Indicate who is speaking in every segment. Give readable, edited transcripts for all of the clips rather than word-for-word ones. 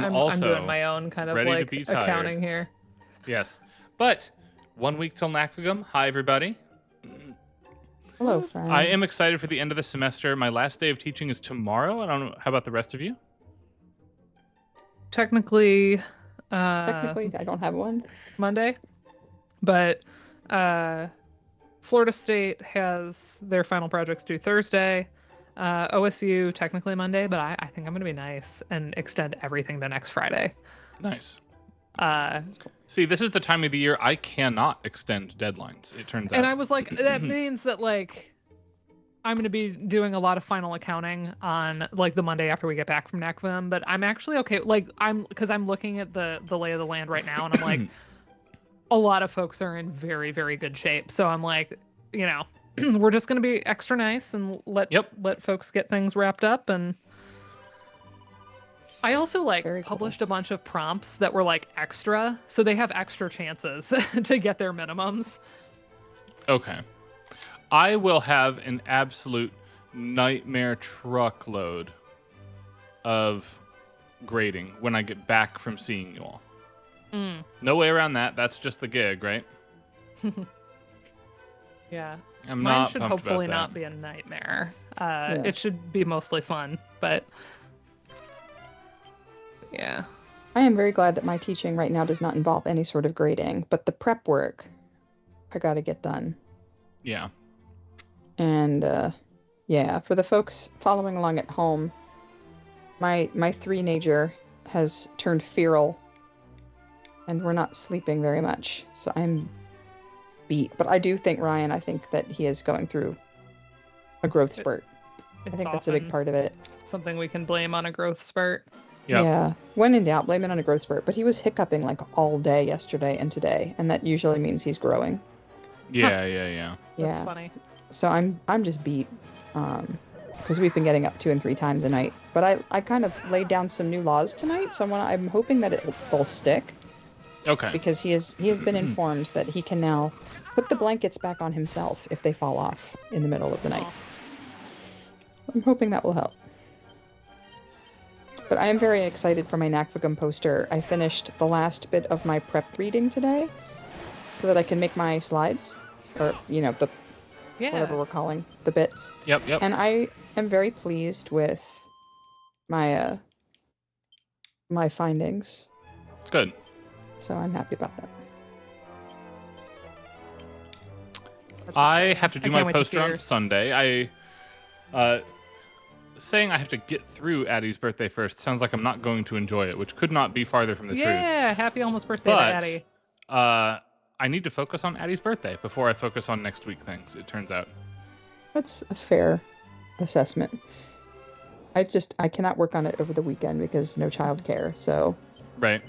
Speaker 1: I'm doing
Speaker 2: also
Speaker 1: my own kind of
Speaker 2: ready to
Speaker 1: like
Speaker 2: be tired.
Speaker 1: accounting here.
Speaker 2: Yes. But 1 week till NACFGM. Hi, everybody.
Speaker 3: Hello, friends.
Speaker 2: I am excited for the end of the semester. My last day of teaching is tomorrow. I don't know. How about the rest of you?
Speaker 1: Technically,
Speaker 3: Technically, I don't have one.
Speaker 1: Monday, but Florida State has their final projects due Thursday. OSU technically Monday, but I think I'm gonna be nice and extend everything to next Friday.
Speaker 2: Nice.
Speaker 1: That's cool.
Speaker 2: See, this is the time of the year I cannot extend deadlines, it turns out.
Speaker 1: And I was like, that means that like I'm going to be doing a lot of final accounting on like the Monday after we get back from NACVM, but I'm actually okay. Like because I'm looking at the lay of the land right now, and I'm like, a lot of folks are in very, very good shape. So I'm like, we're just going to be extra nice and let folks get things wrapped up. And I also published a bunch of prompts that were like extra, so they have extra chances to get their minimums.
Speaker 2: Okay. I will have an absolute nightmare truckload of grading when I get back from seeing you all. No way around that. That's just the gig, right?
Speaker 1: Yeah.
Speaker 2: Mine
Speaker 1: not should hopefully not be a nightmare. It should be mostly fun, but yeah.
Speaker 3: I am very glad that my teaching right now does not involve any sort of grading, but the prep work I got to get done.
Speaker 2: Yeah.
Speaker 3: And for the folks following along at home, my 3-nager has turned feral, and we're not sleeping very much, so I'm beat. But I do think, Ryan, I think that he is going through a growth spurt. I think that's a big part of it.
Speaker 1: Something we can blame on a growth spurt.
Speaker 2: Yep.
Speaker 3: Yeah, when in doubt, blame it on a growth spurt. But he was hiccuping like all day yesterday and today, and that usually means he's growing.
Speaker 2: Yeah.
Speaker 1: That's funny.
Speaker 3: So I'm just beat, because we've been getting up 2 and 3 times a night. But I kind of laid down some new laws tonight, so I'm hoping that it will stick.
Speaker 2: Okay.
Speaker 3: Because he has been informed that he can now put the blankets back on himself if they fall off in the middle of the night. I'm hoping that will help. But I am very excited for my NACFGM poster. I finished the last bit of my prep reading today, so that I can make my slides, or whatever we're calling the bits.
Speaker 2: Yep.
Speaker 3: And I am very pleased with my my findings.
Speaker 2: Good.
Speaker 3: So I'm happy about that.
Speaker 2: I have to do my poster on Sunday. Saying I have to get through Addie's birthday first sounds like I'm not going to enjoy it, which could not be farther from the truth.
Speaker 1: Yeah, happy almost birthday to Addie.
Speaker 2: I need to focus on Addie's birthday before I focus on next week things, it turns out.
Speaker 3: That's a fair assessment. I cannot work on it over the weekend because no childcare, so...
Speaker 2: Right.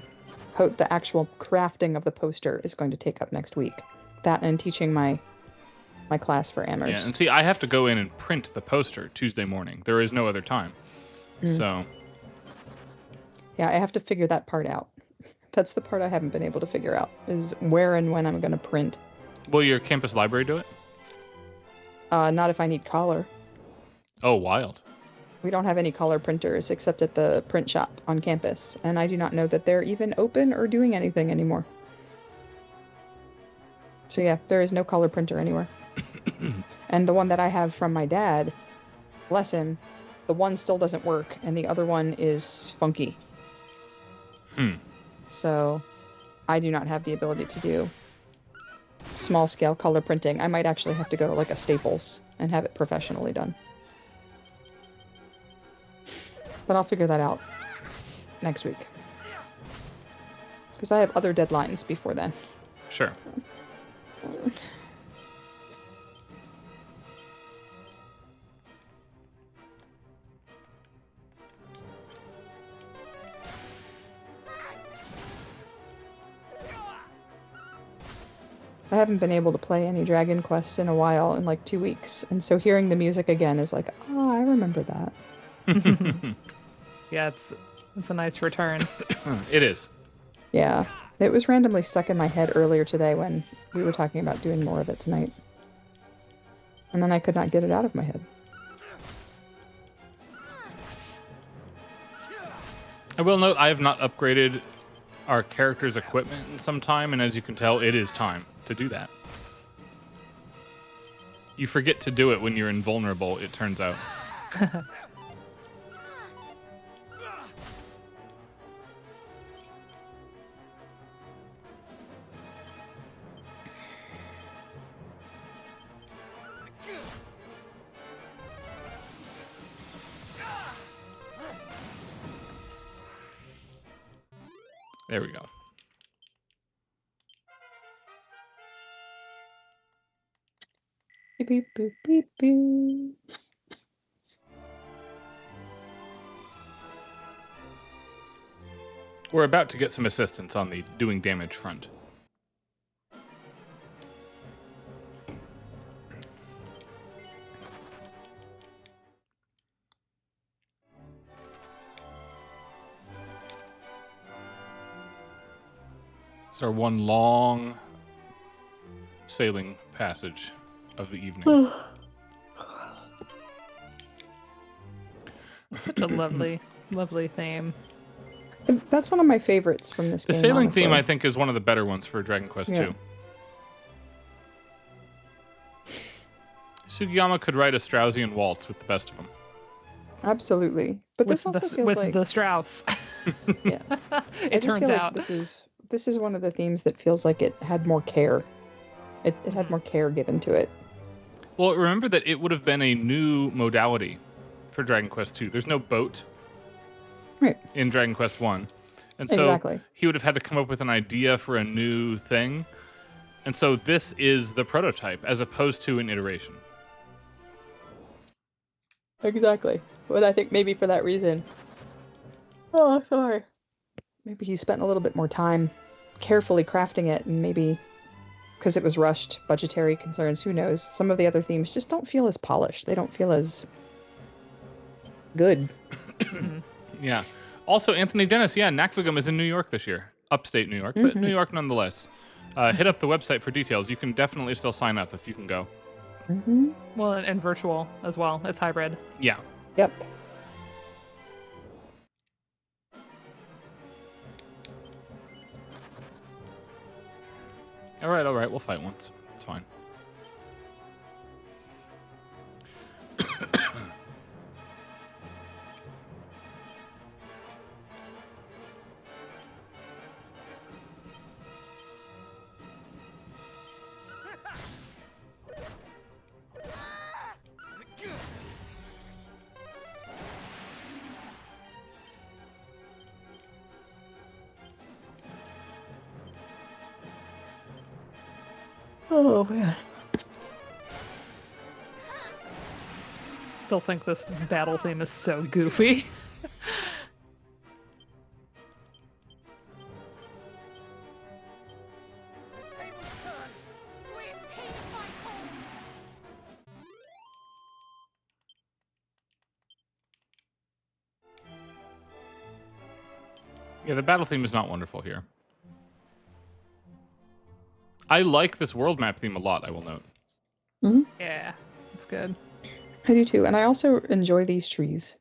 Speaker 3: The actual crafting of the poster is going to take up next week. That and teaching my class for Amherst.
Speaker 2: Yeah, and see, I have to go in and print the poster Tuesday morning. There is no other time. So...
Speaker 3: Yeah, I have to figure that part out. That's the part I haven't been able to figure out, is where and when I'm going to print.
Speaker 2: Will your campus library do it?
Speaker 3: Not if I need color.
Speaker 2: Oh, wild.
Speaker 3: We don't have any color printers except at the print shop on campus, and I do not know that they're even open or doing anything anymore. So yeah, there is no color printer anywhere. And the one that I have from my dad, bless him, the one still doesn't work, and the other one is funky. So I do not have the ability to do small-scale color printing. I might actually have to go to like a Staples and have it professionally done. But I'll figure that out next week. Because I have other deadlines before then.
Speaker 2: Sure.
Speaker 3: I haven't been able to play any Dragon Quest in a while, in like 2 weeks. And so hearing the music again is like, oh, I remember that.
Speaker 1: Yeah, it's a nice return.
Speaker 2: It is.
Speaker 3: Yeah. It was randomly stuck in my head earlier today when we were talking about doing more of it tonight. And then I could not get it out of my head.
Speaker 2: I will note I have not upgraded our character's equipment in some time, and as you can tell, it is time to do that. You forget to do it when you're invulnerable, it turns out. There we go.
Speaker 3: Beep, beep, boop, beep, boop.
Speaker 2: We're about to get some assistance on the doing damage front. It's our one long sailing passage of the evening.
Speaker 1: Such a lovely, lovely theme.
Speaker 3: That's one of my favorites from this
Speaker 2: The
Speaker 3: game.
Speaker 2: sailing
Speaker 3: honestly.
Speaker 2: theme, I think, is one of the better ones for Dragon Quest
Speaker 3: Yeah.
Speaker 2: II. Sugiyama could write a Straussian waltz with the best of them.
Speaker 3: Absolutely, but this also feels
Speaker 1: with
Speaker 3: like
Speaker 1: the Strauss.
Speaker 3: yeah.
Speaker 1: It turns out.
Speaker 3: This is one of the themes that feels like it had more care. It had more care given to it.
Speaker 2: Well, remember that it would have been a new modality for Dragon Quest II. There's no boat
Speaker 3: Right.
Speaker 2: in Dragon Quest I. And so
Speaker 3: Exactly.
Speaker 2: he would have had to come up with an idea for a new thing. And so this is the prototype as opposed to an iteration.
Speaker 3: Exactly. But I think maybe for that reason. Oh, sorry. Maybe he spent a little bit more time carefully crafting it, and maybe because it was rushed, budgetary concerns, who knows? Some of the other themes just don't feel as polished. They don't feel as good.
Speaker 2: Yeah. Also, Anthony Dennis, Nakvigam is in New York this year. Upstate New York, but New York nonetheless. Hit up the website for details. You can definitely still sign up if you can go.
Speaker 3: Mm-hmm.
Speaker 1: Well, and virtual as well. It's hybrid.
Speaker 2: Yeah.
Speaker 3: Yep.
Speaker 2: All right. We'll fight once. It's fine.
Speaker 3: Oh man.
Speaker 1: Still think this battle theme is so goofy.
Speaker 2: Yeah, the battle theme is not wonderful here. I like this world map theme a lot, I will note.
Speaker 3: Mm-hmm.
Speaker 1: Yeah, it's good.
Speaker 3: I do too, and I also enjoy these trees.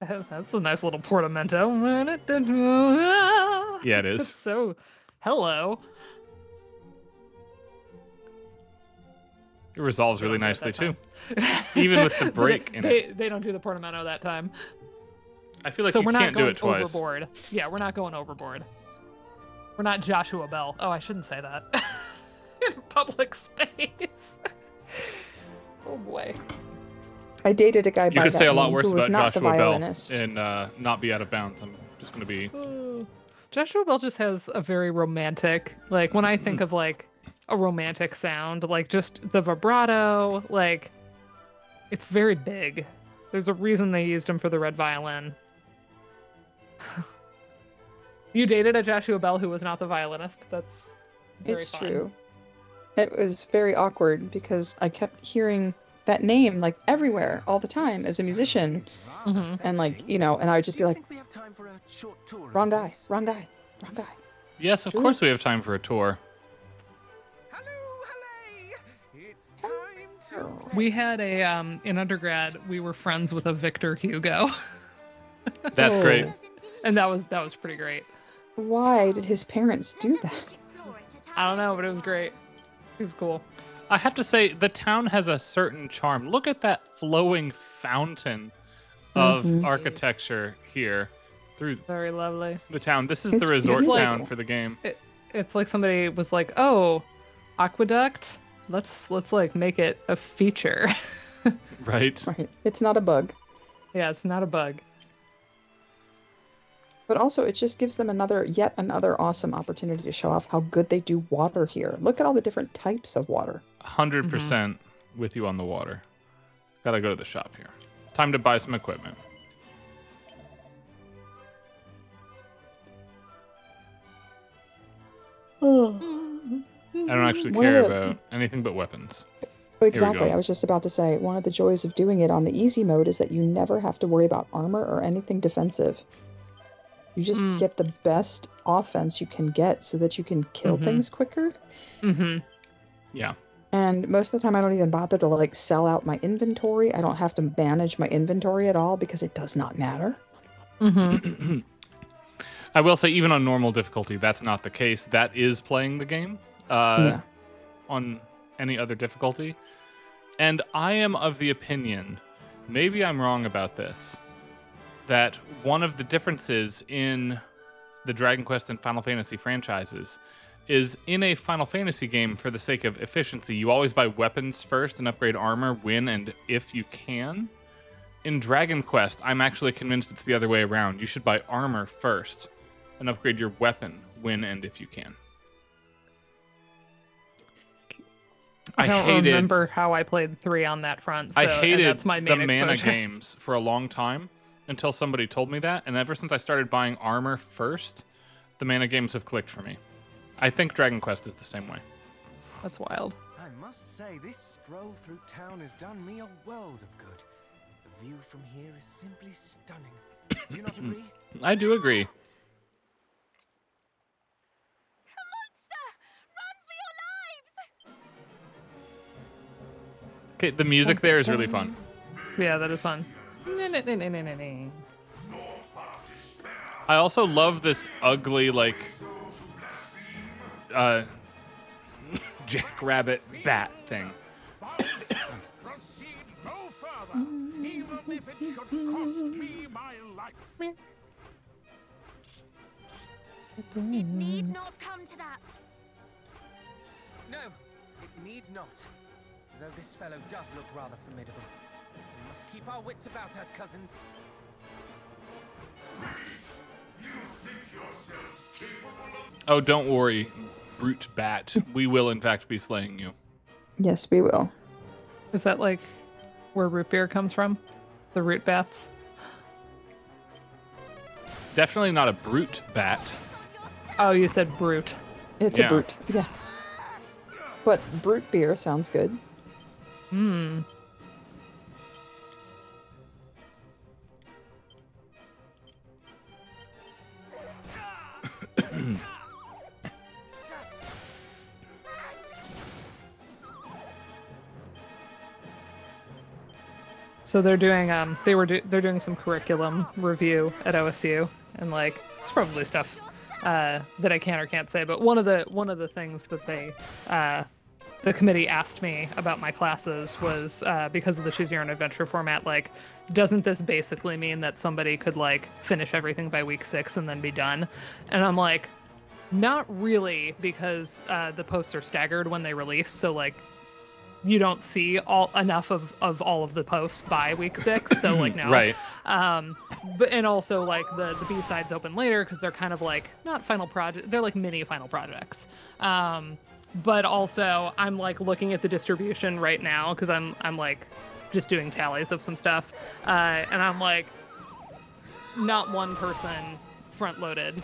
Speaker 1: That's a nice little portamento.
Speaker 2: Yeah, it
Speaker 1: It's
Speaker 2: is.
Speaker 1: so, hello.
Speaker 2: It resolves
Speaker 1: They
Speaker 2: really
Speaker 1: don't do it
Speaker 2: nicely,
Speaker 1: that
Speaker 2: too.
Speaker 1: time.
Speaker 2: Even with the break in it.
Speaker 1: They don't do the portamento that time.
Speaker 2: I feel like
Speaker 1: So
Speaker 2: you
Speaker 1: we're not
Speaker 2: can't do
Speaker 1: going
Speaker 2: it twice.
Speaker 1: overboard. Yeah, we're not going overboard. We're not Joshua Bell. Oh, I shouldn't say that. In public space. Oh boy.
Speaker 3: I dated a guy
Speaker 2: You
Speaker 3: by
Speaker 2: could
Speaker 3: that
Speaker 2: say a lot
Speaker 3: name
Speaker 2: worse
Speaker 3: who was
Speaker 2: about
Speaker 3: not the
Speaker 2: Joshua Bell
Speaker 3: violinist.
Speaker 2: and not be out of bounds. I'm just going to be...
Speaker 1: Joshua Bell just has a very romantic, like when I think of like a romantic sound, like just the vibrato, like it's very big. There's a reason they used him for the red violin. You dated a Joshua Bell who was not the violinist. That's very
Speaker 3: It's
Speaker 1: fun.
Speaker 3: true. It was very awkward because I kept hearing that name like everywhere all the time as a musician.
Speaker 1: Mhm.
Speaker 3: And like, you know, and I would just be like, wrong guy, wrong guy, wrong guy.
Speaker 2: Yes, of course we have time for a tour.
Speaker 4: Hello, hello! It's time
Speaker 1: We had a in undergrad. We were friends with a Victor Hugo,
Speaker 2: That's great.
Speaker 1: and that was pretty great.
Speaker 3: Why did his parents do that?
Speaker 1: I don't know, but it was great. It was cool.
Speaker 2: I have to say, the town has a certain charm. Look at that flowing fountain of architecture here through
Speaker 1: Very lovely.
Speaker 2: the town. This is
Speaker 3: It's
Speaker 2: the resort
Speaker 3: beautiful.
Speaker 2: town for the game.
Speaker 1: It's like somebody was like, "Oh, aqueduct. Let's like make it a feature."
Speaker 2: Right?
Speaker 3: Right. It's not a bug.
Speaker 1: Yeah, it's not a bug.
Speaker 3: But also, it just gives them yet another awesome opportunity to show off how good they do water here. Look at all the different types of water.
Speaker 2: 100% with you on the water. Gotta go to the shop here. Time to buy some equipment. I don't actually
Speaker 3: One
Speaker 2: care
Speaker 3: of the-
Speaker 2: about anything but weapons.
Speaker 3: Exactly.
Speaker 2: go.
Speaker 3: I was just about to say, one of the joys of doing it on the easy mode is that you never have to worry about armor or anything defensive. You just get the best offense you can get so that you can kill things quicker.
Speaker 1: Mm-hmm.
Speaker 2: Yeah.
Speaker 3: And most of the time, I don't even bother to like sell out my inventory. I don't have to manage my inventory at all because it does not matter.
Speaker 1: Mm-hmm.
Speaker 2: I will say, even on normal difficulty, that's not the case. That is playing the game
Speaker 3: Yeah.
Speaker 2: on any other difficulty. And I am of the opinion, maybe I'm wrong about this, that one of the differences in the Dragon Quest and Final Fantasy franchises is in a Final Fantasy game, for the sake of efficiency, you always buy weapons first and upgrade armor when and if you can. In Dragon Quest, I'm actually convinced it's the other way around. You should buy armor first and upgrade your weapon when and if you can.
Speaker 1: I don't remember how I played 3 on that front. So,
Speaker 2: I
Speaker 1: and
Speaker 2: hated
Speaker 1: that's my
Speaker 2: the
Speaker 1: main
Speaker 2: mana
Speaker 1: exposure.
Speaker 2: games for a long time until somebody told me that, and ever since I started buying armor first, the mana games have clicked for me. I think Dragon Quest is the same way.
Speaker 1: That's wild.
Speaker 4: I must say, this stroll through town has done me a world of good. The view from here is simply stunning. Do you not agree?
Speaker 2: I do agree. Okay, the music there is really fun.
Speaker 1: Yeah, that is fun.
Speaker 2: I also love this ugly, like, jackrabbit bat thing.
Speaker 5: Proceed no further, even if it should cost me my life.
Speaker 6: It need not come to that.
Speaker 4: No, it need not. Though this fellow does look rather formidable. We must keep our wits about us, cousins.
Speaker 2: Oh, don't worry, brute bat. We will, in fact, be slaying you.
Speaker 3: Yes, we will.
Speaker 1: Is that like where root beer comes from? The root bats?
Speaker 2: Definitely not a brute bat.
Speaker 1: Oh, you said brute.
Speaker 3: It's
Speaker 2: Yeah.
Speaker 3: a brute. Yeah. But brute beer sounds good.
Speaker 1: Hmm. So they're doing they're doing some curriculum review at OSU, and like it's probably stuff that I can or can't say, but one of the things that they the committee asked me about my classes was because of the choose your own adventure format, like, doesn't this basically mean that somebody could like finish everything by week 6 and then be done? And I'm like, not really, because the posts are staggered when they release, so like you don't see enough of all of the posts by week 6, so like no.
Speaker 2: Right.
Speaker 1: But and also like the B-sides open later because they're kind of like not final project, they're like mini final projects. But also I'm like looking at the distribution right now because I'm like just doing tallies of some stuff, and I'm like, not one person front loaded.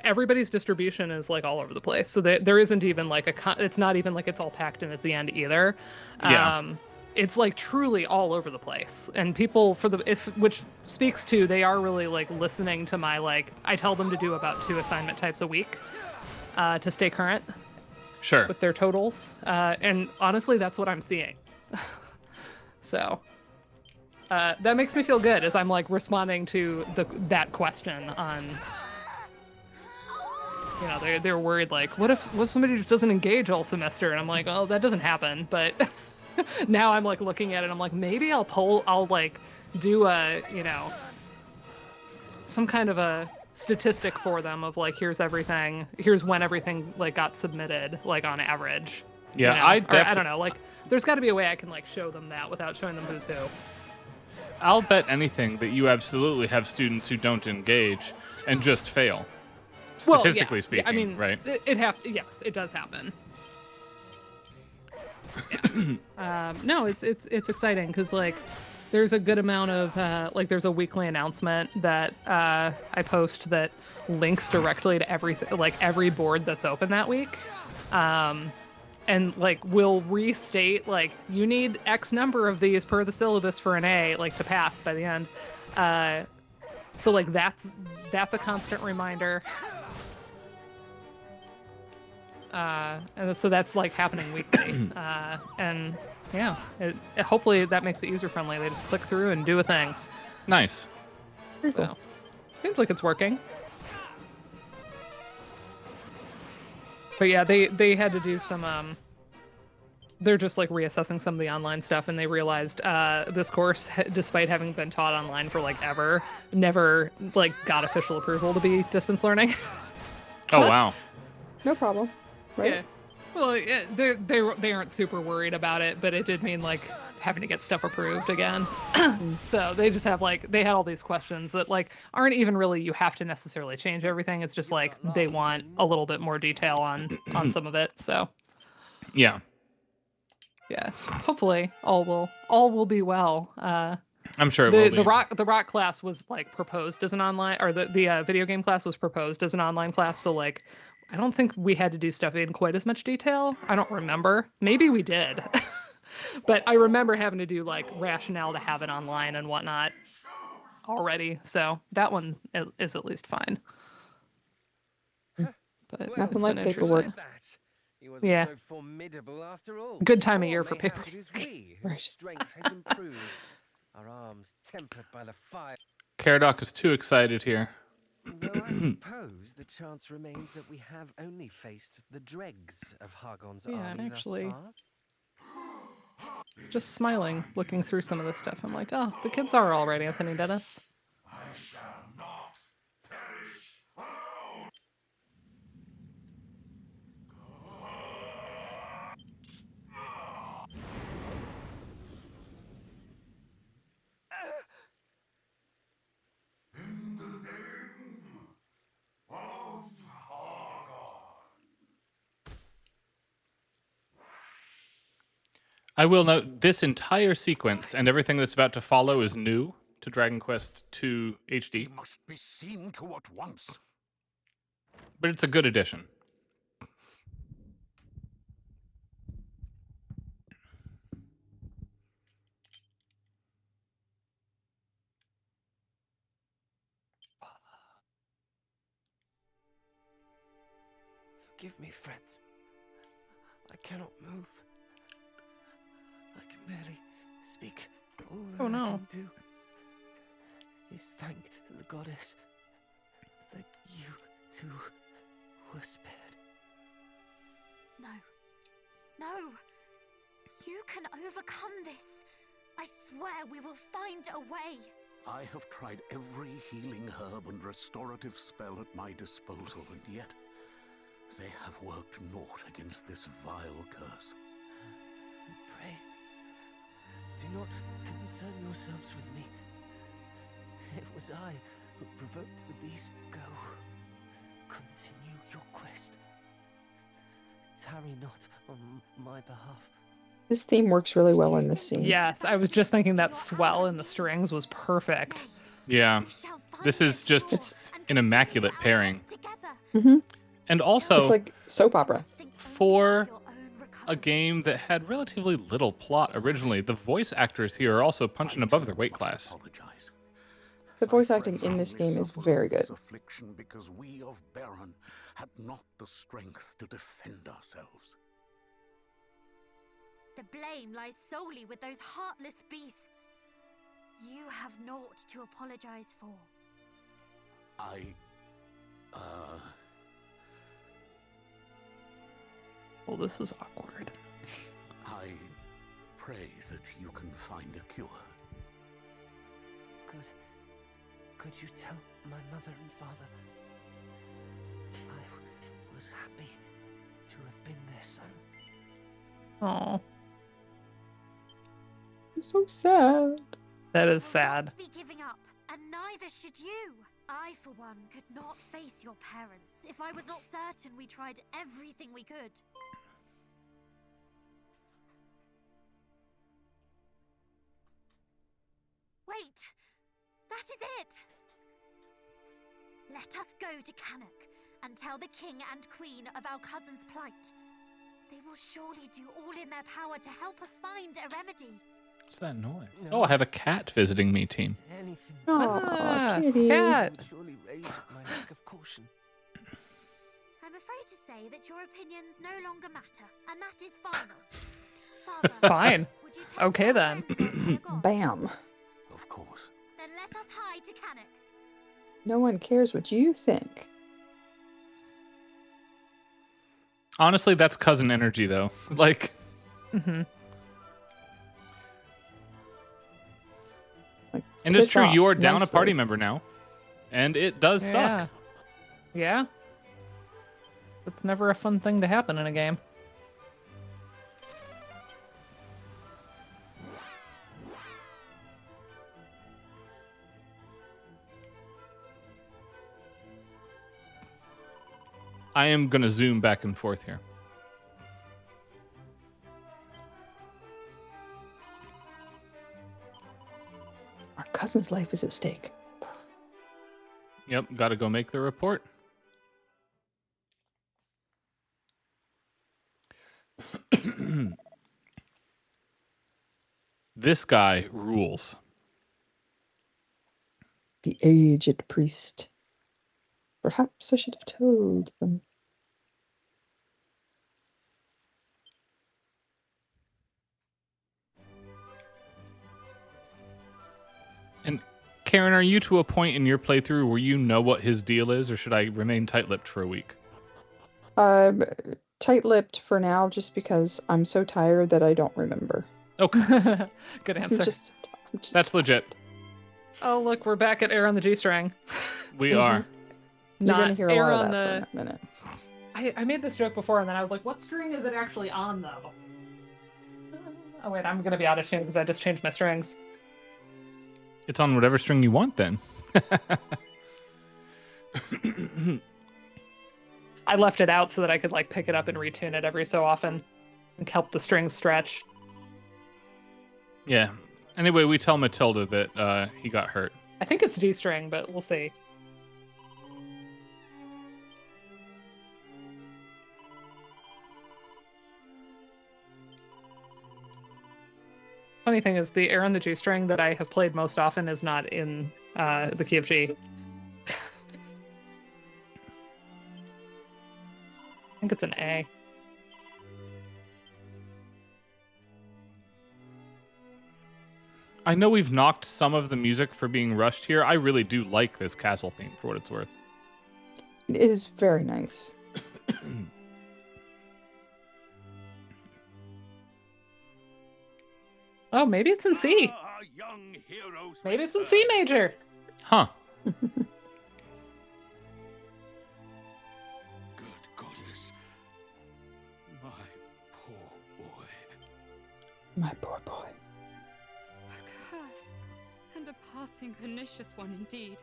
Speaker 1: Everybody's distribution is like all over the place, so there isn't even like it's not even like it's all packed in at the end either.
Speaker 2: Yeah.
Speaker 1: It's like truly all over the place, and people which speaks to they are really like listening to my, like, I tell them to do about 2 assignment types a week to stay current.
Speaker 2: Sure.
Speaker 1: with their totals. And honestly, that's what I'm seeing. So that makes me feel good as I'm like responding to that question on, you know, they're worried like, what if somebody just doesn't engage all semester? And I'm like, oh, that doesn't happen. But now I'm like looking at it, I'm like, maybe I'll like do a, you know, some kind of a statistic for them of like, here's when everything like got submitted, like on average.
Speaker 2: Yeah,
Speaker 1: you know? I don't know, like there's got to be a way I can like show them that without showing them who's who.
Speaker 2: I'll bet anything that you absolutely have students who don't engage and just fail. Statistically speaking,
Speaker 1: I mean,
Speaker 2: right?
Speaker 1: Yes, it does happen. No, it's exciting because like there's a good amount of like there's a weekly announcement that I post that links directly to every board that's open that week. And like we'll restate like you need X number of these per the syllabus for an A like to pass by the end. So like that's a constant reminder. And so that's like happening weekly. And yeah, hopefully that makes it user friendly. They just click through and do a thing.
Speaker 2: Nice.
Speaker 1: So seems like it's working. But yeah, they had to do some they're just like reassessing some of the online stuff, and they realized this course, despite having been taught online for like ever, never like got official approval to be distance learning.
Speaker 2: Oh wow.
Speaker 3: No problem. Right?
Speaker 1: Yeah. Well, yeah, they aren't super worried about it, but it did mean like having to get stuff approved again. So they just have like they had all these questions that like aren't even really you have to necessarily change everything. It's just like they want a little bit more detail on some of it. So
Speaker 2: yeah,
Speaker 1: hopefully all will be well.
Speaker 2: I'm sure it will be.
Speaker 1: The rock class was like proposed as an online, or the video game class was proposed as an online class. So like I don't think we had to do stuff in quite as much detail. I don't remember. Maybe we did. But I remember having to do like rationale to have it online and whatnot already. So that one is at least fine. But
Speaker 3: Nothing like paperwork.
Speaker 1: Yeah.
Speaker 4: So formidable after all.
Speaker 1: Good time of year for
Speaker 4: Mayhap
Speaker 1: paper.
Speaker 4: it is we whose
Speaker 3: Right.
Speaker 4: strength has improved, our arms tempered by the fire.
Speaker 2: Caradoc is too excited here.
Speaker 4: Though I suppose the chance remains that we have only faced the dregs of Hargon's
Speaker 1: Yeah,
Speaker 4: army
Speaker 1: I'm actually
Speaker 4: thus far.
Speaker 1: just smiling, looking through some of this stuff. I'm like, oh, the kids are all right, Anthony Dennis.
Speaker 5: I shall not perish alone. In the name of Hargon.
Speaker 2: I will note this entire sequence and everything that's about to follow is new to Dragon Quest II HD,
Speaker 5: He must be seen to at once.
Speaker 2: but it's a good addition.
Speaker 4: Forgive me, friends. I cannot move. I can barely speak. All that
Speaker 1: Oh,
Speaker 4: I
Speaker 1: no.
Speaker 4: can do is thank the goddess that you two were spared.
Speaker 6: No. No. You can overcome this. I swear we will find a way.
Speaker 5: I have tried every healing herb and restorative spell at my disposal, and yet they have worked naught against this vile curse.
Speaker 4: Pray, do not concern yourselves with me. It was I who provoked the beast. Go. Continue your quest. Tarry not on my behalf.
Speaker 3: This theme works really well in this scene.
Speaker 1: Yes, I was just thinking that swell in the strings was perfect.
Speaker 2: Yeah,
Speaker 6: We shall find
Speaker 2: this is
Speaker 6: the
Speaker 2: just
Speaker 6: source and
Speaker 2: an
Speaker 6: continue
Speaker 2: immaculate
Speaker 6: our
Speaker 2: pairing.
Speaker 6: quest together.
Speaker 3: Mm-hmm.
Speaker 2: And also,
Speaker 3: It's like soap opera.
Speaker 6: Think
Speaker 2: for
Speaker 6: only of your own
Speaker 2: a
Speaker 6: recovery.
Speaker 2: game that had relatively little plot originally, the voice actors here are also punching above their weight class.
Speaker 5: Apologize.
Speaker 3: The
Speaker 5: If I
Speaker 3: voice
Speaker 5: fret,
Speaker 3: acting in
Speaker 5: I
Speaker 3: this
Speaker 5: may
Speaker 3: game is
Speaker 5: suffer
Speaker 3: very
Speaker 5: of this
Speaker 3: good.
Speaker 5: affliction because we of Baron had not the strength to defend ourselves.
Speaker 6: The blame lies solely with those heartless beasts. You have naught to apologize for.
Speaker 1: Well, this is awkward.
Speaker 5: I pray that you can find a cure.
Speaker 4: Could you tell my mother and father I was happy to have been their son?
Speaker 1: Oh,
Speaker 3: It's so sad.
Speaker 1: that is
Speaker 6: You will
Speaker 1: sad.
Speaker 6: not be giving up, and neither should you. I, for one, could not face your parents if I was not certain we tried everything we could. Wait! That is it! Let us go to Cannock and tell the king and queen of our cousin's plight. They will surely do all in their power to help us find a remedy.
Speaker 2: What's that noise?
Speaker 4: No.
Speaker 2: Oh, I have a cat visiting me, team.
Speaker 4: Anything
Speaker 1: Ah,
Speaker 3: kitty.
Speaker 1: cat.
Speaker 4: would surely rage at my lack of caution.
Speaker 6: I'm afraid to say that your opinions no longer matter, and that is final. Father,
Speaker 1: Fine.
Speaker 6: would you take
Speaker 1: Okay,
Speaker 6: our
Speaker 1: then.
Speaker 6: friends as they are gone?
Speaker 3: Bam.
Speaker 5: Of course.
Speaker 6: Then let us hide to Cannock.
Speaker 3: No one cares what you think.
Speaker 2: Honestly, that's cousin energy, though. Like,
Speaker 1: Hmm.
Speaker 3: Like,
Speaker 2: and it's
Speaker 3: piss
Speaker 2: true,
Speaker 3: off
Speaker 2: you are down a
Speaker 3: nicely.
Speaker 2: party member now, and it does
Speaker 1: Yeah.
Speaker 2: suck.
Speaker 1: Yeah. It's never a fun thing to happen in a game.
Speaker 2: I am gonna zoom back and forth here.
Speaker 3: Our cousin's life is at stake.
Speaker 2: Yep, gotta go make the report. This guy rules.
Speaker 3: The aged priest. Perhaps I should have told them.
Speaker 2: And Karen, are you to a point in your playthrough where you know what his deal is, or should I remain tight-lipped for a week?
Speaker 3: Tight-lipped for now, just because I'm so tired that I don't remember.
Speaker 2: Okay,
Speaker 1: Good
Speaker 3: I'm
Speaker 1: answer.
Speaker 3: just
Speaker 2: that's legit.
Speaker 1: Oh, look, we're back at air on the G string.
Speaker 2: We are.
Speaker 3: You're
Speaker 1: Not
Speaker 3: gonna hear a
Speaker 1: air
Speaker 3: lot of
Speaker 1: on
Speaker 3: that
Speaker 1: the.
Speaker 3: for a minute.
Speaker 1: I made this joke before, and then I was like, what string is it actually on, though? Oh, wait, I'm going to be out of tune because I just changed my strings.
Speaker 2: It's on whatever string you want, then.
Speaker 1: I left it out so that I could, like, pick it up and retune it every so often and help the strings stretch.
Speaker 2: Yeah. Anyway, we tell Matilda that he got hurt.
Speaker 1: I think it's D string, but we'll see. Funny thing is, the air on the G string that I have played most often is not in the key of G. I think it's an A.
Speaker 2: I know we've knocked some of the music for being rushed here. I really do like this castle theme, for what it's worth.
Speaker 3: It is very nice.
Speaker 1: Oh, maybe it's in C.
Speaker 5: Our young heroes
Speaker 1: Maybe it's in
Speaker 5: return.
Speaker 1: C major.
Speaker 2: Huh.
Speaker 5: Good goddess. My poor boy.
Speaker 3: My poor boy.
Speaker 7: A curse, and a passing pernicious one indeed.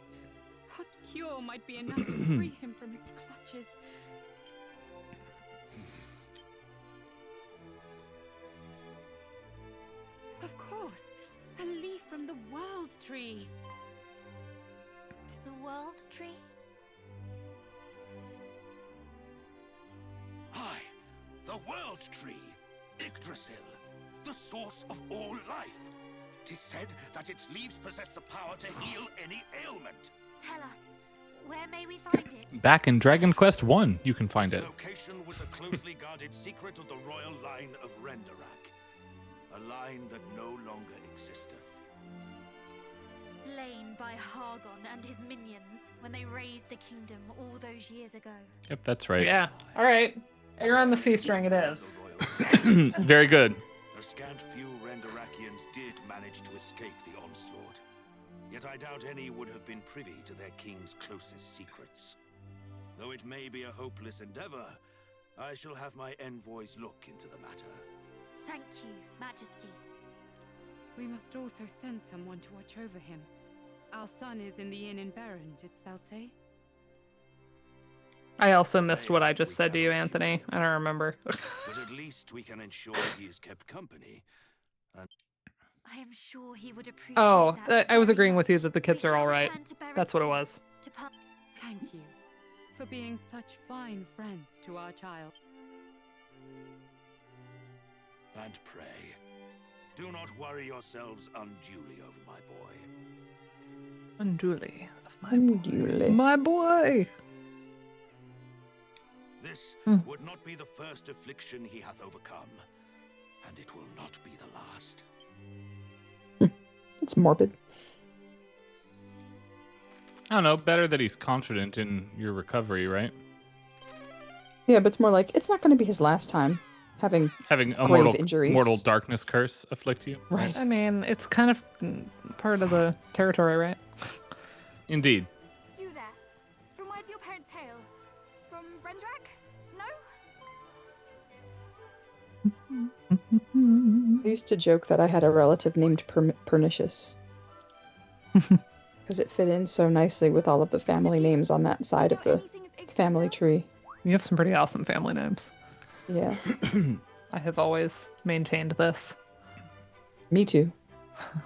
Speaker 7: What cure might be enough to free him from its clutches? Of course, a leaf from the World Tree.
Speaker 6: The World Tree?
Speaker 5: I, the World Tree, Yggdrasil, the source of all life. 'Tis said that its leaves possess the power to heal any ailment.
Speaker 6: Tell us, where may we find it?
Speaker 2: Back in Dragon Quest I, you can find
Speaker 5: Its
Speaker 2: it.
Speaker 5: location was a closely guarded secret of the royal line of Renderak. A line that no longer existeth.
Speaker 6: Slain by Hargon and his minions when they razed the kingdom all those years ago.
Speaker 2: Yep, that's right.
Speaker 1: Yeah. All right. You're on the C string. It is.
Speaker 2: Very good.
Speaker 5: A scant few Renderakians did manage to escape the onslaught. Yet I doubt any would have been privy to their king's closest secrets. Though it may be a hopeless endeavor, I shall have my envoys look into the matter.
Speaker 6: Thank you, Majesty.
Speaker 7: We must also send someone to watch over him. Our son is in the inn in Berend, didst thou say?
Speaker 1: I also missed what I just said to you, Anthony. I don't remember.
Speaker 5: But at least we can ensure he is kept company.
Speaker 6: I am sure he would appreciate
Speaker 1: Oh,
Speaker 6: that
Speaker 1: I was
Speaker 6: very
Speaker 1: agreeing with you
Speaker 6: much.
Speaker 1: that the kids
Speaker 6: We
Speaker 1: are
Speaker 6: shall
Speaker 1: all right.
Speaker 6: return to Berend
Speaker 1: That's what it
Speaker 6: soon
Speaker 1: was.
Speaker 6: to
Speaker 7: Thank you for being such fine friends to our child.
Speaker 5: And pray, do not worry yourselves unduly over my boy.
Speaker 1: Unduly of my
Speaker 3: Unduly.
Speaker 1: My boy.
Speaker 5: This
Speaker 1: Hmm.
Speaker 5: would not be the first affliction he hath overcome, and it will not be the last.
Speaker 3: It's morbid.
Speaker 2: I don't know. Better that he's confident in your recovery, right?
Speaker 3: Yeah, but it's more like it's not going to be his last time having.
Speaker 2: Having a
Speaker 3: Grave
Speaker 2: mortal,
Speaker 3: injuries.
Speaker 2: mortal darkness curse afflict you.
Speaker 3: Right.
Speaker 1: I mean, it's kind of part of the territory, right?
Speaker 2: Indeed.
Speaker 6: You there? From where do your parents hail? From Brendrak? No?
Speaker 3: I used to joke that I had a relative named Pernicious. Because it fit in so nicely with all of the family names on that side of the family tree.
Speaker 1: You have some pretty awesome family names.
Speaker 3: Yeah,
Speaker 1: I have always maintained this.
Speaker 3: me too.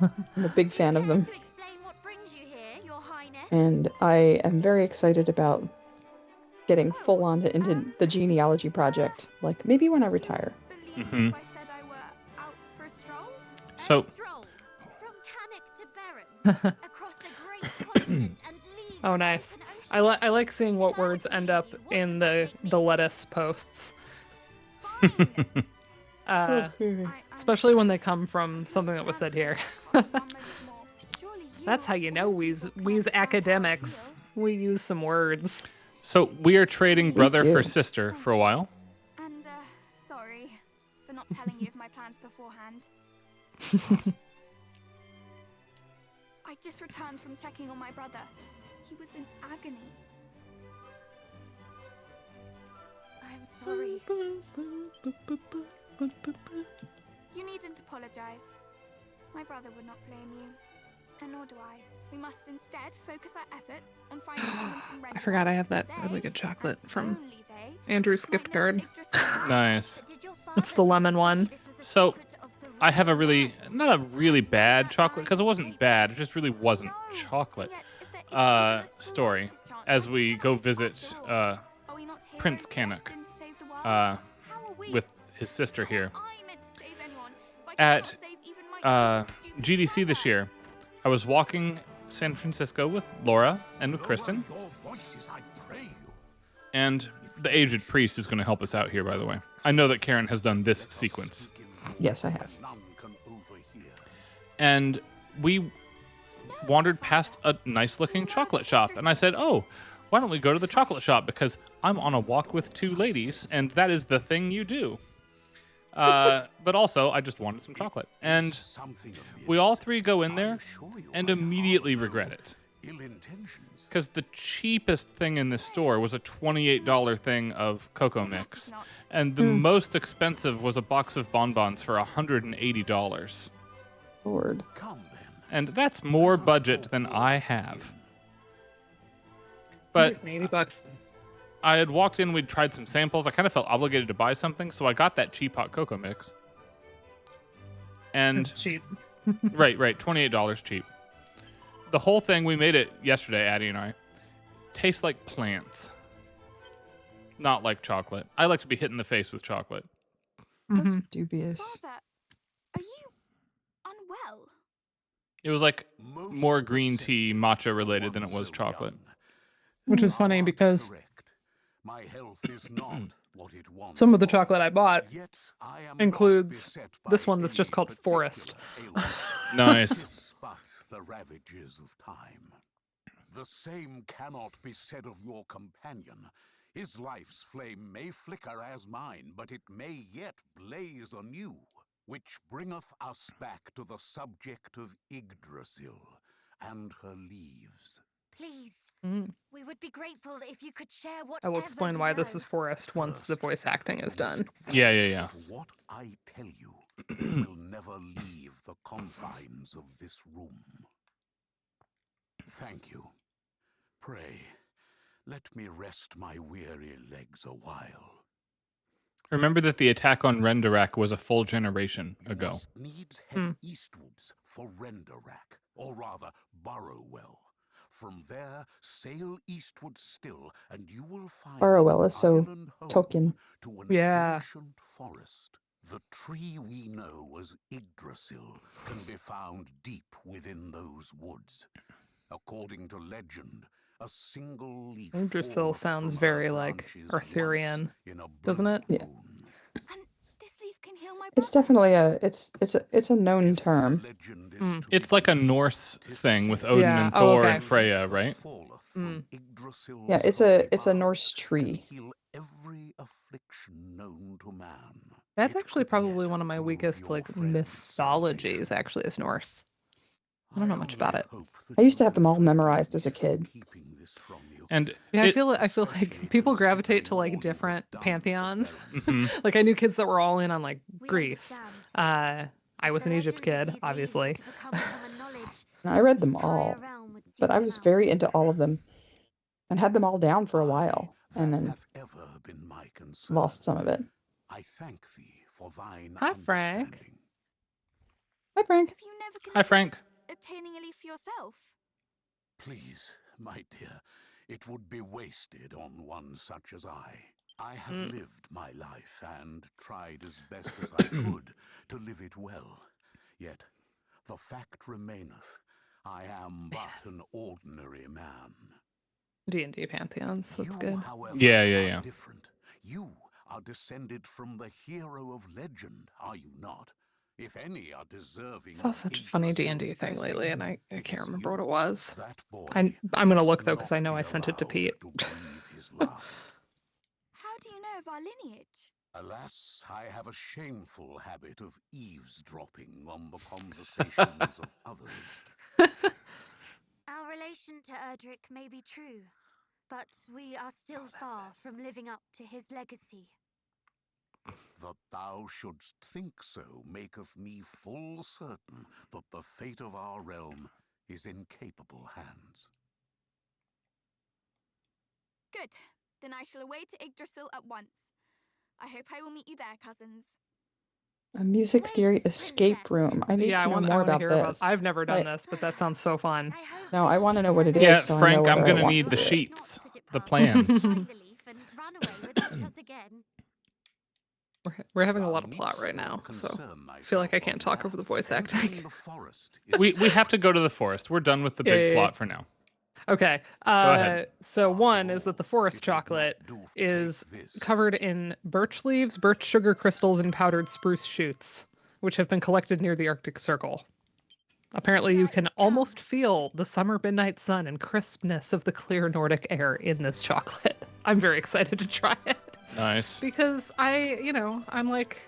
Speaker 3: I'm a big
Speaker 6: Do you
Speaker 3: fan of
Speaker 6: care
Speaker 3: them.
Speaker 6: to explain what brings you here, Your Highness?
Speaker 3: And I am very excited about getting full on into the genealogy project. Like, maybe when I retire.
Speaker 2: Mhm.
Speaker 6: If I said I were out for a stroll?
Speaker 2: So-
Speaker 6: A stroll from Cannock to Berend, across the great continent and leagues
Speaker 1: Oh,
Speaker 6: of
Speaker 1: nice.
Speaker 6: open ocean.
Speaker 1: I like seeing what words end up in the lettuce posts.
Speaker 6: Fine.
Speaker 3: Oh,
Speaker 1: Especially when they come from something that was said here. That's how you know we's academics. We use some words.
Speaker 2: So we are trading brother for
Speaker 3: do.
Speaker 2: sister for a while.
Speaker 6: And sorry for not telling you of my plans beforehand. I just returned from checking on my brother. He was in agony. I'm sorry. You needn't apologize. My brother would not blame you. And nor do I. We must instead focus our efforts on finding someone from Red
Speaker 1: I forgot I have that
Speaker 6: They,
Speaker 1: really good chocolate
Speaker 6: and
Speaker 1: from
Speaker 6: only they,
Speaker 1: Andrew's
Speaker 6: might
Speaker 1: gift
Speaker 6: know
Speaker 1: card.
Speaker 6: Yggdrasil.
Speaker 2: Nice.
Speaker 6: Did your
Speaker 1: It's
Speaker 6: father
Speaker 1: the lemon one.
Speaker 6: say this was a
Speaker 2: So,
Speaker 6: secret of the
Speaker 2: I have a
Speaker 6: royal
Speaker 2: really,
Speaker 6: line?
Speaker 2: not a really bad chocolate, because it wasn't bad, it just really wasn't
Speaker 6: No,
Speaker 2: chocolate,
Speaker 6: and yet if there isn't even the
Speaker 2: story
Speaker 6: slightest chance
Speaker 2: as
Speaker 6: I
Speaker 2: we
Speaker 6: can
Speaker 2: go
Speaker 6: help
Speaker 2: visit
Speaker 6: after all.
Speaker 2: uh,
Speaker 6: Are we not
Speaker 2: Prince
Speaker 6: heroes
Speaker 2: Cannock,
Speaker 6: destined to save the world?
Speaker 2: uh,
Speaker 6: How are we?
Speaker 2: with his sister here.
Speaker 6: How am I meant to save anyone if I
Speaker 2: At,
Speaker 6: cannot save even my own stupid
Speaker 2: GDC this
Speaker 6: brother?
Speaker 2: year, I was walking San Francisco with Laura and with Kristen,
Speaker 5: Lower your voices, I pray you.
Speaker 2: and the aged priest is going to help us out here, by the way. I know that Karen has done this sequence.
Speaker 3: Yes, I have.
Speaker 5: None can overhear.
Speaker 2: And we wandered past a nice-looking chocolate shop, and I said, oh, why don't we go to the chocolate shop, because I'm on a walk with two ladies, and that is the thing you do. But also, I just wanted some chocolate. And
Speaker 5: Something
Speaker 2: we all three go in
Speaker 5: I
Speaker 2: there
Speaker 5: assure you,
Speaker 2: and
Speaker 5: I
Speaker 2: immediately
Speaker 5: harbor
Speaker 2: regret it.
Speaker 5: Ill intentions.
Speaker 2: Because the cheapest thing in this store was a $28 thing of cocoa mix. And the most expensive was a box of bonbons for $180.
Speaker 3: Lord.
Speaker 5: Come then.
Speaker 2: And that's more budget than I have. But
Speaker 1: $80.
Speaker 2: I had walked in, we'd tried some samples. I kind of felt obligated to buy something, so I got that cheap hot cocoa mix. And
Speaker 1: Cheap.
Speaker 2: right, $28 cheap. The whole thing, we made it yesterday, Addie and I, tastes like plants. Not like chocolate. I like to be hit in the face with chocolate.
Speaker 3: That's
Speaker 1: Mhm.
Speaker 3: dubious.
Speaker 6: Father, are you unwell?
Speaker 2: It was like
Speaker 5: Most
Speaker 2: more green tea
Speaker 5: perceptive
Speaker 2: matcha
Speaker 5: for
Speaker 2: related than
Speaker 5: one
Speaker 2: it was
Speaker 5: so
Speaker 2: chocolate.
Speaker 5: young.
Speaker 1: Which is
Speaker 5: Thou
Speaker 1: funny
Speaker 5: art
Speaker 1: because
Speaker 5: correct. My health is not what it once
Speaker 1: some of the
Speaker 5: was.
Speaker 1: chocolate I bought
Speaker 5: Yet I am
Speaker 1: includes
Speaker 5: not beset
Speaker 1: this
Speaker 5: by
Speaker 1: one that's just
Speaker 5: any
Speaker 1: called Forest.
Speaker 5: particular ailment.
Speaker 2: Nice.
Speaker 5: 'Tis but the ravages of time. The same cannot be said of your companion. His life's flame may flicker as mine, but it may yet blaze anew. Which bringeth us back to the subject of Yggdrasil and her leaves.
Speaker 8: Please,
Speaker 1: Mm.
Speaker 8: we would be grateful if you could share
Speaker 1: I
Speaker 8: whatever
Speaker 1: will explain
Speaker 8: you
Speaker 1: why this
Speaker 8: know.
Speaker 1: is Forest once the
Speaker 5: First,
Speaker 1: voice acting is
Speaker 5: you
Speaker 1: done.
Speaker 5: must
Speaker 2: Yeah.
Speaker 5: promise that what I tell you will never leave the confines of this room. Thank you. Pray, let me rest my weary legs a while.
Speaker 2: Remember that the attack on Rendarak was a full generation
Speaker 5: You
Speaker 2: ago.
Speaker 5: must needs head eastwards for Rendarak, or rather Burrowell. From there, sail eastward still, and you will find
Speaker 3: Burrowell
Speaker 5: an
Speaker 3: is so
Speaker 5: island home
Speaker 3: Tolkien.
Speaker 5: to an
Speaker 1: Yeah.
Speaker 5: ancient forest. The tree we know as Yggdrasil can be found deep within those woods. According to legend, a single leaf
Speaker 1: Yggdrasil
Speaker 5: falleth
Speaker 1: sounds
Speaker 5: from her
Speaker 1: very like
Speaker 5: branches
Speaker 1: Arthurian,
Speaker 5: once in a
Speaker 1: doesn't
Speaker 5: blue
Speaker 1: it?
Speaker 3: Yeah.
Speaker 5: moon.
Speaker 6: And this leaf can heal my brother.
Speaker 3: It's definitely it's a known
Speaker 5: If the
Speaker 3: term.
Speaker 5: legend is
Speaker 1: Mm.
Speaker 5: to
Speaker 2: It's
Speaker 5: be
Speaker 2: like a
Speaker 5: believed,
Speaker 2: Norse
Speaker 5: 'tis
Speaker 2: thing with
Speaker 5: said
Speaker 2: Odin
Speaker 1: Yeah.
Speaker 2: and
Speaker 1: Oh,
Speaker 2: Thor
Speaker 1: okay.
Speaker 2: and Freya,
Speaker 5: that
Speaker 2: right?
Speaker 5: falleth
Speaker 1: Mm.
Speaker 5: from Yggdrasil's
Speaker 3: Yeah, it's
Speaker 5: holy
Speaker 3: a
Speaker 5: boughs
Speaker 3: Norse
Speaker 5: can
Speaker 3: tree.
Speaker 5: heal every affliction known to man.
Speaker 1: That's
Speaker 5: It
Speaker 1: actually
Speaker 5: could
Speaker 1: probably
Speaker 5: yet
Speaker 1: one of my
Speaker 5: prove
Speaker 1: weakest
Speaker 5: your
Speaker 1: like
Speaker 5: friend's
Speaker 1: mythologies.
Speaker 5: salvation.
Speaker 1: Actually, is Norse. I don't know much about
Speaker 5: only
Speaker 1: it.
Speaker 5: hope that
Speaker 3: I used to
Speaker 5: you
Speaker 3: have
Speaker 5: can
Speaker 3: them all
Speaker 5: forgive
Speaker 3: memorized
Speaker 5: me
Speaker 3: as a
Speaker 5: for
Speaker 3: kid.
Speaker 5: keeping this from you.
Speaker 2: And
Speaker 1: Yeah,
Speaker 2: it,
Speaker 1: I feel like
Speaker 5: Especially
Speaker 1: people gravitate to
Speaker 5: considering all
Speaker 1: like
Speaker 5: you have
Speaker 1: different
Speaker 5: done for
Speaker 1: pantheons.
Speaker 5: Beren.
Speaker 2: Mhm.
Speaker 1: Like I knew kids that were all in on like
Speaker 8: We
Speaker 1: Greece.
Speaker 8: understand.
Speaker 1: I
Speaker 8: If
Speaker 1: was
Speaker 8: the
Speaker 1: an Egypt
Speaker 8: legend of
Speaker 1: kid,
Speaker 8: these leaves
Speaker 1: obviously.
Speaker 8: were to become common knowledge,
Speaker 3: I read
Speaker 8: the
Speaker 3: them
Speaker 8: entire
Speaker 3: all,
Speaker 8: realm would
Speaker 3: but
Speaker 8: seek
Speaker 3: I
Speaker 8: them
Speaker 3: was
Speaker 8: out.
Speaker 3: very into all of them, and had them all down for a
Speaker 5: Aye,
Speaker 3: while, and
Speaker 5: that
Speaker 3: then
Speaker 5: hath ever been my concern.
Speaker 3: lost some of it.
Speaker 5: I thank thee for thine
Speaker 1: Hi, Frank.
Speaker 5: understanding.
Speaker 3: Hi, Frank.
Speaker 6: Have you never
Speaker 2: Hi,
Speaker 6: considered
Speaker 2: Frank.
Speaker 6: obtaining a leaf for yourself?
Speaker 5: Please, my dear, it would be wasted on one such as I. I have
Speaker 1: Mm.
Speaker 5: lived my life and tried as best as I could to live it well. Yet the fact remaineth, I am but an ordinary man.
Speaker 1: D&D pantheons. That's
Speaker 5: You,
Speaker 1: good.
Speaker 5: however,
Speaker 2: Yeah.
Speaker 5: are different. You are descended from the hero of legend, are you not? If any are deserving
Speaker 1: I saw
Speaker 5: of
Speaker 1: such a funny
Speaker 5: Yggdrasil's
Speaker 1: D&D thing
Speaker 5: blessing,
Speaker 1: lately, and I
Speaker 5: it
Speaker 1: can't
Speaker 5: is
Speaker 1: remember what
Speaker 5: you.
Speaker 1: it was.
Speaker 5: That boy
Speaker 1: I'm gonna
Speaker 5: must
Speaker 1: look though because I
Speaker 5: not
Speaker 1: know
Speaker 5: be
Speaker 1: I sent it to
Speaker 5: allowed
Speaker 1: Pete.
Speaker 5: to breathe his last.
Speaker 6: How do you know of our lineage?
Speaker 5: Alas, I have a shameful habit of eavesdropping on the conversations of others.
Speaker 8: Our relation to Erdrick may be true, but we are still far from living up to his legacy.
Speaker 5: That thou shouldst think so maketh me full certain that the fate of our realm is in capable hands.
Speaker 6: Good. Then I shall away to Yggdrasil at once. I hope I will meet you there, cousins.
Speaker 3: A music
Speaker 8: Wait,
Speaker 3: theory escape
Speaker 8: princess.
Speaker 3: room. I need
Speaker 1: Yeah,
Speaker 3: to
Speaker 1: I
Speaker 3: know
Speaker 1: want
Speaker 3: more
Speaker 1: to
Speaker 3: about
Speaker 1: hear
Speaker 3: this.
Speaker 1: about. I've never done
Speaker 3: Like,
Speaker 1: this, but that sounds so fun.
Speaker 8: I hope
Speaker 3: No,
Speaker 8: that
Speaker 3: I
Speaker 8: you
Speaker 3: wanna know what it
Speaker 8: can
Speaker 3: is,
Speaker 2: Yeah,
Speaker 3: so I know
Speaker 2: Frank, I'm
Speaker 3: whether I
Speaker 2: gonna
Speaker 3: want
Speaker 2: need
Speaker 3: to
Speaker 2: the
Speaker 3: do it.
Speaker 2: sheets,
Speaker 8: Not put it
Speaker 2: the
Speaker 8: past
Speaker 2: plans.
Speaker 8: you. Find the leaf and run away without us again.
Speaker 1: We're having a
Speaker 5: Thou
Speaker 1: lot of plot
Speaker 5: needst
Speaker 1: right
Speaker 5: not
Speaker 1: now, so
Speaker 5: concern
Speaker 1: I feel like I
Speaker 5: thyself
Speaker 1: can't
Speaker 5: on
Speaker 1: talk over the
Speaker 5: that.
Speaker 1: voice
Speaker 5: Entering
Speaker 1: acting.
Speaker 5: the forest is
Speaker 2: We
Speaker 5: a
Speaker 2: have to
Speaker 5: start.
Speaker 2: go to the forest. We're done with the
Speaker 1: Yeah,
Speaker 2: big
Speaker 1: yeah, yeah.
Speaker 2: plot for now.
Speaker 1: Okay.
Speaker 2: ahead.
Speaker 1: So
Speaker 5: After
Speaker 1: one is that
Speaker 5: all,
Speaker 1: the forest
Speaker 5: it would not
Speaker 1: chocolate
Speaker 5: do to
Speaker 1: is
Speaker 5: take this.
Speaker 1: covered in birch leaves, birch sugar crystals, and powdered spruce shoots, which have been collected near the Arctic Circle. Apparently, you can almost feel the summer midnight sun and crispness of the clear Nordic air in this chocolate. I'm very excited to try it
Speaker 2: Nice.
Speaker 1: because I'm like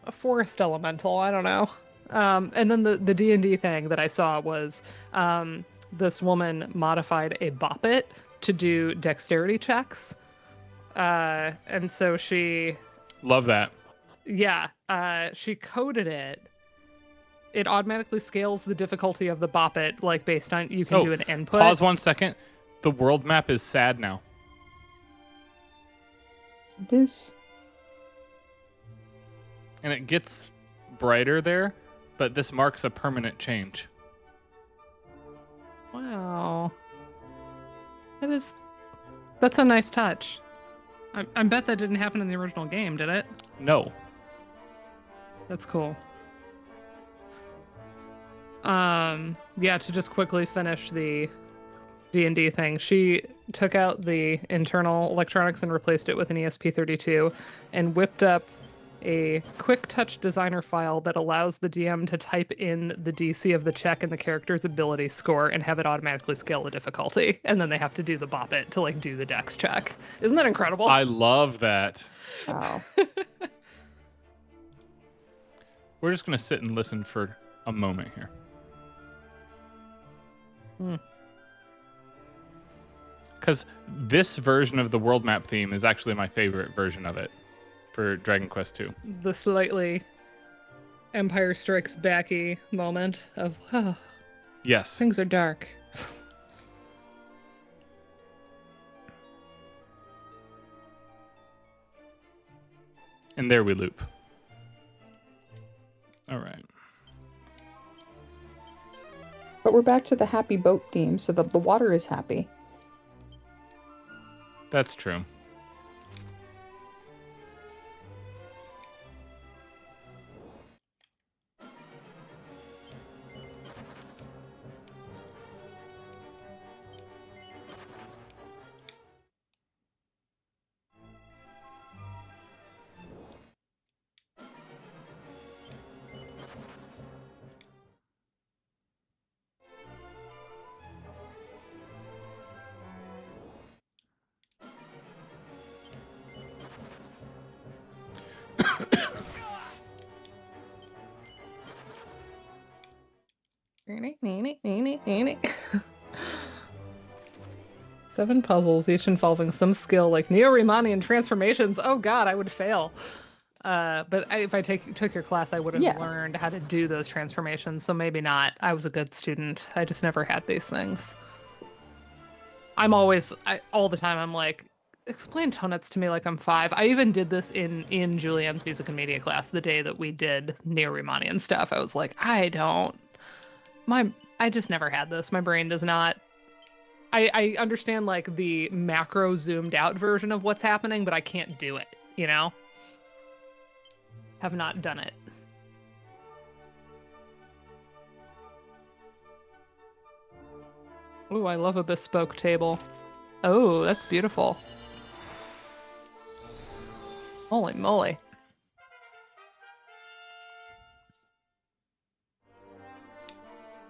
Speaker 1: a forest elemental. I don't know. And then the D&D thing that I saw was this woman modified a bop it to do dexterity checks. And so she
Speaker 2: Love that.
Speaker 1: she coded it. It automatically scales the difficulty of the bop it, like based on you can do an input.
Speaker 2: Pause 1 second. The world map is sad now.
Speaker 3: It is.
Speaker 2: And it gets brighter there, but this marks a permanent change.
Speaker 1: Wow. That's a nice touch. I bet that didn't happen in the original game, did it?
Speaker 2: No.
Speaker 1: That's cool. Yeah, to just quickly finish the D&D thing, she took out the internal electronics and replaced it with an ESP32 and whipped up a quick touch designer file that allows the DM to type in the DC of the check and the character's ability score and have it automatically scale the difficulty. And then they have to do the bop it to like do the dex check. Isn't that incredible?
Speaker 2: I love that.
Speaker 3: Wow.
Speaker 2: We're just going to sit and listen for a moment here. Because this version of the world map theme is actually my favorite version of it for Dragon Quest II.
Speaker 1: The slightly Empire Strikes Backy moment of, oh,
Speaker 2: Yes.
Speaker 1: things are dark.
Speaker 2: And there we loop. All right.
Speaker 3: But we're back to the happy boat theme, so the water is happy.
Speaker 2: That's true.
Speaker 1: Seven puzzles, each involving some skill like Neo-Riemannian transformations. Oh god, I would fail. But if I took your class, I would have learned how to do those transformations, so maybe not. I was a good student. I just never had these things. All the time, I'm like, explain tonets to me like I'm 5. I even did this in Julianne's music and media class the day that we did Neo-Riemannian stuff. I was like, I just never had this. My brain does not. I understand like the macro zoomed out version of what's happening, but I can't do it, you know? Have not done it. Ooh, I love a bespoke table. Oh, that's beautiful. Holy moly.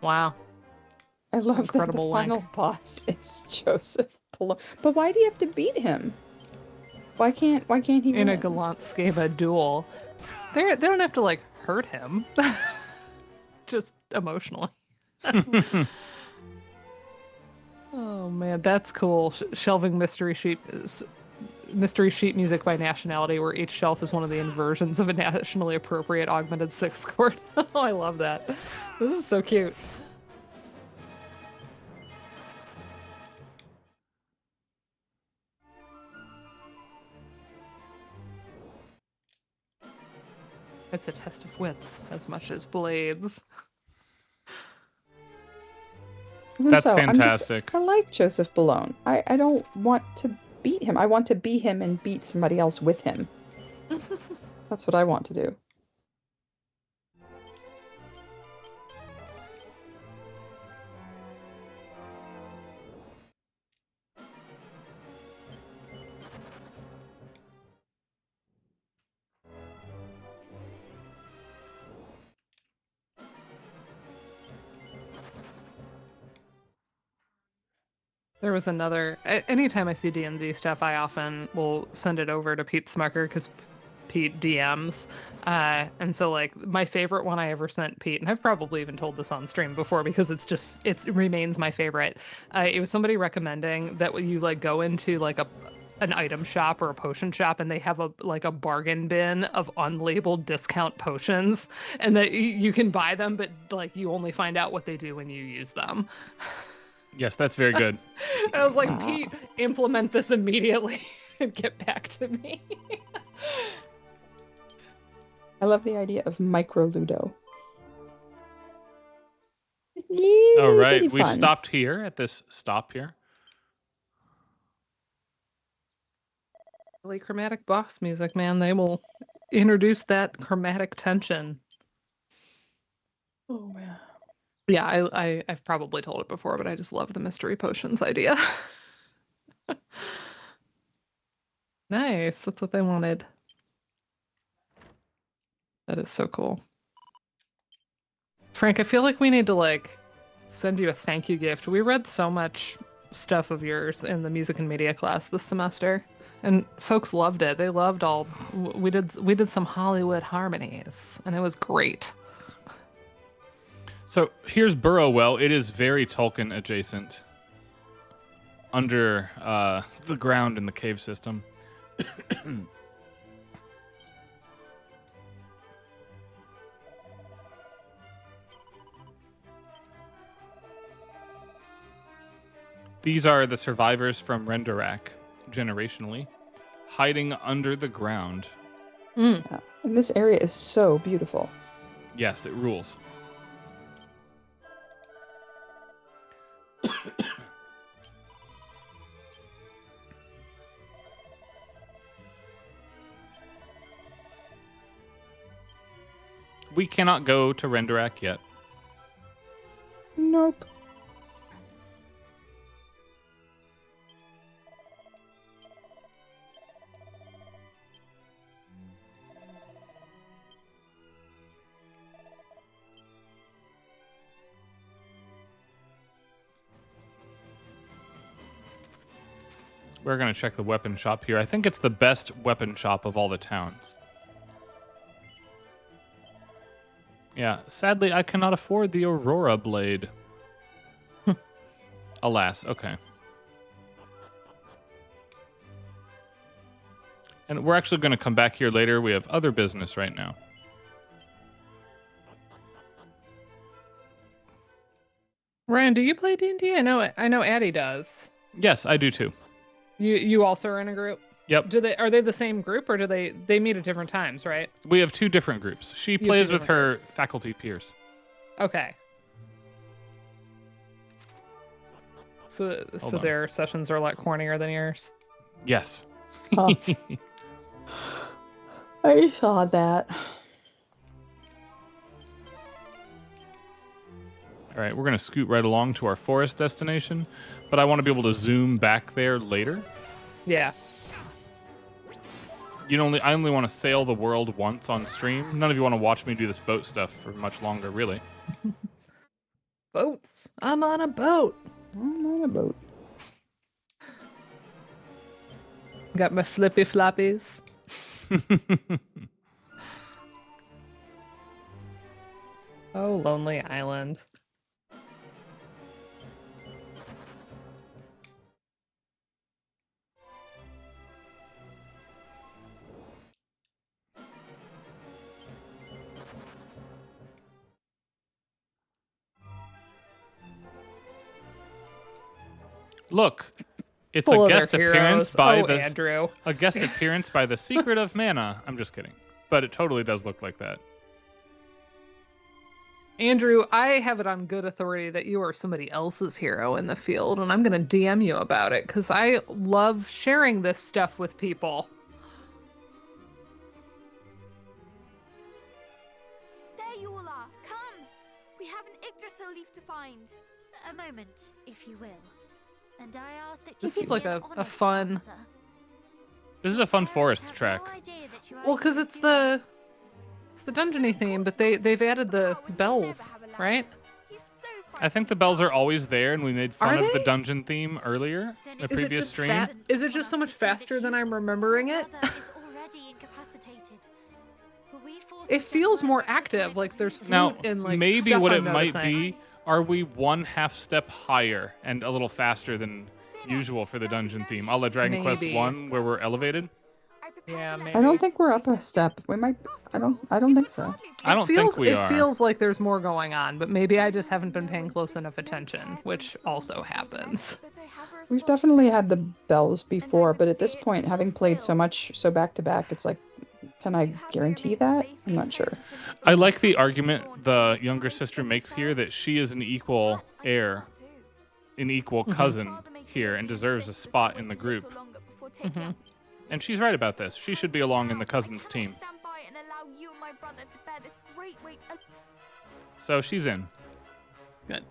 Speaker 1: Wow.
Speaker 3: I love
Speaker 1: Incredible
Speaker 3: that the final boss is Joseph Palone. But why do you have to beat him? Why can't he
Speaker 1: in
Speaker 3: win?
Speaker 1: a Galantskeva duel? They don't have to like hurt him. Just emotionally. Oh man, that's cool. Shelving mystery sheet music by nationality, where each shelf is one of the inversions of a nationally appropriate augmented sixth chord. Oh, I love that. This is so cute. It's a test of wits as much as blades.
Speaker 2: That's fantastic.
Speaker 3: I like Joseph Balone. I don't want to beat him. I want to be him and beat somebody else with him. That's what I want to do.
Speaker 1: There was another. Anytime I see D&D stuff, I often will send it over to Pete Smucker because Pete DMs. And so, like, my favorite one I ever sent Pete, and I've probably even told this on stream before because it remains my favorite. It was somebody recommending that when you like go into like an item shop or a potion shop and they have a bargain bin of unlabeled discount potions, and that you can buy them, but like you only find out what they do when you use them.
Speaker 2: Yes, that's very good.
Speaker 1: I was like, Pete, implement this immediately and get back to me.
Speaker 3: I love the idea of micro Ludo.
Speaker 2: All right, we've stopped here at this stop here.
Speaker 1: Really chromatic boss music, man. They will introduce that chromatic tension.
Speaker 3: Oh man.
Speaker 1: Yeah, I've probably told it before, but I just love the mystery potions idea. Nice. That's what they wanted. That is so cool. Frank, I feel like we need to like send you a thank you gift. We read so much stuff of yours in the music and media class this semester, and folks loved it. They loved all we did some Hollywood harmonies, and it was great.
Speaker 2: So here's Burrowwell. It is very Tolkien adjacent. Under the ground in the cave system. These are the survivors from Rendarak, generationally, hiding under the ground.
Speaker 3: And this area is so beautiful.
Speaker 2: Yes, it rules. We cannot go to Rendarak yet.
Speaker 3: Nope.
Speaker 2: We're going to check the weapon shop here. I think it's the best weapon shop of all the towns. Yeah, sadly, I cannot afford the Aurora Blade. Alas, okay. And we're actually going to come back here later. We have other business right now.
Speaker 1: Ryan, do you play D&D? I know Addie does.
Speaker 2: Yes, I do too.
Speaker 1: You also are in a group?
Speaker 2: Yep.
Speaker 1: Are they the same group, or do they meet at different times, right?
Speaker 2: We have two different groups. She plays with her faculty peers.
Speaker 1: Okay. So their sessions are a lot cornier than yours?
Speaker 2: Yes.
Speaker 3: I saw that.
Speaker 2: All right, we're going to scoot right along to our forest destination, but I want to be able to zoom back there later.
Speaker 1: Yeah.
Speaker 2: I only want to sail the world once on stream. None of you want to watch me do this boat stuff for much longer, really.
Speaker 1: Boats. I'm on a boat.
Speaker 3: I'm on a boat.
Speaker 1: Got my flippy floppies. Oh, Lonely Island.
Speaker 2: Look, it's
Speaker 1: Full
Speaker 2: a
Speaker 1: of their
Speaker 2: guest appearance
Speaker 1: heroes.
Speaker 2: by
Speaker 1: Andrew.
Speaker 2: a guest appearance by the Secret of Mana. I'm just kidding, but it totally does look like that.
Speaker 1: Andrew, I have it on good authority that you are somebody else's hero in the field, and I'm going to DM you about it because I love sharing this stuff with people.
Speaker 6: There you all are. Come. We have an Yggdrasil leaf to find.
Speaker 8: A moment, if you will. And I ask that
Speaker 1: This
Speaker 8: you
Speaker 1: is
Speaker 8: give
Speaker 1: like
Speaker 8: me
Speaker 1: a
Speaker 8: an honest
Speaker 1: fun-
Speaker 8: answer.
Speaker 2: This is a fun forest
Speaker 8: Have
Speaker 2: track.
Speaker 8: no idea that you are
Speaker 1: Well, because
Speaker 8: even
Speaker 1: it's
Speaker 8: good.
Speaker 1: the dungeony theme, but they've added the bells, right?
Speaker 6: He's so
Speaker 2: I think the bells are always there, and we made fun
Speaker 1: Are
Speaker 2: of the
Speaker 1: they?
Speaker 2: dungeon theme earlier,
Speaker 8: Then
Speaker 2: the
Speaker 8: it
Speaker 1: Is it
Speaker 2: previous
Speaker 1: just
Speaker 2: stream.
Speaker 1: Is it just so much faster than I'm remembering it?
Speaker 8: Your brother is already incapacitated. Were we forced to
Speaker 1: It
Speaker 8: send
Speaker 1: feels
Speaker 8: word
Speaker 1: more
Speaker 8: back to
Speaker 1: active,
Speaker 8: connect
Speaker 1: like
Speaker 8: with
Speaker 1: there's
Speaker 8: you?
Speaker 1: fruit
Speaker 2: Now,
Speaker 1: and like
Speaker 2: maybe
Speaker 1: stuff
Speaker 2: what
Speaker 1: I'm
Speaker 2: it might
Speaker 1: noticing.
Speaker 2: be, are we 1/2 step higher and a little faster than usual for the dungeon theme, a la Dragon Quest
Speaker 1: Maybe.
Speaker 2: 1, where we're elevated?
Speaker 1: Yeah, maybe.
Speaker 3: I don't think we're up a step. We might. I don't think so.
Speaker 2: I don't think we
Speaker 1: It
Speaker 2: are.
Speaker 1: feels like there's more going on, but maybe I just haven't been paying close enough attention, which also happens.
Speaker 3: We've definitely had the bells before, but at this point, having played so much, so back to back, it's like, can I guarantee that? I'm not sure.
Speaker 2: I like the argument the younger sister makes here that she is an equal heir, an equal cousin here, and deserves a spot in the group.
Speaker 1: Mhm.
Speaker 2: And she's right about this. She should be along in the cousins team.
Speaker 6: Stand by and allow you and my brother to bear this great weight.
Speaker 2: So she's in.
Speaker 1: Good.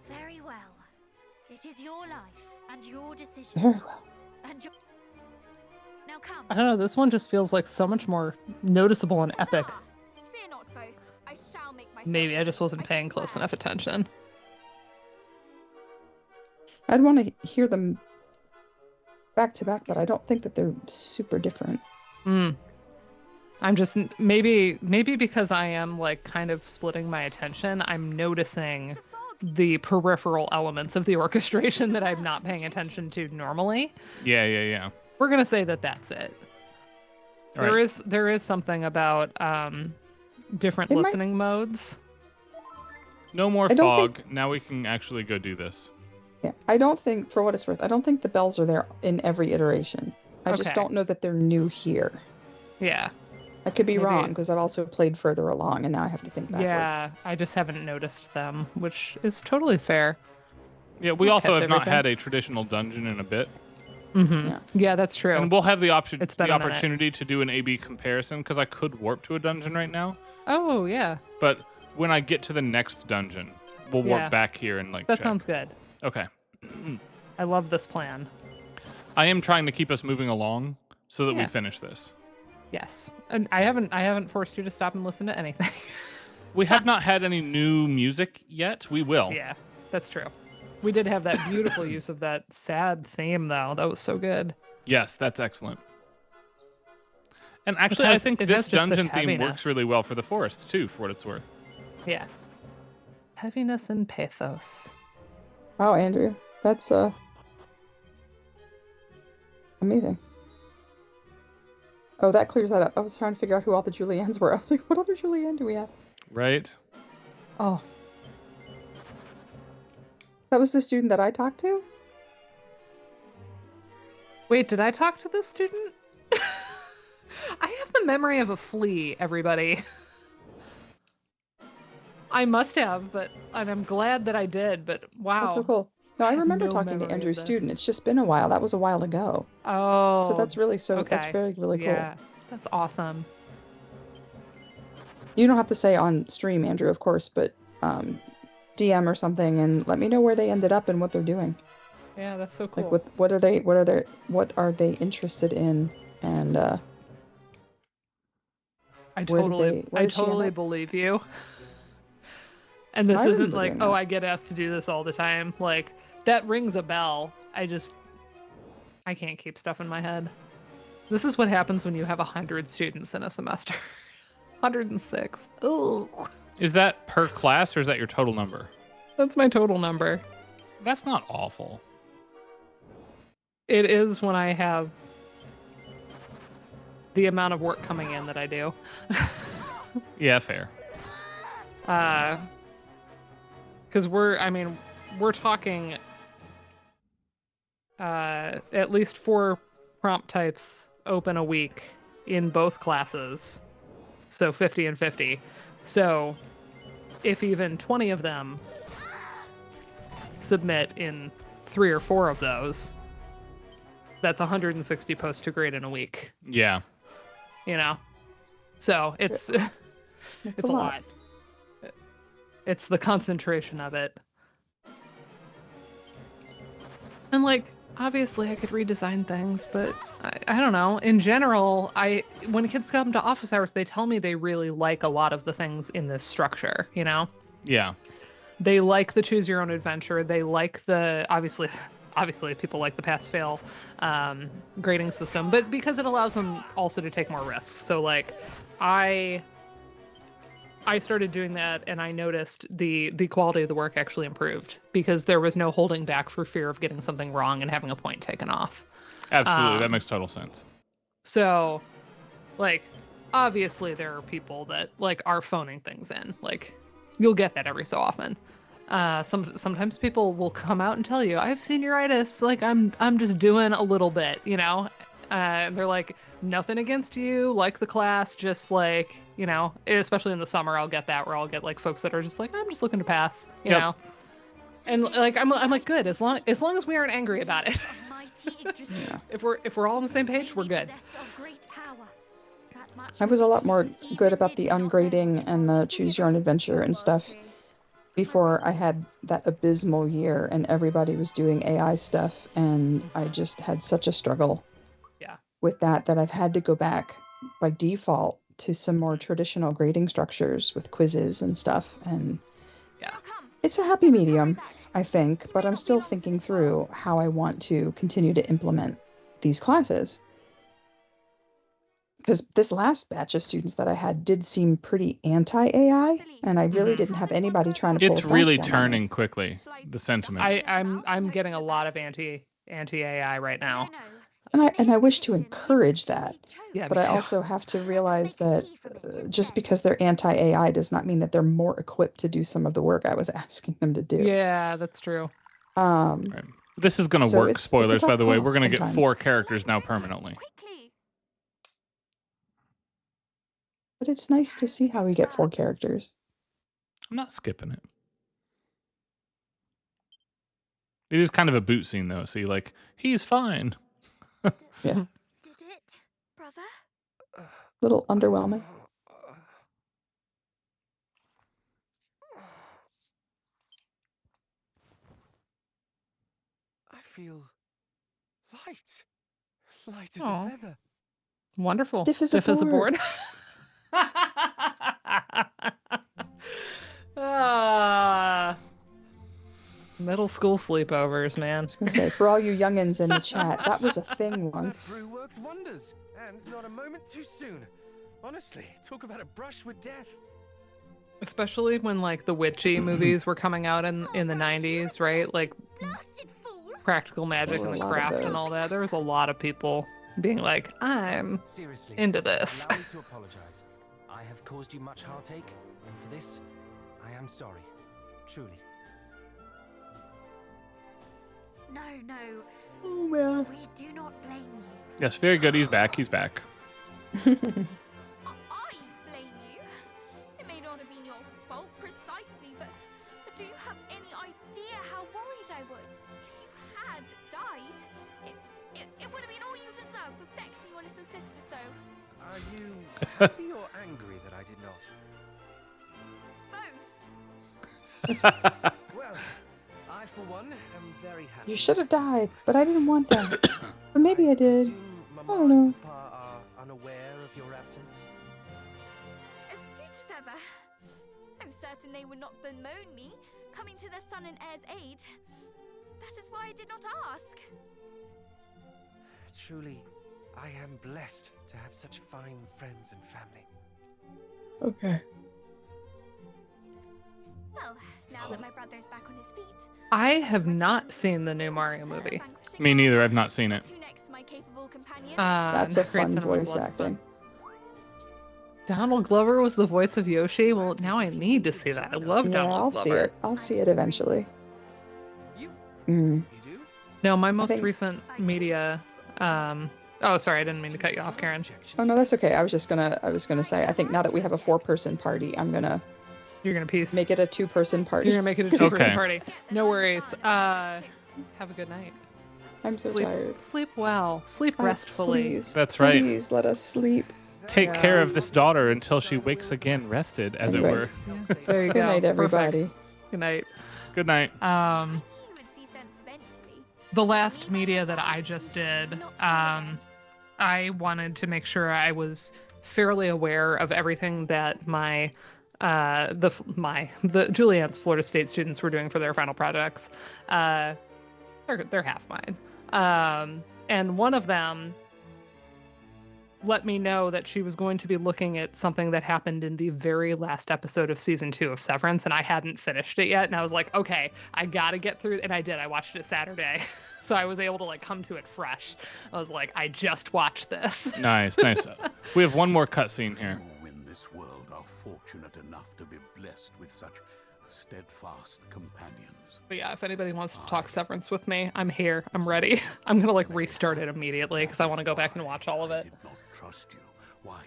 Speaker 8: Very well. It is your life and your decision.
Speaker 3: Very well.
Speaker 8: And your... Now come.
Speaker 1: I don't know. This one just feels like so much more noticeable and epic.
Speaker 6: Huzzah! Fear not both. I shall make myself
Speaker 1: Maybe I just
Speaker 6: known,
Speaker 1: wasn't paying close
Speaker 6: swear.
Speaker 1: enough attention.
Speaker 3: I'd want to hear them back to back, but I don't think that they're super different.
Speaker 1: I'm just maybe because I am like kind of splitting my attention, I'm noticing
Speaker 6: The fog.
Speaker 1: the peripheral elements of the orchestration that I'm not paying attention to normally.
Speaker 2: Yeah.
Speaker 1: We're gonna say that that's it.
Speaker 2: All right.
Speaker 1: There is something about different
Speaker 3: It might-
Speaker 1: listening modes.
Speaker 2: No more
Speaker 3: I don't
Speaker 2: fog. Now we can actually go do this.
Speaker 3: Yeah, I don't think, for what it's worth, I don't think the bells are there in every iteration. I just
Speaker 1: Okay.
Speaker 3: don't know that they're new here.
Speaker 1: Yeah.
Speaker 3: I could be
Speaker 1: Maybe-
Speaker 3: wrong because I've also played further along, and now I have to think backward.
Speaker 1: Yeah, I just haven't noticed them, which is totally fair.
Speaker 2: Yeah, we
Speaker 1: We'll
Speaker 2: also
Speaker 1: catch
Speaker 2: have not
Speaker 1: everything.
Speaker 2: had a traditional dungeon in a bit.
Speaker 3: Yeah.
Speaker 1: Yeah, that's true.
Speaker 2: And we'll have the option,
Speaker 1: It's been
Speaker 2: the
Speaker 1: a minute.
Speaker 2: opportunity to do an A/B comparison because I could warp to a dungeon right now.
Speaker 1: Oh, yeah.
Speaker 2: But when I get to the next dungeon, we'll
Speaker 1: Yeah.
Speaker 2: warp back here and like
Speaker 1: That
Speaker 2: check.
Speaker 1: sounds good.
Speaker 2: Okay.
Speaker 1: I love this plan.
Speaker 2: I am trying to keep us moving along so that we
Speaker 1: Yeah.
Speaker 2: finish this.
Speaker 1: Yes. And I haven't forced you to stop and listen to anything.
Speaker 2: We have not had any new music yet. We will.
Speaker 1: Yeah, that's true. We did have that beautiful use of that sad theme though. That was so good.
Speaker 2: Yes, that's excellent. And actually,
Speaker 1: has-
Speaker 2: I think
Speaker 1: it
Speaker 2: this
Speaker 1: has just such
Speaker 2: dungeon theme works
Speaker 1: heaviness.
Speaker 2: really well for the forest too, for what it's worth.
Speaker 1: Yeah. Heaviness and pathos.
Speaker 3: Wow, Andrew, that's amazing. Oh, that clears that up. I was trying to figure out who all the Juliannes were. I was like, what other Julianne do we have?
Speaker 2: Right?
Speaker 1: Oh,
Speaker 3: That was the student that I talked to?
Speaker 1: wait, did I talk to this student? I have the memory of a flea, everybody. I must have, and I'm glad that I did, but wow.
Speaker 3: That's so cool. No, I
Speaker 1: have
Speaker 3: remember
Speaker 1: no
Speaker 3: talking to
Speaker 1: memory of
Speaker 3: Andrew's
Speaker 1: this.
Speaker 3: student. It's just been a while. That was a while ago.
Speaker 1: Oh.
Speaker 3: So that's really that's
Speaker 1: okay.
Speaker 3: very, really cool.
Speaker 1: Yeah, that's awesome.
Speaker 3: You don't have to say on stream, Andrew, of course, but DM or something and let me know where they ended up and what they're doing.
Speaker 1: Yeah, that's so cool.
Speaker 3: Like what are they interested in, and
Speaker 1: I
Speaker 3: where did
Speaker 1: totally,
Speaker 3: they- where
Speaker 1: I
Speaker 3: did she end
Speaker 1: totally
Speaker 3: up?
Speaker 1: believe you. And this
Speaker 3: I
Speaker 1: isn't
Speaker 3: remember
Speaker 1: like,
Speaker 3: doing
Speaker 1: oh,
Speaker 3: that.
Speaker 1: I get asked to do this all the time. Like, that rings a bell. I can't keep stuff in my head. This is what happens when you have 100 students in a semester. 106. Ugh.
Speaker 2: Is that per class or is that your total number?
Speaker 1: That's my total number.
Speaker 2: That's not awful.
Speaker 1: It is when I have the amount of work coming in that I do.
Speaker 2: Yeah, fair.
Speaker 1: Because we're talking at least 4 prompt types open a week in both classes. So 50 and 50. So if even 20 of them submit in 3 or 4 of those, that's 160 posts to grade in a week,
Speaker 2: Yeah.
Speaker 1: you know? So it's
Speaker 3: it's
Speaker 1: a lot. It's the concentration of it. And like, obviously I could redesign things, but I don't know. In general, when kids come to office hours, they tell me they really like a lot of the things in this structure, you know?
Speaker 2: Yeah.
Speaker 1: They like the choose your own adventure. They like the, obviously people like the pass-fail grading system, but because it allows them also to take more risks. So like, I started doing that and I noticed the quality of the work actually improved because there was no holding back for fear of getting something wrong and having a point taken off.
Speaker 2: Absolutely. That makes total sense.
Speaker 1: So, like, obviously there are people that like are phoning things in. Like, you'll get that every so often. Sometimes people will come out and tell you, I have senioritis. Like, I'm just doing a little bit, you know? They're like, nothing against you, like the class, just like, you know, especially in the summer, I'll get that where I'll get like folks that are just like, I'm just looking to pass, you
Speaker 2: Yep.
Speaker 1: know? And like, I'm like, good, as long as we aren't angry about it. If we're all on the same page, we're good.
Speaker 3: I was a lot more good about the ungrading and the choose your own adventure and stuff before I had that abysmal year and everybody was doing AI stuff, and I just had such a struggle with that I've had to go back by default to some more traditional grading structures with quizzes and stuff. And it's a happy medium, I think, but I'm still thinking through how I want to continue to implement these classes. Because this last batch of students that I had did seem pretty anti-AI, and I really didn't have anybody trying to pull
Speaker 2: It's
Speaker 3: a
Speaker 2: really
Speaker 3: fast one on me.
Speaker 2: turning quickly, the sentiment.
Speaker 1: I'm getting a lot of anti-AI right now.
Speaker 3: And I wish to encourage that.
Speaker 1: Yeah,
Speaker 3: But
Speaker 1: me
Speaker 3: I
Speaker 1: too.
Speaker 3: also have to realize that just because they're anti-AI does not mean that they're more equipped to do some of the work I was asking them to do.
Speaker 1: Yeah, that's true.
Speaker 2: Right. This is going to
Speaker 3: So
Speaker 2: work,
Speaker 3: it's a
Speaker 2: spoilers, by
Speaker 3: tough
Speaker 2: the way.
Speaker 3: call
Speaker 2: We're going to get
Speaker 3: sometimes.
Speaker 2: 4 characters now permanently.
Speaker 3: But it's nice to see how we get 4 characters.
Speaker 2: I'm not skipping it. It is kind of a boot scene, though. See, like, he's fine.
Speaker 3: Yeah.
Speaker 8: Did it, brother?
Speaker 3: Little underwhelming.
Speaker 4: I feel light. Light as
Speaker 1: Aw.
Speaker 4: a feather.
Speaker 1: Wonderful.
Speaker 3: Stiff as a board.
Speaker 1: Middle school sleepovers, man.
Speaker 3: I was gonna say, for all you youngins in the chat, that was a thing
Speaker 4: That
Speaker 3: once.
Speaker 4: brew worked wonders, and not a moment too soon. Honestly, talk about a brush with death.
Speaker 1: Especially when like the witchy movies were coming out in the 90s, right? Like
Speaker 8: Blasted fool!
Speaker 1: Practical Magic
Speaker 3: There were
Speaker 1: and
Speaker 3: a
Speaker 1: the
Speaker 3: lot of
Speaker 1: Craft and
Speaker 3: those.
Speaker 1: all that. There was a lot of people being like, I'm
Speaker 4: Seriously,
Speaker 1: into this.
Speaker 4: allow me to apologize. I have caused you much heartache, and for this, I am sorry. Truly.
Speaker 8: No,
Speaker 3: Oh man.
Speaker 8: we do not blame you.
Speaker 2: Yes, very good. He's back. He's back.
Speaker 6: I blame you. It may not have been your fault precisely, but do you have any idea how worried I was? If you had died, it would have been all you deserve for vexing your little sister so.
Speaker 4: Are you happy or angry that I did not?
Speaker 6: Both.
Speaker 4: Well, I for one am very happy.
Speaker 3: You should have died, but I didn't want that. Or maybe I did.
Speaker 4: presume Mama
Speaker 3: I don't know.
Speaker 4: and Papa are unaware of your absence.
Speaker 6: Astute as ever. I'm certain they would not bemoan me, coming to their son and heir's aid. That is why I did not ask.
Speaker 4: Truly, I am blessed to have such fine friends and family.
Speaker 3: Okay.
Speaker 6: Well, now that my brother is back on his feet,
Speaker 1: I have not seen the new Mario movie.
Speaker 2: Me neither. I've not seen it.
Speaker 6: to next my capable companion.
Speaker 3: That's a
Speaker 1: not Great
Speaker 3: fun
Speaker 1: Cinnamon
Speaker 3: voice
Speaker 1: Blood's
Speaker 3: acting.
Speaker 1: Donald Glover was the voice of Yoshi. Well, now I need to see that. I love
Speaker 3: Yeah,
Speaker 1: Donald
Speaker 3: I'll
Speaker 1: Glover.
Speaker 3: see it. I'll see it eventually.
Speaker 4: You
Speaker 3: Mm.
Speaker 4: do?
Speaker 1: No, my most
Speaker 3: think-
Speaker 1: recent media. Oh, sorry, I didn't mean to cut you off, Karen.
Speaker 3: Oh no, that's okay. I was gonna say, I think now that we have a 4-person party, I'm gonna
Speaker 1: You're gonna piece.
Speaker 3: make it a 2-person party.
Speaker 1: You're gonna make it a two-person
Speaker 2: Okay.
Speaker 1: party. No worries. Have a good night.
Speaker 3: I'm so
Speaker 1: Sleep,
Speaker 3: tired.
Speaker 1: sleep well. Sleep
Speaker 3: Oh,
Speaker 1: restfully.
Speaker 3: Please,
Speaker 2: That's right.
Speaker 3: Please let us sleep.
Speaker 2: Take care of this daughter until she wakes again, rested, as it
Speaker 3: Right.
Speaker 2: were.
Speaker 1: There you
Speaker 3: Good
Speaker 1: go.
Speaker 3: night, everybody.
Speaker 1: Perfect. Good night.
Speaker 2: Good night.
Speaker 6: I knew you would see sense eventually.
Speaker 1: The last media that I just did, I wanted to make sure I was fairly aware of everything that the Julianne's Florida State students were doing for their final projects. They're half mine. And one of them let me know that she was going to be looking at something that happened in the very last episode of season 2 of Severance, and I hadn't finished it yet. And I was like, okay, I gotta get through. And I did. I watched it Saturday. So I was able to like come to it fresh. I was like, I just watched this.
Speaker 2: Nice, nice. We have one more cutscene here.
Speaker 5: Few in this world are fortunate enough to be blessed with such steadfast companions.
Speaker 1: But yeah, if anybody wants to talk Severance with me, I'm here. I'm ready. I'm gonna like restart it immediately because I want to go back and watch all of
Speaker 5: I
Speaker 1: it.
Speaker 5: did not trust you. Why,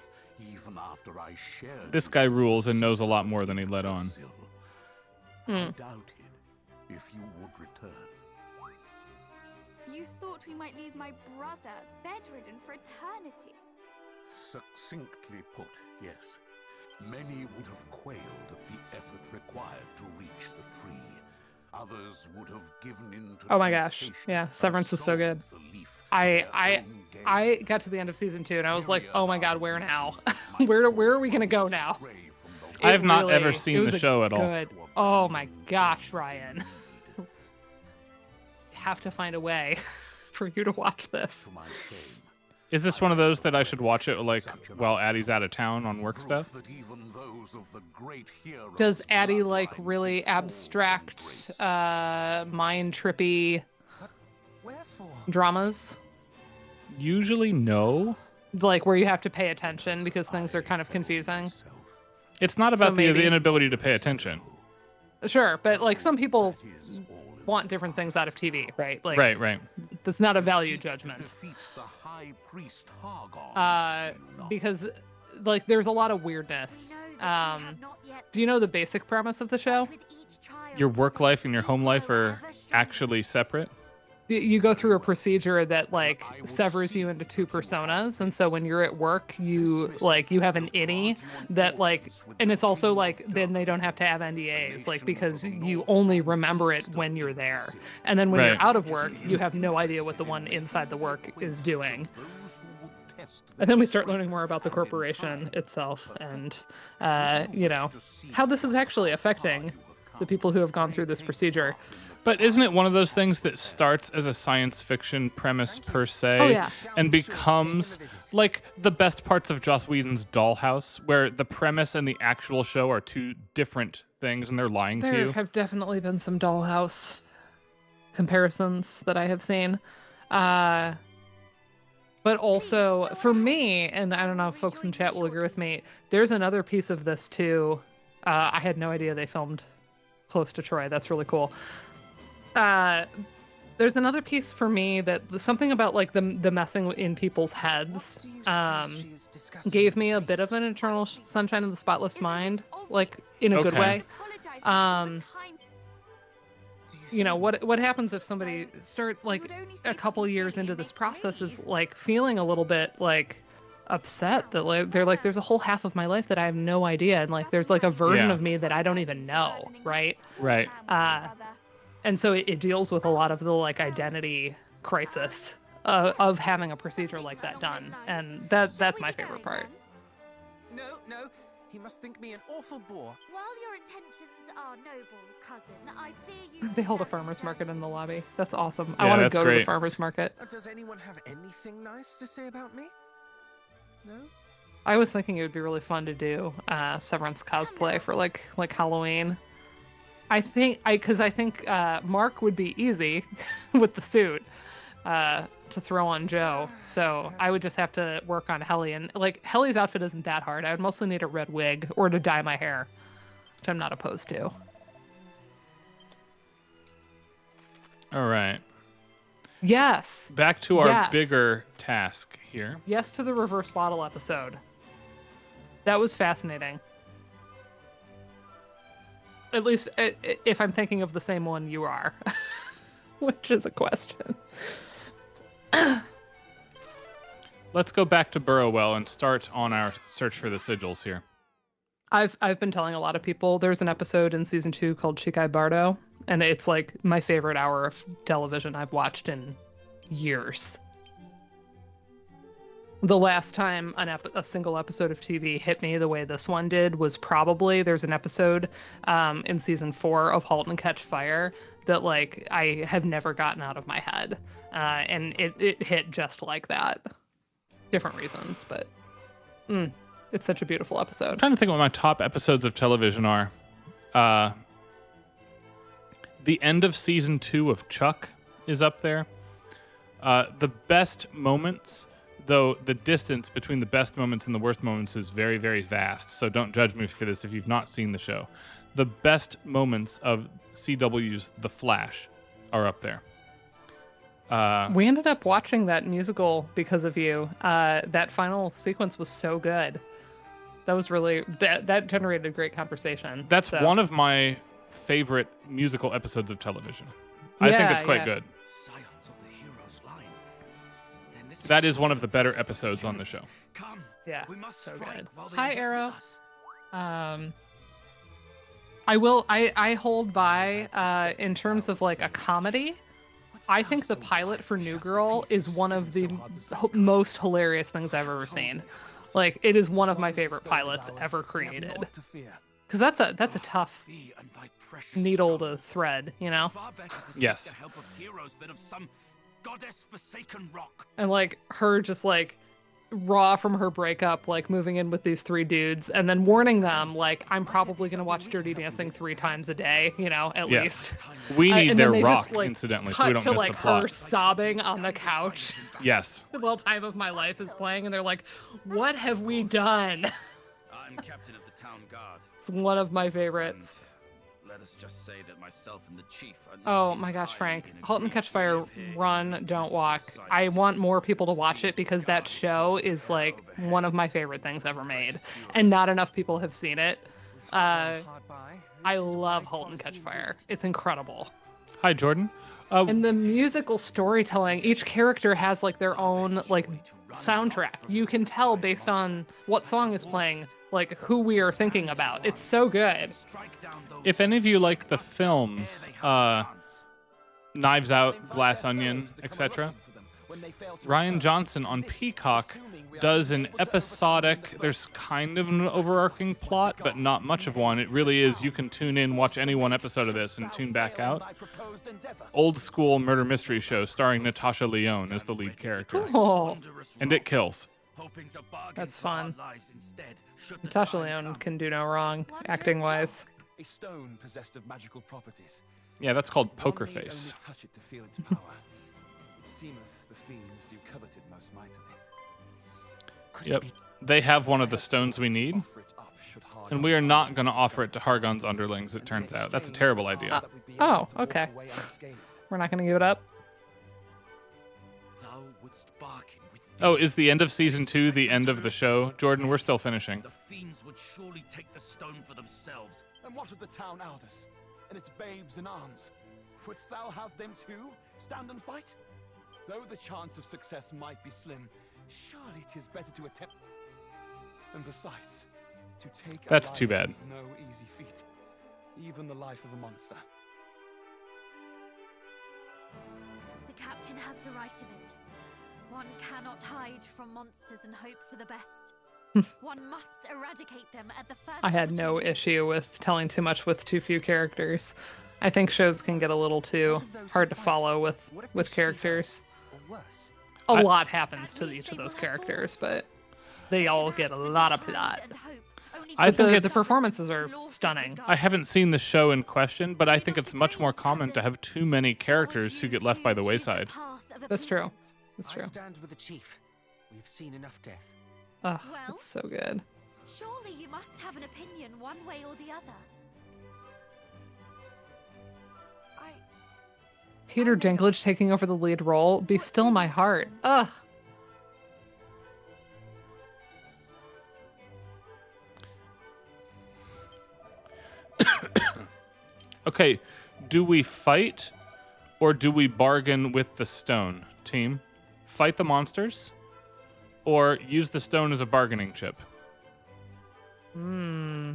Speaker 5: even after I shared
Speaker 2: This guy rules and knows a lot more than he let on.
Speaker 5: I
Speaker 1: Hmm.
Speaker 5: doubted if you would return.
Speaker 6: You thought we might leave my brother bedridden for eternity.
Speaker 5: Succinctly put, yes. Many would have quailed at the effort required to reach the tree. Others would have given in to
Speaker 1: Oh my gosh.
Speaker 5: temptation
Speaker 1: Yeah,
Speaker 5: and
Speaker 1: Severance is so
Speaker 5: sold
Speaker 1: good.
Speaker 5: the leaf to
Speaker 1: I
Speaker 5: their own gain.
Speaker 1: I got to the end of season 2 and I was like, oh my god, where now? where are we gonna go now?
Speaker 2: I have not
Speaker 1: It
Speaker 2: ever
Speaker 1: really-
Speaker 2: seen
Speaker 1: it was
Speaker 2: the
Speaker 1: a
Speaker 2: show at all.
Speaker 1: Good. Oh my gosh, Ryan. Have to find a way for you to watch this.
Speaker 5: To my shame,
Speaker 2: Is this one of those that I should watch it like while Addie's out of town on work stuff?
Speaker 5: proof that even those of the great heroes
Speaker 1: Does Addie like
Speaker 5: bloodline
Speaker 1: really
Speaker 5: fall
Speaker 1: abstract,
Speaker 5: from grace.
Speaker 1: mind trippy
Speaker 4: Wherefore?
Speaker 1: dramas?
Speaker 2: Usually no.
Speaker 1: Like where you have to pay attention because things are kind of confusing?
Speaker 2: It's not
Speaker 1: So
Speaker 2: about the
Speaker 1: maybe-
Speaker 2: inability to pay attention.
Speaker 1: Sure, but like some people
Speaker 5: That is all in
Speaker 1: want different things out of TV, right? Like
Speaker 2: Right.
Speaker 1: that's not a
Speaker 5: It
Speaker 1: value
Speaker 5: seeks to
Speaker 1: judgment.
Speaker 5: defeats the high priest Hargon, do you not?
Speaker 1: Because like there's a lot of weirdness. Do you know the basic premise of the show?
Speaker 2: Your work life and your home life are actually separate.
Speaker 1: You go through a procedure that like severs you into two personas, and so when you're at work you have an innie that like, and it's also like then they don't have to have NDAs like because you only remember it when you're there, and then when
Speaker 2: Right.
Speaker 1: you're out of work you have no idea what the one inside the work is doing. And then we start learning more about the corporation itself and how this is actually affecting the people who have gone through this procedure.
Speaker 2: But isn't it one of those things that starts as a science fiction premise per se
Speaker 1: Oh, yeah.
Speaker 2: and becomes like the best parts of Joss Whedon's Dollhouse, where the premise and the actual show are two different things and they're lying to
Speaker 1: There
Speaker 2: you?
Speaker 1: have definitely been some Dollhouse comparisons that I have seen. But also, for me, and I don't know if folks in chat will agree with me, there's another piece of this too. I had no idea they filmed close to Troy. That's really cool. There's another piece for me that something about like the messing in people's heads gave me a bit of an Eternal Sunshine of the Spotless Mind, like in a good
Speaker 2: Okay.
Speaker 1: way. What happens if somebody start like a couple years into this process is like feeling a little bit like upset that like they're like there's a whole half of my life that I have no idea, and like there's like a version
Speaker 2: Yeah.
Speaker 1: of me that I don't even know, right?
Speaker 2: Right.
Speaker 1: And so it deals with a lot of the like identity crisis of having a procedure like that done, and that's my favorite part.
Speaker 4: No, he must think me an awful bore.
Speaker 8: While your intentions are noble, cousin, I fear you.
Speaker 1: They
Speaker 8: do
Speaker 1: hold a
Speaker 8: have
Speaker 1: farmer's market in
Speaker 8: deserts.
Speaker 1: the lobby. That's awesome. I
Speaker 2: Yeah,
Speaker 1: want to
Speaker 2: that's
Speaker 1: go to the
Speaker 2: great.
Speaker 1: farmer's market.
Speaker 4: Does anyone have anything nice to say about me? No?
Speaker 1: I was thinking it would be really fun to do Severance cosplay for like Halloween. I think Mark would be easy with the suit to throw on Joe. So I would just have to work on Helly, and like Helly's outfit isn't that hard. I would mostly need a red wig or to dye my hair, which I'm not opposed to.
Speaker 2: All right.
Speaker 1: Yes.
Speaker 2: Back to our
Speaker 1: Yes.
Speaker 2: bigger task here.
Speaker 1: Yes to the reverse bottle episode. That was fascinating. At least if I'm thinking of the same one you are, which is a question.
Speaker 2: Let's go back to Burrowell and start on our search for the sigils here.
Speaker 1: I've been telling a lot of people there's an episode in season 2 called Shikai Bardo, and it's like my favorite hour of television I've watched in years. The last time a single episode of TV hit me the way this one did was probably there's an episode in season 4 of *Halt and Catch Fire* that like I have never gotten out of my head, and it hit just like that. Different reasons, but it's such a beautiful episode.
Speaker 2: I'm trying to think what my top episodes of television are. The end of season 2 of Chuck is up there. The best moments, though the distance between the best moments and the worst moments is very, very vast, so don't judge me for this if you've not seen the show. The best moments of CW's The Flash are up there.
Speaker 1: We ended up watching that musical because of you. That final sequence was so good. That was really that generated a great conversation.
Speaker 2: That's
Speaker 1: So-
Speaker 2: one of my favorite musical episodes of television. I think
Speaker 1: Yeah,
Speaker 2: it's quite
Speaker 1: yeah.
Speaker 2: good.
Speaker 5: Silence of the hero's line. Then this
Speaker 2: That is one of the better episodes on the show.
Speaker 5: Come.
Speaker 1: Yeah,
Speaker 5: We must
Speaker 1: so
Speaker 5: strike
Speaker 1: good.
Speaker 5: while they
Speaker 1: Hi,
Speaker 5: are yet
Speaker 1: Arrow.
Speaker 5: with us.
Speaker 1: I hold by in terms of like a comedy. I think the pilot for New Girl is one of the most hilarious things I've ever seen. Like, it is one of my favorite pilots ever created. Because that's a tough needle to thread, you know?
Speaker 2: Yes.
Speaker 1: And like her just like raw from her breakup, like moving in with these 3 dudes and then warning them like, I'm probably going to watch Dirty Dancing 3 times a day, you know, at least.
Speaker 2: We need their rock,
Speaker 1: just, like,
Speaker 2: incidentally, so we don't
Speaker 1: to,
Speaker 2: miss
Speaker 1: like,
Speaker 2: the plot.
Speaker 1: her sobbing on the couch
Speaker 2: Yes.
Speaker 1: while Time of My Life is playing, and they're like, what have we done?
Speaker 5: I'm captain of the town guard.
Speaker 1: It's one of my favorites.
Speaker 5: Let us just say that myself and the chief are not
Speaker 1: Oh my gosh, Frank.
Speaker 5: entirely in
Speaker 1: Halt and
Speaker 5: agreement.
Speaker 1: Catch Fire,
Speaker 5: We live here
Speaker 1: run,
Speaker 5: in
Speaker 1: don't
Speaker 5: this
Speaker 1: walk.
Speaker 5: side
Speaker 1: I
Speaker 5: of
Speaker 1: want
Speaker 5: the
Speaker 1: more people to watch it because that show is like one of my favorite things ever made. And not enough people have seen it. I love Halt and Catch Fire. It's incredible.
Speaker 2: Hi, Jordan.
Speaker 1: And the musical storytelling, each character has like their own like soundtrack. You can tell based on what song is playing, like who we are thinking about. It's so good.
Speaker 2: If any of you like the films, Knives Out, Glass Onion, etc., Ryan Johnson on Peacock does an episodic, there's kind of an overarching plot, but not much of one. It really is, you can tune in, watch any one episode of this, and tune back out. Old school murder mystery show starring Natasha Lyonne as the lead character.
Speaker 1: Oh,
Speaker 2: And it kills.
Speaker 1: that's fun. Natasha Lyonne can do no wrong, acting-wise.
Speaker 4: A stone possessed of magical properties.
Speaker 2: Yeah, that's called
Speaker 4: One
Speaker 2: Poker
Speaker 4: need
Speaker 2: Face.
Speaker 4: only touch it to feel its power. It seemeth the fiends do covet it most mightily.
Speaker 2: Yep. They have one of the stones we need,
Speaker 4: Offer it up should Hargon
Speaker 2: and we are not going to offer it to Hargon's underlings, it turns out. That's a terrible idea.
Speaker 1: Oh, okay. We're not going to give it up?
Speaker 5: Thou wouldst bargain with
Speaker 2: Oh, is the end of season 2 the end of the show? Jordan, we're still finishing.
Speaker 5: the fiends would surely take the stone for themselves.
Speaker 4: And what of the town elders and its babes in arms? Wouldst thou have them too stand and fight? Though the chance of success might be slim, surely 'tis better to attempt. And besides, to take a
Speaker 2: That's
Speaker 4: life
Speaker 2: too bad.
Speaker 4: is no easy feat, even the life of a monster.
Speaker 8: The captain has the right of it. One cannot hide from monsters and hope for the best. One must eradicate them at the first
Speaker 1: I had no
Speaker 8: opportunity.
Speaker 1: issue with telling too much with too few characters. I think shows can get a little too hard to follow with characters.
Speaker 4: Or worse,
Speaker 1: A
Speaker 2: I-
Speaker 1: lot happens to each of those characters, but they all get a lot of plot.
Speaker 2: I think
Speaker 1: the
Speaker 2: it's-
Speaker 1: performances are stunning.
Speaker 2: I haven't seen the show in question, but I think it's much more common to have too many characters who get left by the wayside.
Speaker 1: That's true. That's
Speaker 4: I
Speaker 1: true.
Speaker 4: stand with the chief. We've seen enough death.
Speaker 1: Ugh,
Speaker 8: Well?
Speaker 1: it's so good.
Speaker 8: Surely you must have an opinion one way or the other.
Speaker 1: Peter Dinklage taking over the lead role. Be still my heart. Ugh.
Speaker 2: Okay, do we fight or do we bargain with the stone, team? Fight the monsters or use the stone as a bargaining chip?
Speaker 1: Hmm.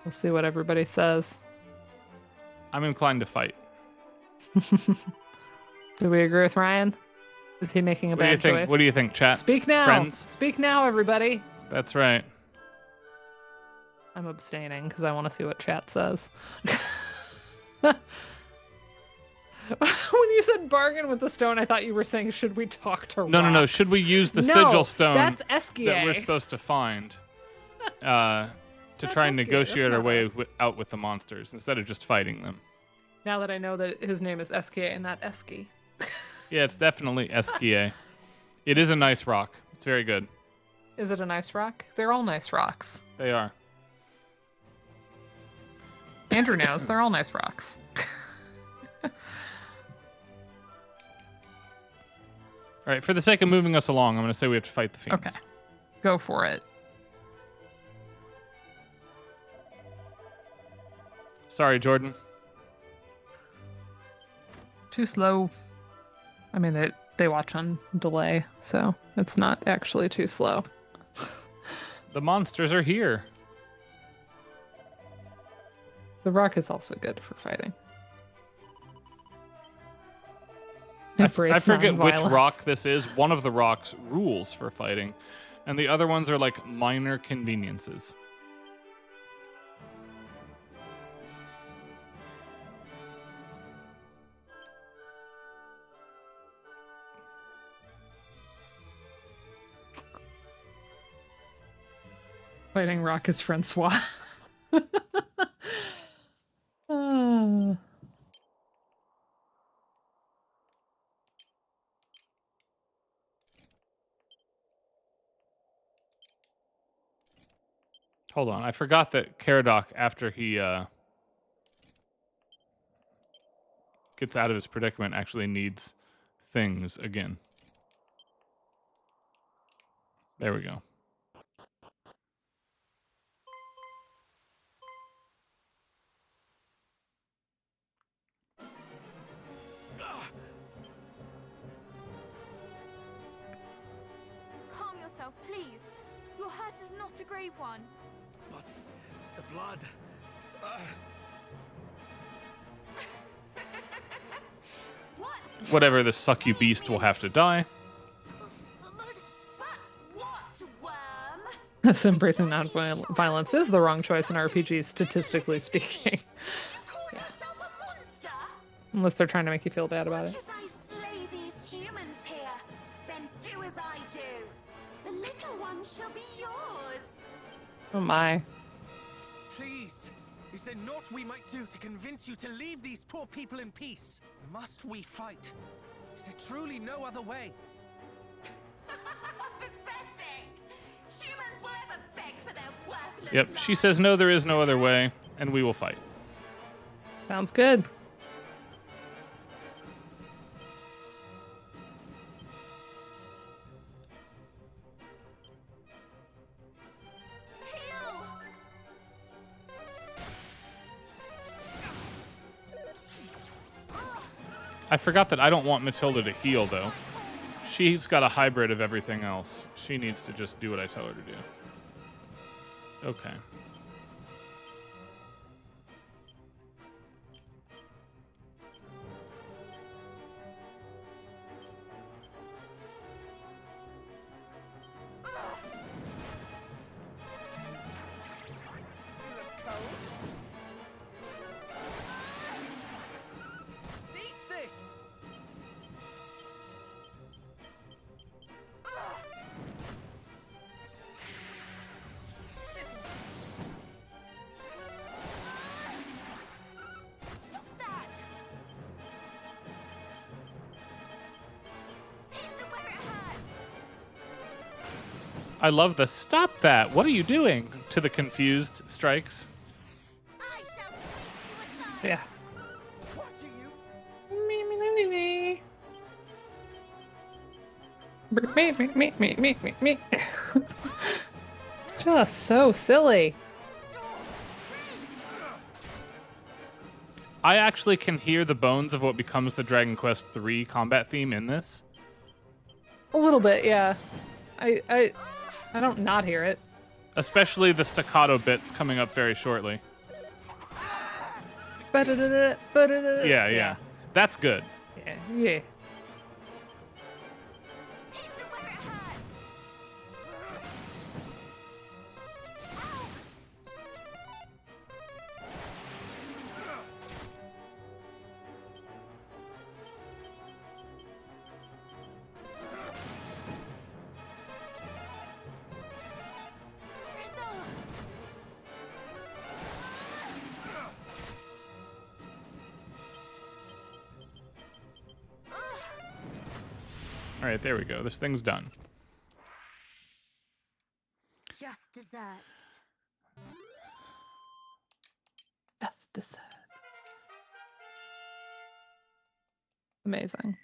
Speaker 1: We'll see what everybody says.
Speaker 2: I'm inclined to fight.
Speaker 1: Do we agree with Ryan? Is he making a
Speaker 2: What do you
Speaker 1: bad
Speaker 2: think?
Speaker 1: choice?
Speaker 2: What do you think, chat?
Speaker 1: Speak now.
Speaker 2: Friends?
Speaker 1: Speak now, everybody.
Speaker 2: That's right.
Speaker 1: I'm abstaining because I want to see what chat says. When you said bargain with the stone, I thought you were saying, should we talk to
Speaker 2: No.
Speaker 1: rocks?
Speaker 2: Should we use the
Speaker 1: No,
Speaker 2: sigil stone
Speaker 1: that's Eskia.
Speaker 2: that we're supposed to find to try and
Speaker 1: Eskia,
Speaker 2: negotiate
Speaker 1: that's
Speaker 2: our
Speaker 1: not
Speaker 2: way
Speaker 1: us.
Speaker 2: out with the monsters instead of just fighting them?
Speaker 1: Now that I know that his name is SK and not Eski.
Speaker 2: Yeah, it's definitely Eskia. It is a nice rock. It's very good.
Speaker 1: Is it a nice rock? They're all nice rocks.
Speaker 2: They are.
Speaker 1: Andrew knows they're all nice rocks.
Speaker 2: All right, for the sake of moving us along, I'm going to say we have to fight the fiends.
Speaker 1: Okay. Go for it.
Speaker 2: Sorry, Jordan.
Speaker 1: Too slow. I mean, they watch on delay, so it's not actually too slow.
Speaker 2: The monsters are here.
Speaker 1: The rock is also good for fighting.
Speaker 2: I
Speaker 1: Embrace
Speaker 2: forget which
Speaker 1: nonviolence.
Speaker 2: rock this is. One of the rocks rules for fighting, and the other ones are like minor conveniences.
Speaker 1: Fighting rock is Francois. Ah.
Speaker 2: Hold on, I forgot that Caradoc, after he gets out of his predicament, actually needs things again. There we go.
Speaker 6: Calm yourself, please. Your hurt is not a grave one.
Speaker 4: But the blood.
Speaker 6: What?
Speaker 2: Whatever, the succubus beast will have to die.
Speaker 8: But what, worm?
Speaker 1: So embracing nonviolence is the wrong choice in RPG, statistically speaking.
Speaker 8: You call yourself a monster?
Speaker 1: Unless they're trying to make you feel bad about
Speaker 8: Watch
Speaker 1: it.
Speaker 8: as I slay these humans here, then do as I do. The little one shall be yours.
Speaker 1: Oh my.
Speaker 4: Please, is there naught we might do to convince you to leave these poor people in peace? Must we fight? Is there truly no other way?
Speaker 8: Pathetic! Humans will ever beg for their worthless
Speaker 2: Yep, she
Speaker 8: lives.
Speaker 2: says no, there is no other way, and we will fight.
Speaker 1: Sounds good.
Speaker 6: Heal!
Speaker 2: I forgot that I don't want Matilda to heal, though. She's got a hybrid of everything else. She needs to just do what I tell her to do. Okay.
Speaker 4: You look cold. Cease this!
Speaker 6: Stop that! Hit them where it hurts!
Speaker 2: I love the stop that. What are you doing? To the confused strikes.
Speaker 6: I shall sweep you aside!
Speaker 1: Yeah.
Speaker 4: What are you?
Speaker 1: Me, me, me, me, me. Me, me, me, me, me, me. Just so silly.
Speaker 2: I actually can hear the bones of what becomes the Dragon Quest III combat theme in this.
Speaker 1: A little bit, yeah. I don't not hear it.
Speaker 2: Especially the staccato bits coming up very shortly. Yeah. That's good.
Speaker 1: Yeah.
Speaker 6: Hit them where it hurts! Frizzle!
Speaker 2: All right, there we go. This thing's done.
Speaker 8: Just desserts.
Speaker 1: Just dessert. Amazing.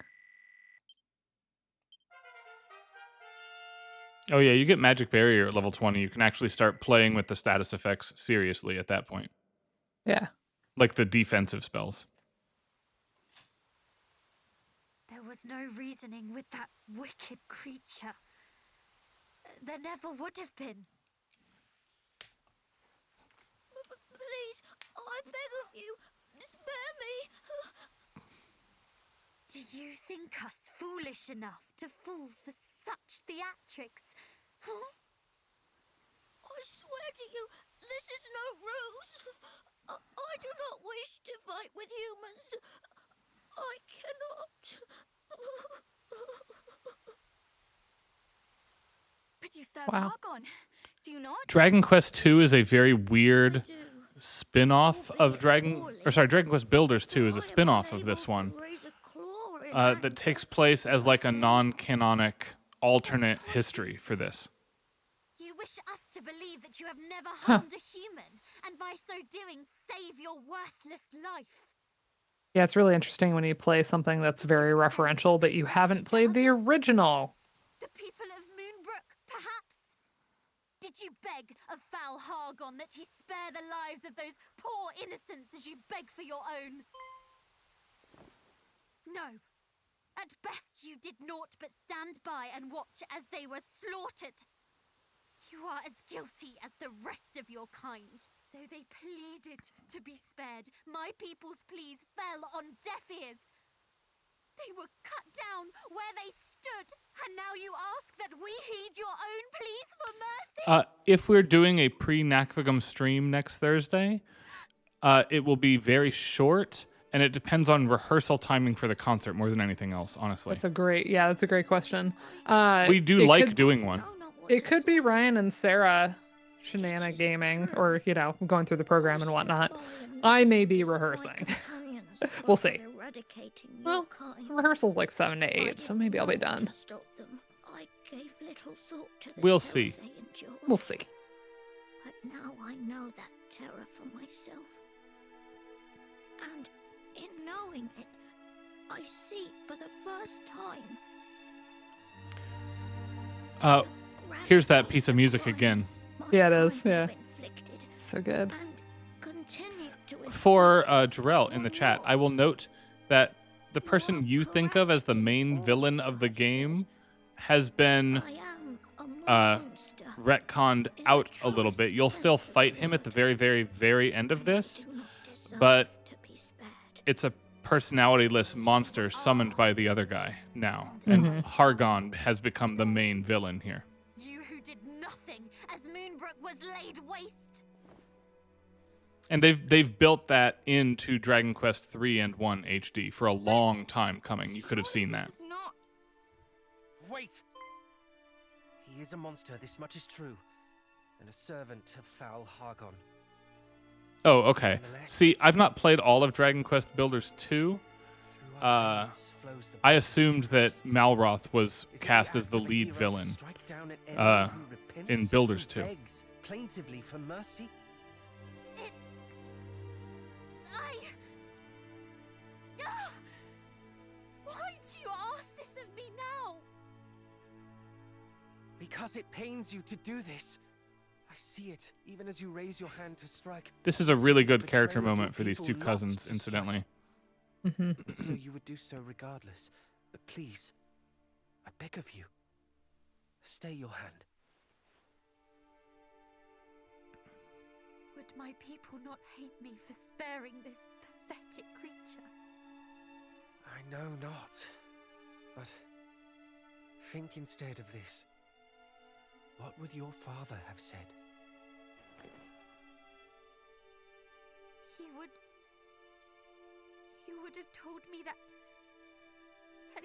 Speaker 2: Oh yeah, you get Magic Barrier at level 20. You can actually start playing with the status effects seriously at that point.
Speaker 1: Yeah.
Speaker 2: Like the defensive spells.
Speaker 8: There was was no reasoning with that wicked creature. There never would have been. Please, I beg of you, spare me. Do you think us foolish enough to fall for such theatrics? Huh? I swear to you, this is no ruse. I do not wish to fight with humans. I cannot.
Speaker 6: But you serve
Speaker 1: Wow.
Speaker 6: Hargon, do you not?
Speaker 2: Dragon Quest II is a very weird spin-off of Dragon Quest Builders 2 is a spin-off of this one that takes place as like a non-canonic alternate history for this.
Speaker 8: You wish us to believe that you have never harmed a human, and by so doing, save your worthless life.
Speaker 1: Yeah, it's really interesting when you play something that's very referential, but you haven't played the original.
Speaker 8: The people of Moonbrook, perhaps? Did you beg of foul Hargon that he spare the lives of those poor innocents as you beg for your own? No. At best you did naught but stand by and watch as they were slaughtered. You are as guilty as the rest of your kind. Though they pleaded to be spared, my people's pleas fell on deaf ears. They were cut down where they stood, and now you ask that we heed your own pleas for mercy?
Speaker 2: If we're doing a pre-Nakvagum stream next Thursday, it will be very short, and it depends on rehearsal timing for the concert more than anything else, honestly.
Speaker 1: That's a great question.
Speaker 2: We do like doing one.
Speaker 1: It could be Ryan and Sarah shenana gaming, or, going through the program and whatnot. I may be rehearsing. We'll see. Well, rehearsal's like 7 to 8, so maybe I'll be done.
Speaker 2: We'll see.
Speaker 1: We'll see.
Speaker 8: But now I know that terror for myself. And in knowing it, I see for the first time.
Speaker 2: Here's that piece of music again.
Speaker 1: Yeah, it is. Yeah. So good.
Speaker 2: For Jarrell in the chat, I will note that the person you think of as the main villain of the game has been retconned out a little bit. You'll still fight him at the very, very, very end of this, but it's a personality-less monster summoned by the other guy now, and Hargon has become the main villain here.
Speaker 8: You who did nothing as Moonbrook was laid waste.
Speaker 2: And they've built that into Dragon Quest 3 and 1 HD for a long time coming. You could have seen that.
Speaker 9: Wait! He is a monster, this much is true, and a servant of foul Hargon.
Speaker 2: Oh, okay. See, I've not played all of Dragon Quest Builders 2. I assumed that Malroth was cast as the lead villain in Builders 2.
Speaker 9: Plaintively for mercy?
Speaker 8: Why do you ask this of me now?
Speaker 9: Because it pains you to do this. I see it, even as you raise your hand to strike.
Speaker 2: This is a really good character moment for these two cousins, incidentally.
Speaker 9: So you would do so regardless. But please, I beg of you, stay your hand.
Speaker 8: Would my people not hate me for sparing this pathetic creature?
Speaker 9: I know not, but think instead of this. What would your father have said?
Speaker 8: He would have told me that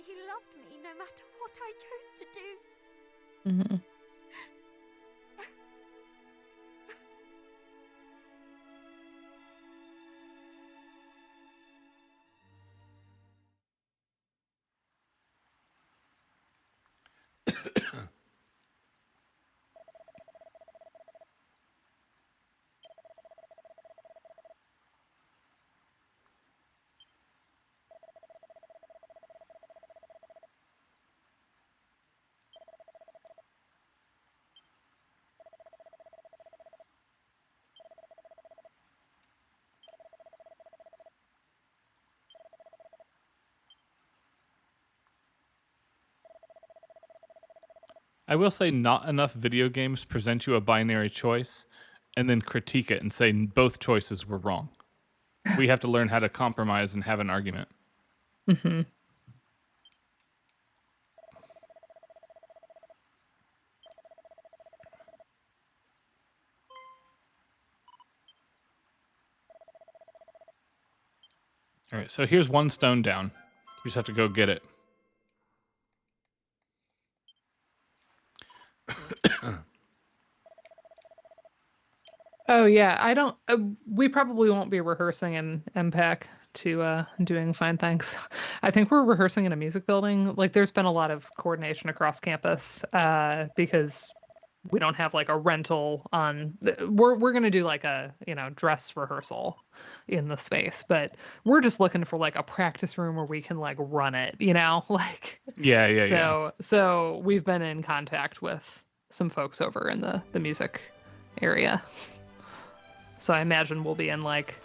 Speaker 8: he loved me no matter what I chose to do.
Speaker 1: Mm-hmm.
Speaker 2: I will say not enough video games present you a binary choice and then critique it and say both choices were wrong. We have to learn how to compromise and have an argument.
Speaker 1: Mm-hmm.
Speaker 2: All right, so here's one stone down. You just have to go get it.
Speaker 1: Oh yeah, I don't. We probably won't be rehearsing in MPAC to doing Fine Thanks. I think we're rehearsing in a music building. Like, there's been a lot of coordination across campus because we don't have like a rental on. We're gonna do like a dress rehearsal in the space, but we're just looking for like a practice room where we can like run it. Like
Speaker 2: Yeah.
Speaker 1: So we've been in contact with some folks over in the music area. So I imagine we'll be in like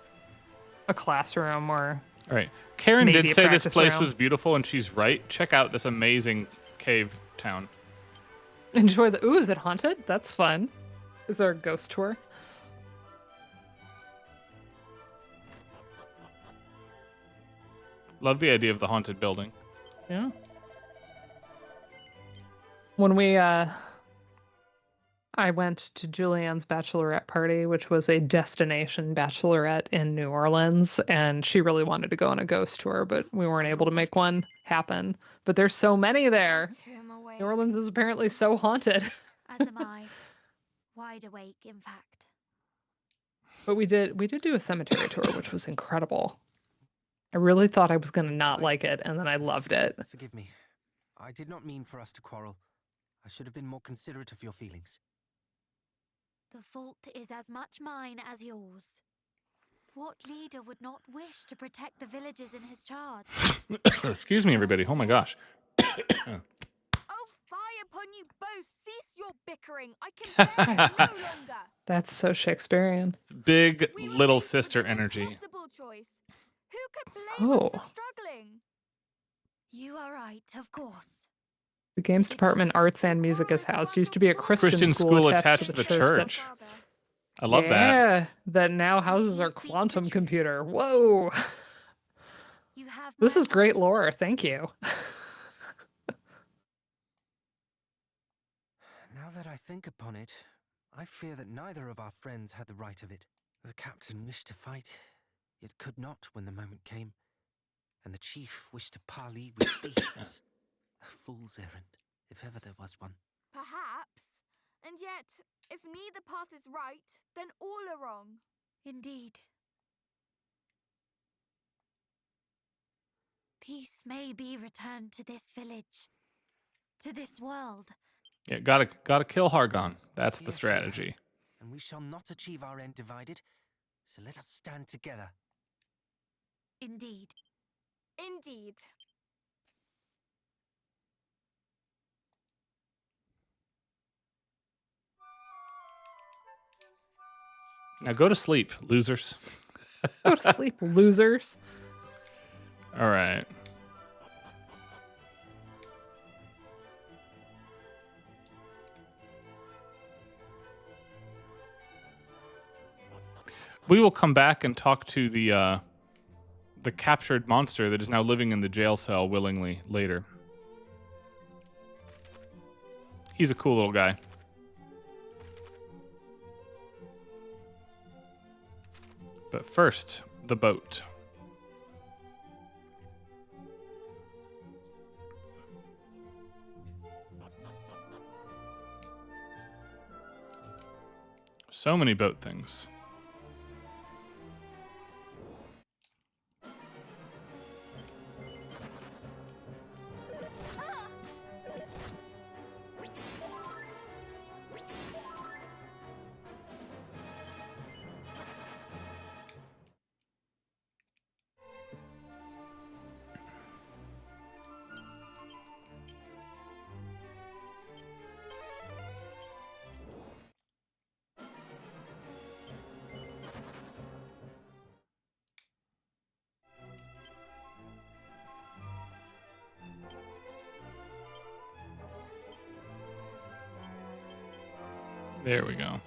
Speaker 1: a classroom or.
Speaker 2: All right. Karen
Speaker 1: maybe
Speaker 2: did
Speaker 1: a
Speaker 2: say this
Speaker 1: practice
Speaker 2: place
Speaker 1: room.
Speaker 2: was beautiful, and she's right. Check out this amazing cave town.
Speaker 1: Enjoy the. Ooh, is it haunted? That's fun. Is there a ghost tour?
Speaker 2: Love the idea of the haunted building.
Speaker 1: Yeah. When I went to Julianne's bachelorette party, which was a destination bachelorette in New Orleans, and she really wanted to go on a ghost tour, but we weren't able to make one happen. But there's so many there. New Orleans is apparently so haunted.
Speaker 8: As am I. Wide awake, in fact.
Speaker 1: But we did do a cemetery tour, which was incredible. I really thought I was going to not like it, and then I loved it.
Speaker 9: Forgive me. I did not mean for us to quarrel. I should have been more considerate of your feelings.
Speaker 8: The fault is as much mine as yours. What leader would not wish to protect the villagers in his charge?
Speaker 2: Excuse me, everybody. Oh my gosh.
Speaker 6: Oh, fie upon you both! Cease your bickering! I can bear it no longer!
Speaker 1: That's so Shakespearean.
Speaker 2: It's big
Speaker 6: We were
Speaker 2: little
Speaker 6: faced with
Speaker 2: sister
Speaker 6: an
Speaker 2: energy.
Speaker 6: impossible choice. Who could blame us for struggling?
Speaker 8: You are right, of course.
Speaker 1: The games department, arts and music is housed. Used to be a Christian school attached to the church.
Speaker 2: I love that.
Speaker 1: Yeah, that now houses our quantum computer. Whoa.
Speaker 8: You have
Speaker 1: This is great lore. Thank you.
Speaker 9: Now that I think upon it, I fear that neither of our friends had the right of it. The captain wished to fight, yet could not when the moment came, and the chief wished to parley with beasts. A fool's errand, if ever there was one.
Speaker 6: Perhaps. And yet, if neither path is right, then all are wrong.
Speaker 8: Indeed. Peace may be returned to this village, to this world.
Speaker 2: Yeah, gotta kill Hargon. That's the
Speaker 9: Here,
Speaker 2: strategy.
Speaker 9: here, and we shall not achieve our end divided, so let us stand together.
Speaker 8: Indeed.
Speaker 6: Indeed.
Speaker 2: Now go to sleep, losers.
Speaker 1: Go to sleep, losers.
Speaker 2: All right. We will come back and talk to the captured monster that is now living in the jail cell willingly later. He's a cool little guy. But first, the boat. So many boat things. There we go.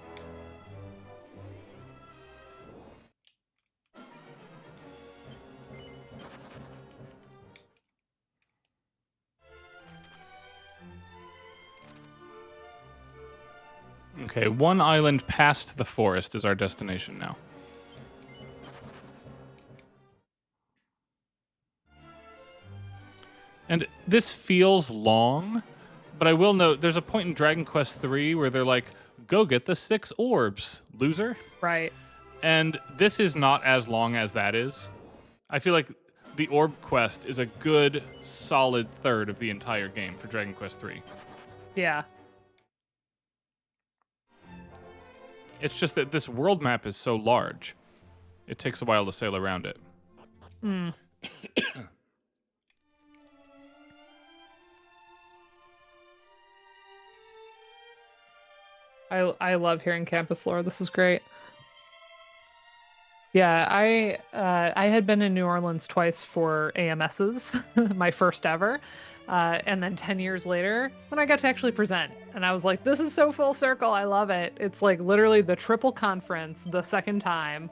Speaker 2: Okay, one island past the forest is our destination now. And this feels long, but I will note there's a point in Dragon Quest III where they're like, go get the 6 orbs, loser.
Speaker 1: Right.
Speaker 2: And this is not as long as that is. I feel like the orb quest is a good, solid third of the entire game for Dragon Quest III.
Speaker 1: Yeah.
Speaker 2: It's just that this world map is so large, it takes a while to sail around it.
Speaker 1: Mm. I love hearing campus lore. This is great. Yeah, I had been in New Orleans twice for AMSs, my first ever, and then 10 years later when I got to actually present, and I was like, this is so full circle. I love it. It's like literally the triple conference the second time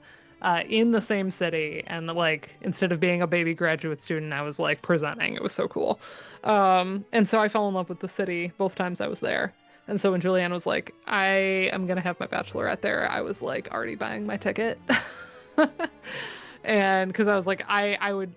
Speaker 1: in the same city, and like instead of being a baby graduate student, I was like presenting. It was so cool, and so I fell in love with the city both times I was there. And so when Julianne was like, I am going to have my bachelorette there, I was like already buying my ticket. And because I was like, I would,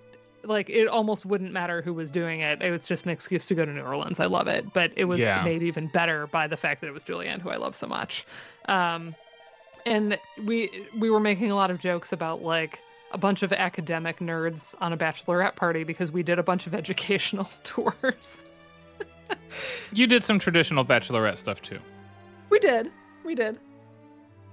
Speaker 1: like, it almost wouldn't matter who was doing it. It was just an excuse to go to New Orleans. I love it. But it was made even better by the fact that it was Julianne, who I love so much. And we were making a lot of jokes about, like, a bunch of academic nerds on a bachelorette party because we did a bunch of educational tours.
Speaker 2: You did some traditional bachelorette stuff too.
Speaker 1: We did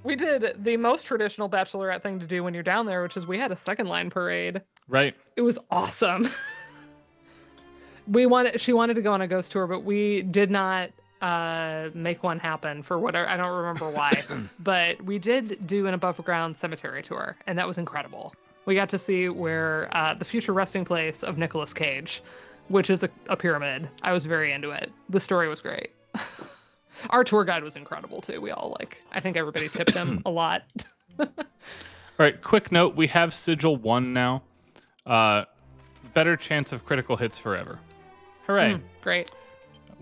Speaker 1: the most traditional bachelorette thing to do when you're down there, which is we had a second line parade.
Speaker 2: Right.
Speaker 1: It was awesome. She wanted to go on a ghost tour, but we did not make one happen for whatever. I don't remember why, but we did do an above ground cemetery tour, and that was incredible. We got to see where the future resting place of Nicolas Cage, which is a pyramid. I was very into it. The story was great. Our tour guide was incredible too. We all I think everybody tipped him a lot.
Speaker 2: All right, quick note, we have Sigil 1 now. Better chance of critical hits forever. Hooray.
Speaker 1: Great.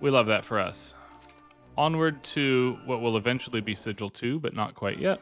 Speaker 2: We love that for us. Onward to what will eventually be Sigil 2, but not quite yet.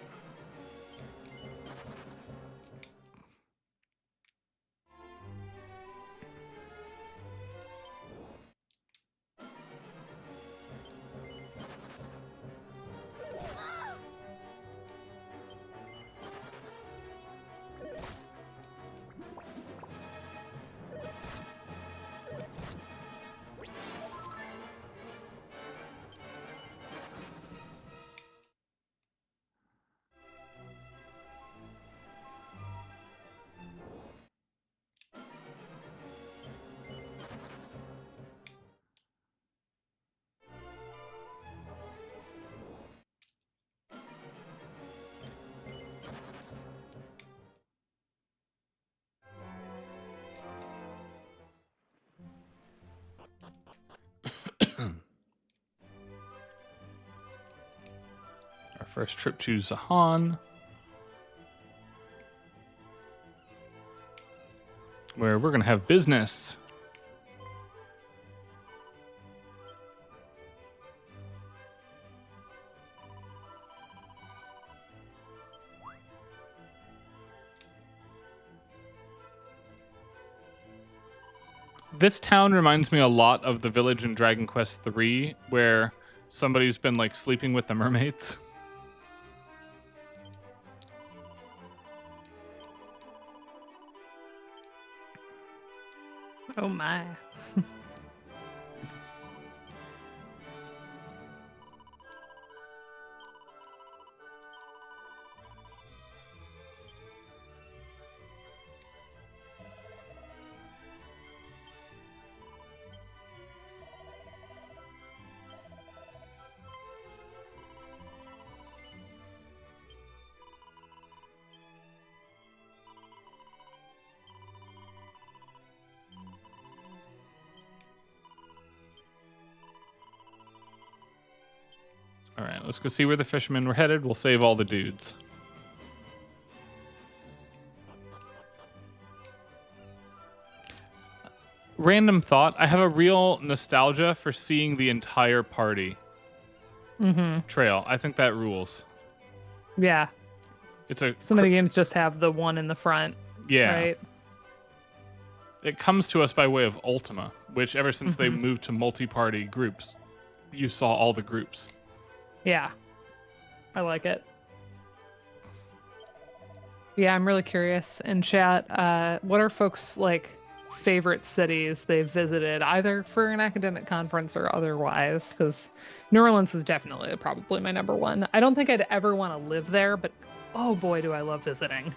Speaker 2: Our first trip to Zahan, where we're going to have business. This town reminds me a lot of the village in Dragon Quest III, where somebody's been like sleeping with the mermaids.
Speaker 1: Oh my.
Speaker 2: All right, let's go see where the fishermen were headed. We'll save all the dudes. Random thought. I have a real nostalgia for seeing the entire party trail. I think that rules.
Speaker 1: Yeah. So many games just have the one in the front.
Speaker 2: Yeah.
Speaker 1: Right?
Speaker 2: It comes to us by way of Ultima, which ever since they moved to multi-party groups, you saw all the groups.
Speaker 1: Yeah. I like it. Yeah, I'm really curious in chat. What are folks' favorite cities they've visited, either for an academic conference or otherwise? Because New Orleans is definitely probably my number one. I don't think I'd ever want to live there, but oh boy, do I love visiting.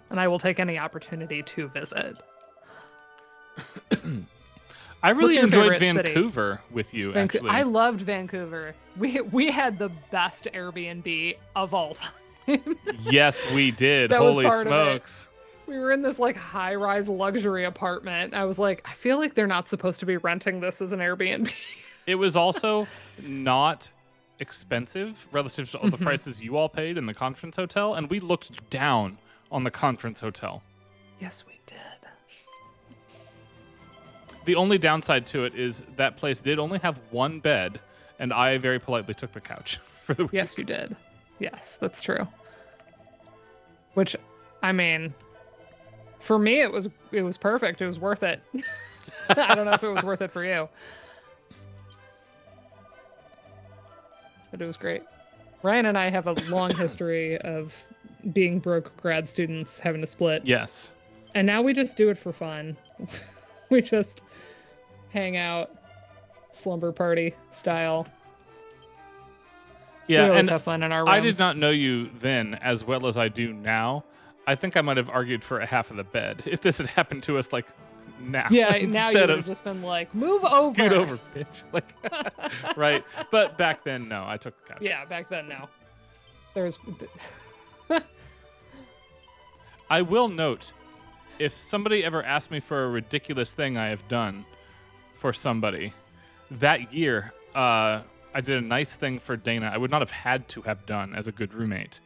Speaker 1: And I will take any opportunity to visit.
Speaker 2: I really enjoyed
Speaker 1: favorite city?
Speaker 2: Vancouver with you, actually.
Speaker 1: I loved Vancouver. We had the best Airbnb of all time.
Speaker 2: Yes, we did.
Speaker 1: That was
Speaker 2: Holy
Speaker 1: part of it.
Speaker 2: smokes.
Speaker 1: We were in this high-rise luxury apartment. I was like, I feel like they're not supposed to be renting this as an Airbnb.
Speaker 2: It was also not expensive relative to all the prices you all paid in the conference hotel, and we looked down on the conference hotel.
Speaker 1: Yes, we did.
Speaker 2: The only downside to it is that place did only have one bed, and I very politely took the couch for the week.
Speaker 1: Yes, you did. Yes, that's true. Which, I mean, for me, it was perfect. It was worth it. I don't know if it was worth it for you, but it was great. Ryan and I have a long history of being broke grad students having to split.
Speaker 2: Yes.
Speaker 1: And now we just do it for fun. We just hang out, slumber party style.
Speaker 2: Yeah,
Speaker 1: we always
Speaker 2: and
Speaker 1: have fun in our rooms.
Speaker 2: I did not know you then as well as I do now. I think I might have argued for a half of the bed if this had happened to us now.
Speaker 1: Yeah, now you would
Speaker 2: of
Speaker 1: have just been like, move over.
Speaker 2: Scoot over, bitch. Right. But back then, no, I took the couch.
Speaker 1: Yeah, back then, no. There's.
Speaker 2: I will note, if somebody ever asked me for a ridiculous thing I have done for somebody, that year, I did a nice thing for Dana I would not have had to have done as a good roommate.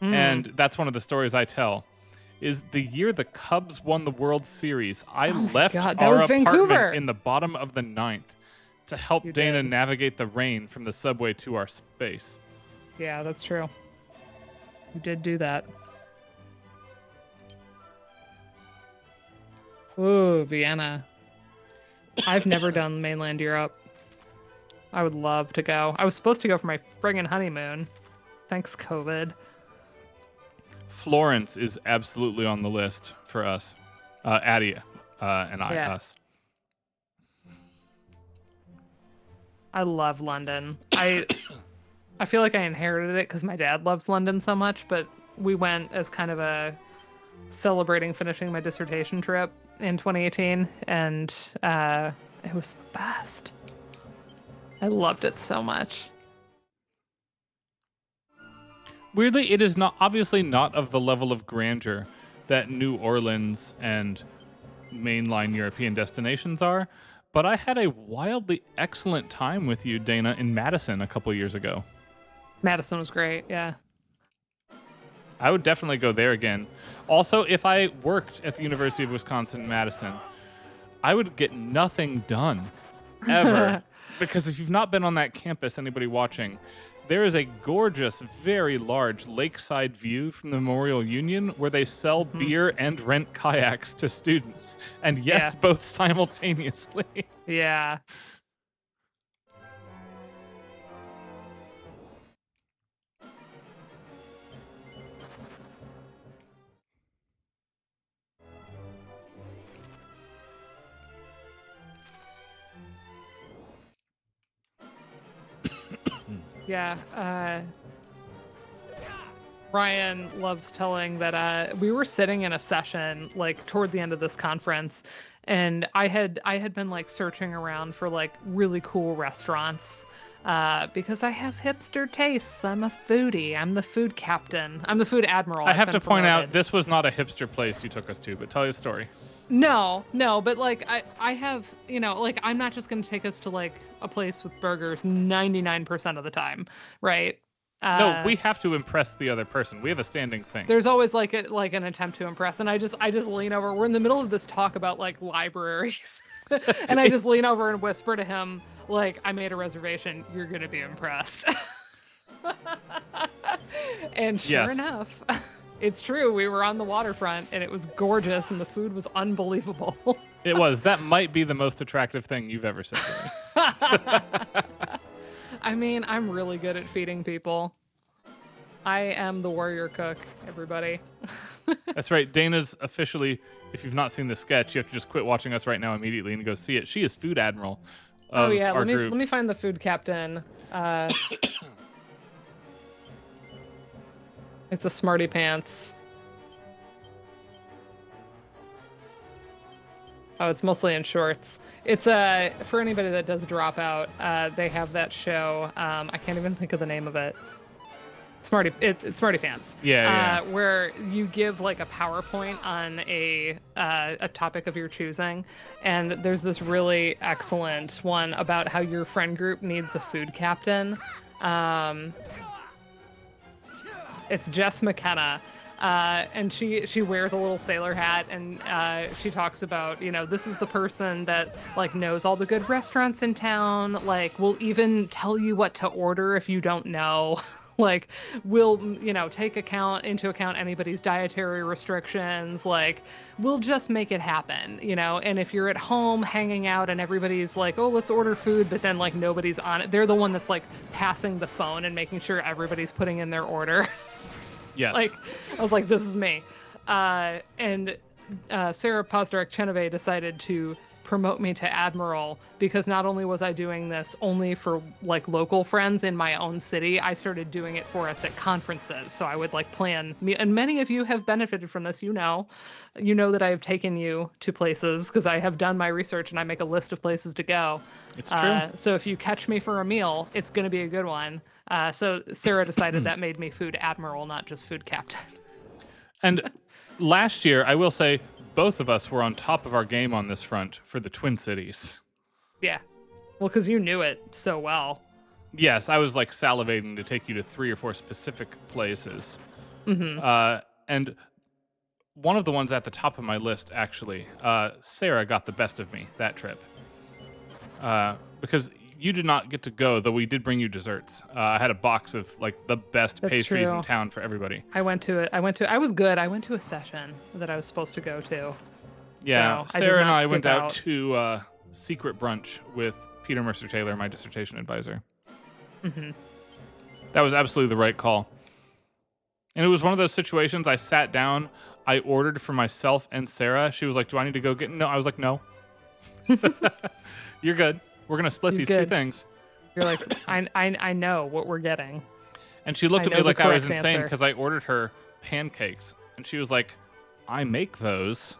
Speaker 2: And that's one of the stories I tell, is the year the Cubs won the World Series, I left our apartment
Speaker 1: Vancouver.
Speaker 2: in the bottom of the 9th to help Dana navigate the rain from the subway to our space.
Speaker 1: Yeah, that's true. You did do that. Ooh, Vienna. I've never done mainland Europe. I would love to go. I was supposed to go for my friggin' honeymoon. Thanks, COVID.
Speaker 2: Florence is absolutely on the list for us. Addie and us.
Speaker 1: I love London. I feel like I inherited it because my dad loves London so much, but we went as kind of a celebrating finishing my dissertation trip in 2018, and it was the best. I loved it so much.
Speaker 2: Weirdly, it is obviously not of the level of grandeur that New Orleans and mainline European destinations are, but I had a wildly excellent time with you, Dana, in Madison a couple years ago.
Speaker 1: Madison was great, yeah.
Speaker 2: I would definitely go there again. Also, if I worked at the University of Wisconsin-Madison, I would get nothing done, ever. Because if you've not been on that campus, anybody watching, there is a gorgeous, very large lakeside view from the Memorial Union where they sell beer and rent kayaks to students. And yes, both simultaneously.
Speaker 1: Yeah. Yeah, Ryan loves telling that we were sitting in a session toward the end of this conference, and I had been searching around for really cool restaurants because I have hipster tastes. I'm a foodie. I'm the food captain. I'm the food admiral.
Speaker 2: I have to point out, this was not a hipster place you took us to, but tell your story.
Speaker 1: No, but I have, I'm not just going to take us to a place with burgers 99% of the time, right?
Speaker 2: No, we have to impress the other person. We have a standing thing.
Speaker 1: There's always like an attempt to impress, and I just lean over. We're in the middle of this talk about like libraries, and I just lean over and whisper to him like, "I made a reservation. You're gonna be impressed." And sure enough, it's true. We were on the waterfront, and it was gorgeous, and the food was unbelievable.
Speaker 2: It was. That might be the most attractive thing you've ever said to me.
Speaker 1: I mean, I'm really good at feeding people. I am the warrior cook, everybody.
Speaker 2: That's right. Dana's officially, if you've not seen the sketch, you have to just quit watching us right now immediately and go see it. She is food admiral of our group.
Speaker 1: Let me find the food captain. It's a smarty pants. Oh, it's mostly in shorts. It's for anybody that does Dropout, they have that show. I can't even think of the name of it. It's Smarty Pants.
Speaker 2: Yeah.
Speaker 1: Where you give like a PowerPoint on a topic of your choosing, and there's this really excellent one about how your friend group needs a food captain. It's Jess McKenna. And she wears a little sailor hat, and she talks about, this is the person that like knows all the good restaurants in town, like will even tell you what to order if you don't know. Like, we'll, take into account anybody's dietary restrictions. Like, we'll just make it happen, And if you're at home hanging out and everybody's like, oh, let's order food, but then like nobody's on it, they're the one that's like passing the phone and making sure everybody's putting in their order.
Speaker 2: Yes.
Speaker 1: Like, I was like, this is me. And Sarah Pozdarek-Chenevey decided to promote me to Admiral because not only was I doing this only for like local friends in my own city, I started doing it for us at conferences. So I would like plan, and many of you have benefited from this. You know that I have taken you to places because I have done my research and I make a list of places to go.
Speaker 2: It's true.
Speaker 1: So if you catch me for a meal, it's going to be a good one. So Sarah decided that made me food admiral, not just food captain.
Speaker 2: And last year, I will say, both of us were on top of our game on this front for the Twin Cities.
Speaker 1: Yeah. Well, because you knew it so well.
Speaker 2: Yes, I was like salivating to take you to 3 or 4 specific places.
Speaker 1: Mm-hmm.
Speaker 2: And one of the ones at the top of my list, actually, Sarah got the best of me that trip. Because you did not get to go, though we did bring you desserts. I had a box of like the best pastries in town for everybody.
Speaker 1: I was good. I went to a session that I was supposed to go to.
Speaker 2: Yeah,
Speaker 1: so
Speaker 2: Sarah and I went out to secret brunch with Peter Mercer Taylor, my dissertation advisor.
Speaker 1: Mm-hmm.
Speaker 2: That was absolutely the right call. And it was one of those situations I sat down, I ordered for myself and Sarah. She was like, do I need to go get... No, I was like, no. You're good. We're going to split these two things.
Speaker 1: You're like, I know what we're getting.
Speaker 2: And she looked at me like I was insane because I ordered her pancakes. And she was like, I make those.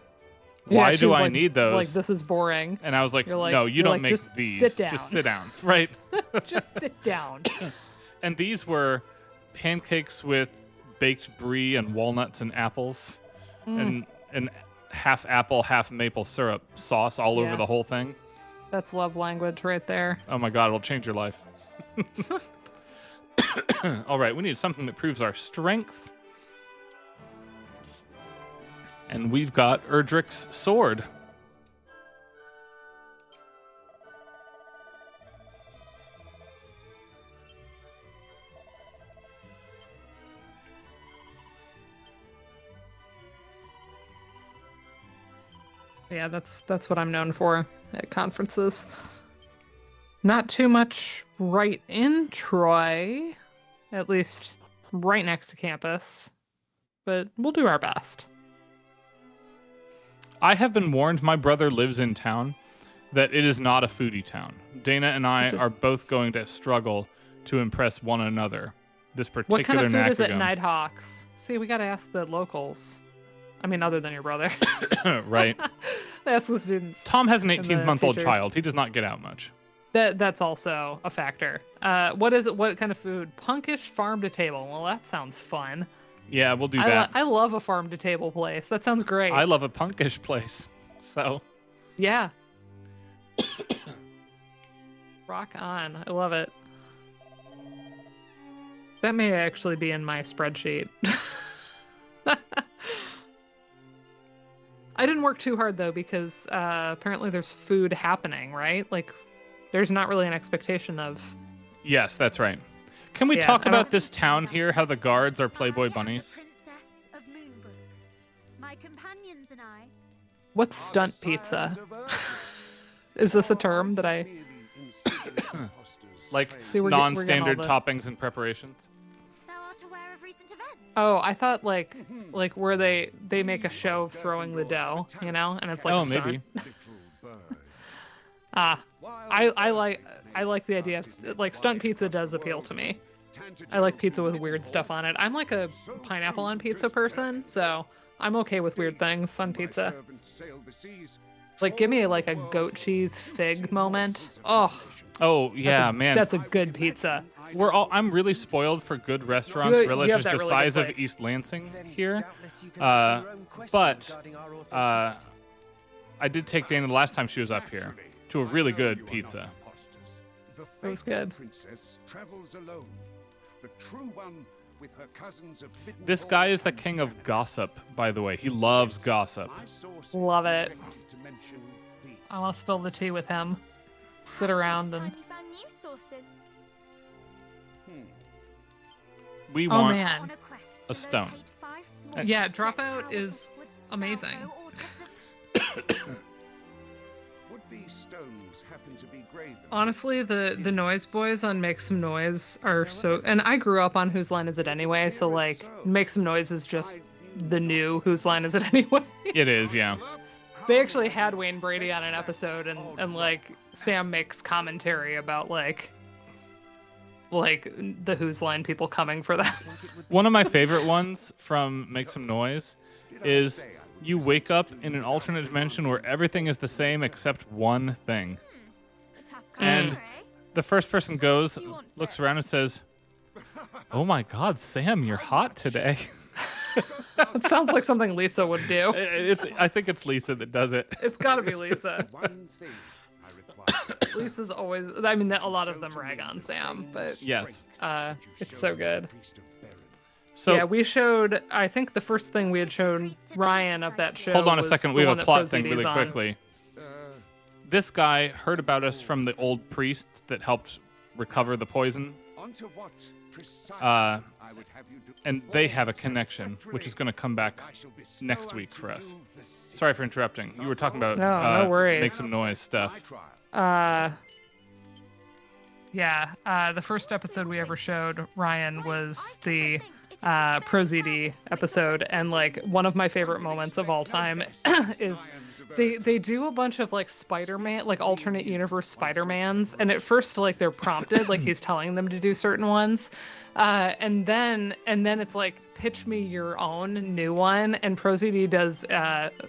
Speaker 2: Why do I need those?
Speaker 1: Like, this is boring.
Speaker 2: And I was like, no, you don't make these. Just sit down. Right.
Speaker 1: Just sit down.
Speaker 2: And these were pancakes with baked brie and walnuts and apples and half apple, half maple syrup sauce all over the whole thing.
Speaker 1: That's love language right there.
Speaker 2: Oh my God, it'll change your life. All right, we need something that proves our strength. And we've got Erdrick's sword.
Speaker 1: Yeah, that's what I'm known for at conferences. Not too much right in Troy, at least right next to campus, but we'll do our best.
Speaker 2: I have been warned, my brother lives in town, that it is not a foodie town. Dana and I are both going to struggle to impress one another this particular
Speaker 1: What kind of food
Speaker 2: Nacogum.
Speaker 1: is at Nighthawks? See, we got to ask the locals. I mean, other than your brother.
Speaker 2: Right.
Speaker 1: Ask the students.
Speaker 2: Tom has an 18-month-old child. He does not get out much.
Speaker 1: That's also a factor. What is it? What kind of food? Punkish farm to table. Well, that sounds fun.
Speaker 2: Yeah, we'll do that.
Speaker 1: I love a farm to table place. That sounds great.
Speaker 2: I love a punkish place. So.
Speaker 1: Yeah. Rock on. I love it. That may actually be in my spreadsheet. I didn't work too hard though because apparently there's food happening, right? Like there's not really an expectation of.
Speaker 2: Yes, that's right. Can we talk about this town here, how the guards are Playboy bunnies?
Speaker 8: Princess of Moonbrook. My companions and I.
Speaker 1: What's stunt pizza? Is this a term that I...
Speaker 2: Like
Speaker 1: See, we're
Speaker 2: non-standard
Speaker 1: getting all
Speaker 2: toppings and preparations?
Speaker 8: Thou art aware of recent events.
Speaker 1: Oh, I thought like where they make a show of throwing the dough, you know, and it's like a stunt.
Speaker 2: Maybe.
Speaker 1: I like the idea of like stunt pizza does appeal to me. I like pizza with weird stuff on it. I'm like a pineapple on pizza person, so I'm okay with weird things on pizza. Like give me like a goat cheese fig moment.
Speaker 2: Oh yeah, man.
Speaker 1: That's a good pizza.
Speaker 2: I'm really spoiled for good restaurants relative to the size of East Lansing here. But I did take Dana the last time she was up here to a really good pizza.
Speaker 1: It was good.
Speaker 2: This guy is the king of gossip, by the way. He loves gossip.
Speaker 1: Love it. I want to spill the tea with him. Sit around and...
Speaker 2: We want
Speaker 1: man.
Speaker 2: a stone.
Speaker 1: Yeah, Dropout is amazing. Honestly, the Noise Boys on Make Some Noise are so... And I grew up on Whose Line Is It Anyway, so like Make Some Noise is just the new Whose Line Is It Anyway.
Speaker 2: It is, yeah.
Speaker 1: They actually had Wayne Brady on an episode and like Sam makes commentary about like the Whose Line people coming for that.
Speaker 2: One of my favorite ones from Make Some Noise is you wake up in an alternate dimension where everything is the same except one thing. And the first person goes, looks around and says, "Oh my God, Sam, you're hot today."
Speaker 1: It sounds like something Lisa would do.
Speaker 2: I think it's Lisa that does it.
Speaker 1: It's got to be Lisa. Lisa's always... I mean, a lot of them rag on Sam, but...
Speaker 2: Yes.
Speaker 1: It's so good.
Speaker 2: So
Speaker 1: yeah, we showed... I think the first thing we had shown Ryan of that show...
Speaker 2: Hold on a
Speaker 1: was
Speaker 2: second.
Speaker 1: the
Speaker 2: We have
Speaker 1: one
Speaker 2: a
Speaker 1: that
Speaker 2: plot thing
Speaker 1: Prosidy's
Speaker 2: really
Speaker 1: on.
Speaker 2: quickly. This guy heard about us from the old priest that helped recover the poison. And they have a connection, which is going to come back next week for us. Sorry for interrupting. You were talking about
Speaker 1: no worries.
Speaker 2: Make Some Noise stuff.
Speaker 1: Yeah, the first episode we ever showed Ryan was the Prosidy episode, and like one of my favorite moments of all time is they do a bunch of like Spider-Man, like alternate universe Spider-Mans, and at first like they're prompted, like he's telling them to do certain ones, and then it's like pitch me your own new one, and Prosidy does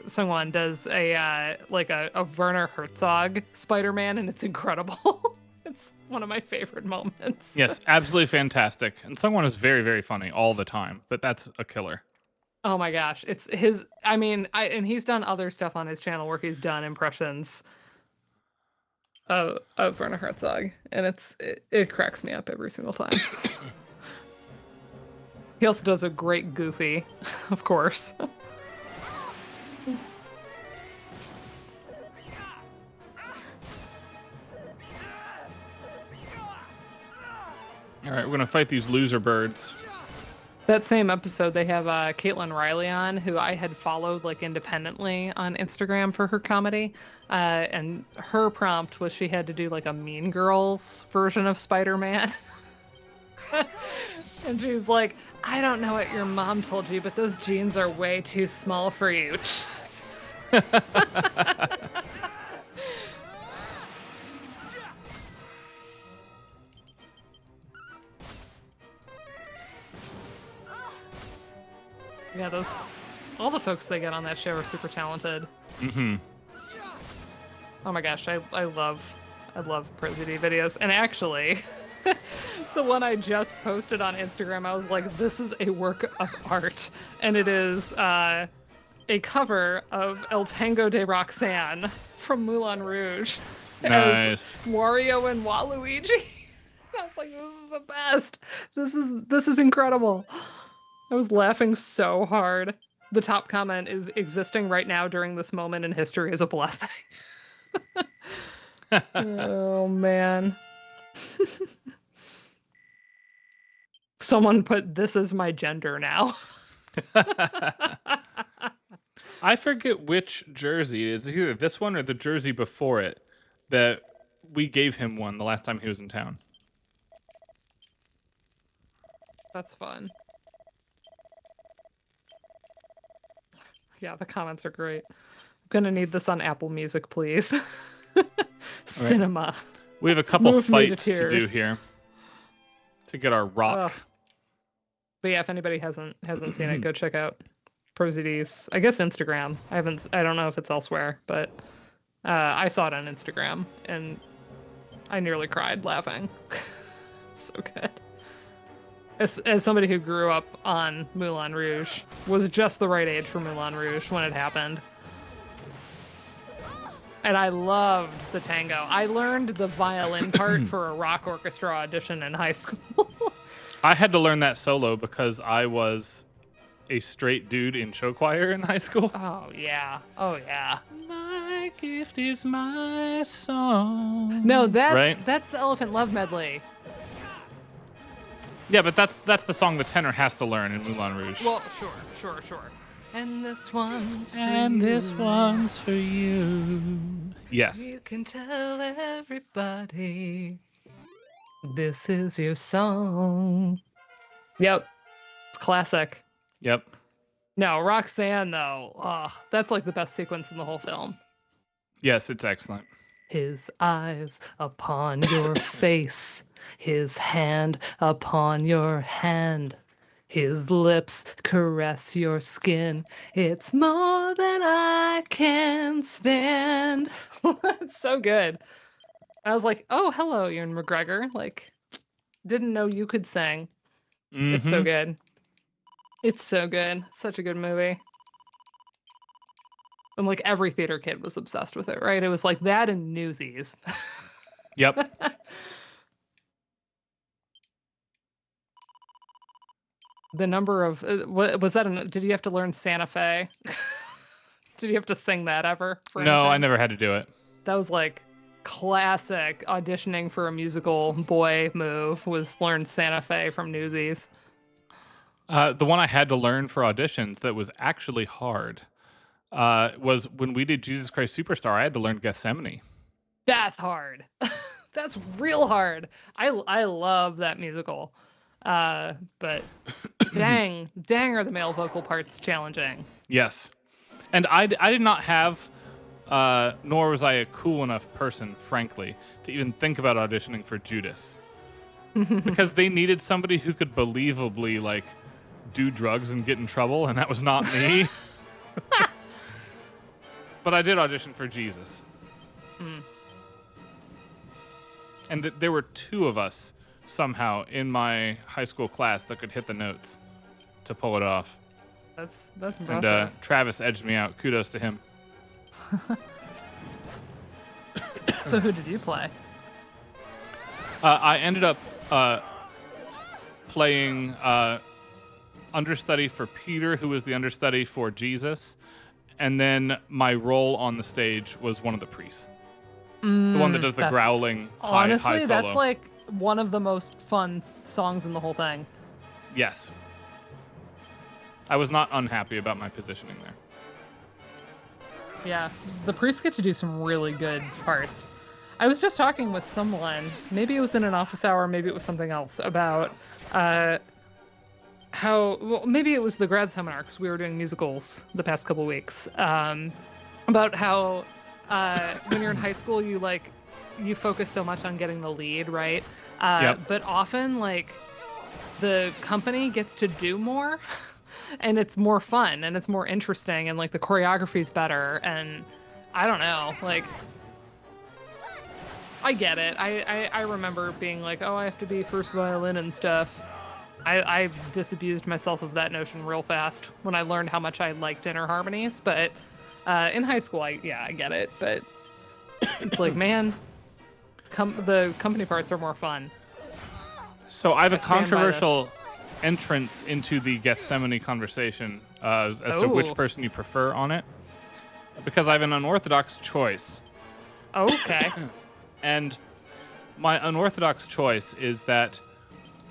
Speaker 1: Sungwon does a Werner Herzog Spider-Man, and it's incredible. It's one of my favorite moments.
Speaker 2: Yes, absolutely fantastic. And Sungwon is very, very funny all the time, but that's a killer.
Speaker 1: Oh my gosh, it's his. I mean, and he's done other stuff on his channel where he's done impressions of Werner Herzog, and it cracks me up every single time. He also does a great Goofy, of course.
Speaker 2: All right, we're gonna fight these loser birds.
Speaker 1: That same episode, they have Caitlin Riley on, who I had followed like independently on Instagram for her comedy, and her prompt was she had to do like a Mean Girls version of Spider-Man. And she was like, "I don't know what your mom told you, but those jeans are way too small for you." Yeah, all the folks they get on that show are super talented.
Speaker 2: Mm-hmm.
Speaker 1: Oh my gosh, I love Prosidy videos. And actually, the one I just posted on Instagram, I was like, this is a work of art. And it is a cover of El Tango de Roxanne from Moulin Rouge.
Speaker 2: Nice.
Speaker 1: Wario and Waluigi. I was like, this is the best. This is incredible. I was laughing so hard. The top comment is existing right now during this moment in history is a blessing. Oh man. Someone put this is my gender now.
Speaker 2: I forget which jersey it is. It's either this one or the jersey before it that we gave him one the last time he was in town.
Speaker 1: That's fun. Yeah, the comments are great. I'm gonna need this on Apple Music, please. Cinema.
Speaker 2: We have a couple
Speaker 1: Moved me to
Speaker 2: fights to do
Speaker 1: tears.
Speaker 2: here to get our rock.
Speaker 1: Ugh. But yeah, if anybody hasn't seen it, go check out ProZD's. I guess Instagram. I don't know if it's elsewhere, but I saw it on Instagram and I nearly cried laughing. So good. As somebody who grew up on Moulin Rouge, was just the right age for Moulin Rouge when it happened. And I loved the tango. I learned the violin part for a rock orchestra audition in high school.
Speaker 2: I had to learn that solo because I was a straight dude in show choir in high school.
Speaker 1: Oh, yeah. Oh, yeah.
Speaker 2: My gift is my song.
Speaker 1: No, that's
Speaker 2: Right?
Speaker 1: that's the Elephant Love Medley.
Speaker 2: Yeah, but that's the song the tenor has to learn in Moulin Rouge.
Speaker 1: Well, sure. And this one's for
Speaker 2: And
Speaker 1: you.
Speaker 2: this one's for you. Yes.
Speaker 1: You can tell everybody this is your song. Yep. It's classic.
Speaker 2: Yep.
Speaker 1: No, Roxanne, though. That's like the best sequence in the whole film.
Speaker 2: Yes, it's excellent.
Speaker 1: His eyes upon your face, his hand upon your hand, his lips caress your skin. It's more than I can stand. It's so good. I was like, oh, hello, Ewan McGregor. Like, didn't know you could sing. It's so good. It's so good. Such a good movie. And like every theater kid was obsessed with it, right? It was like that and Newsies.
Speaker 2: Yep.
Speaker 1: The number of was that? Did you have to learn Santa Fe? Did you have to sing that ever? For
Speaker 2: No, I
Speaker 1: anything?
Speaker 2: never had to do it.
Speaker 1: That was like classic auditioning for a musical boy move. Was learn Santa Fe from Newsies.
Speaker 2: The one I had to learn for auditions that was actually hard was when we did Jesus Christ Superstar. I had to learn Gethsemane.
Speaker 1: That's hard. That's real hard. I love that musical. But dang are the male vocal parts challenging.
Speaker 2: Yes. And I did not have, nor was I a cool enough person, frankly, to even think about auditioning for Judas. Because they needed somebody who could believably, like, do drugs and get in trouble, and that was not me. But I did audition for Jesus. And there were two of us somehow in my high school class that could hit the notes to pull it off.
Speaker 1: That's impressive.
Speaker 2: And Travis edged me out. Kudos to him.
Speaker 1: So who did you play?
Speaker 2: I ended up playing understudy for Peter, who was the understudy for Jesus. And then my role on the stage was one of the priests. The one that does the growling high
Speaker 1: Honestly,
Speaker 2: solo.
Speaker 1: that's like one of the most fun songs in the whole thing.
Speaker 2: Yes. I was not unhappy about my positioning there.
Speaker 1: Yeah, the priests get to do some really good parts. I was just talking with someone, maybe it was in an office hour, maybe it was something else, about maybe it was the grad seminar, because we were doing musicals the past couple weeks, about how when you're in high school, you focus so much on getting the lead, right?
Speaker 2: Yep.
Speaker 1: But often, like, the company gets to do more, and it's more fun, and it's more interesting, and, like, the choreography's better, and I don't know, like, I get it. I remember being like, oh, I have to be first violin and stuff. I disabused myself of that notion real fast when I learned how much I liked inner harmonies, but in high school, I get it, but it's like, man, the company parts are more fun.
Speaker 2: So I have a
Speaker 1: I stand by
Speaker 2: controversial entrance into the Gethsemane conversation as to which
Speaker 1: Oh.
Speaker 2: person you prefer on it, because I have an unorthodox choice.
Speaker 1: Okay.
Speaker 2: And my unorthodox choice is that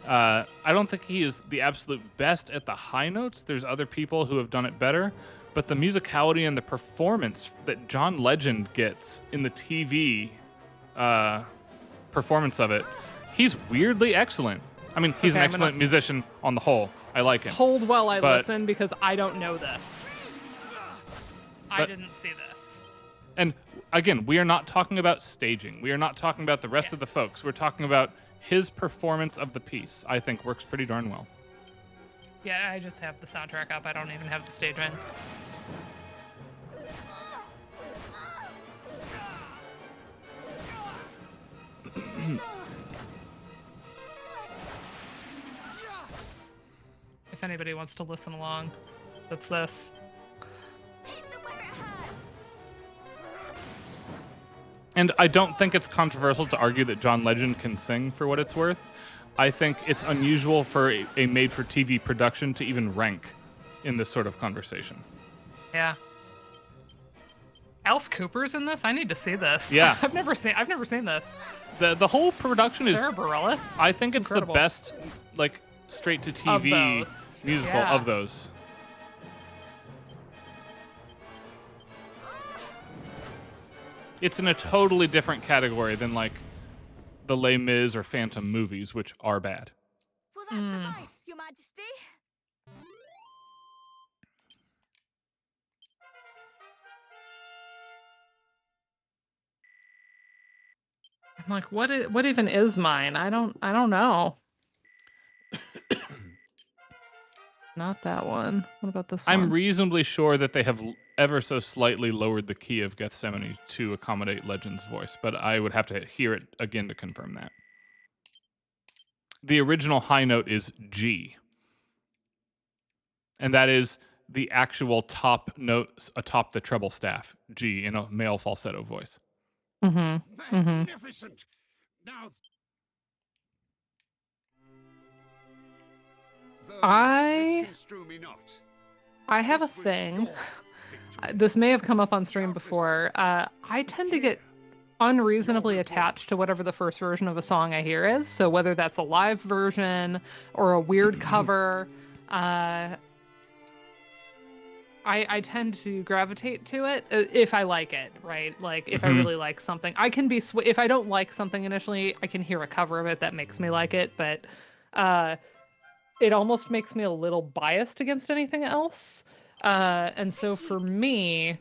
Speaker 2: I don't think he is the absolute best at the high notes. There's other people who have done it better. But the musicality and the performance that John Legend gets in the TV performance of it, he's weirdly excellent. I mean, he's
Speaker 1: Okay,
Speaker 2: an
Speaker 1: I'm gonna-
Speaker 2: excellent musician on the whole. I like him.
Speaker 1: Hold while I
Speaker 2: But-
Speaker 1: listen because I don't know this. I
Speaker 2: But-
Speaker 1: didn't see this.
Speaker 2: And again, we are not talking about staging. We are not talking about the rest of the folks. We're talking about his performance of the piece. I think works pretty darn well.
Speaker 1: Yeah, I just have the soundtrack up. I don't even have the stage in. If anybody wants to listen along, that's this.
Speaker 8: Hit them where it hurts.
Speaker 2: And I don't think it's controversial to argue that John Legend can sing for what it's worth. I think it's unusual for a made-for-TV production to even rank in this sort of conversation.
Speaker 1: Yeah. Alice Cooper's in this? I need to see this.
Speaker 2: Yeah.
Speaker 1: I've never seen this.
Speaker 2: The whole production is,
Speaker 1: Sarah Bareilles?
Speaker 2: I think it's
Speaker 1: incredible.
Speaker 2: the best, like, straight-to-TV
Speaker 1: those.
Speaker 2: musical
Speaker 1: Yeah.
Speaker 2: of those. It's in a totally different category than, like, the Les Mis or Phantom movies, which are bad.
Speaker 8: Will that suffice, Your Majesty?
Speaker 1: I'm like, what even is mine? I don't know. Not that one. What about this one?
Speaker 2: I'm reasonably sure that they have ever so slightly lowered the key of Gethsemane to accommodate Legend's voice, but I would have to hear it again to confirm that. The original high note is G. And that is the actual top note atop the treble staff, G, in a male falsetto voice.
Speaker 1: Mm-hmm.
Speaker 4: Magnificent. Now.
Speaker 1: I
Speaker 4: Misconstrue me not.
Speaker 1: I have a
Speaker 4: This was
Speaker 1: thing.
Speaker 4: your victory.
Speaker 1: This may have come up on stream before. I tend to get unreasonably attached to whatever the first version of a song I hear is. So whether that's a live version or a weird cover, I tend to gravitate to it if I like it, right? Like if I really like something, I can be if I don't like something initially, I can hear a cover of it that makes me like it, but it almost makes me a little biased against anything else. And so for me,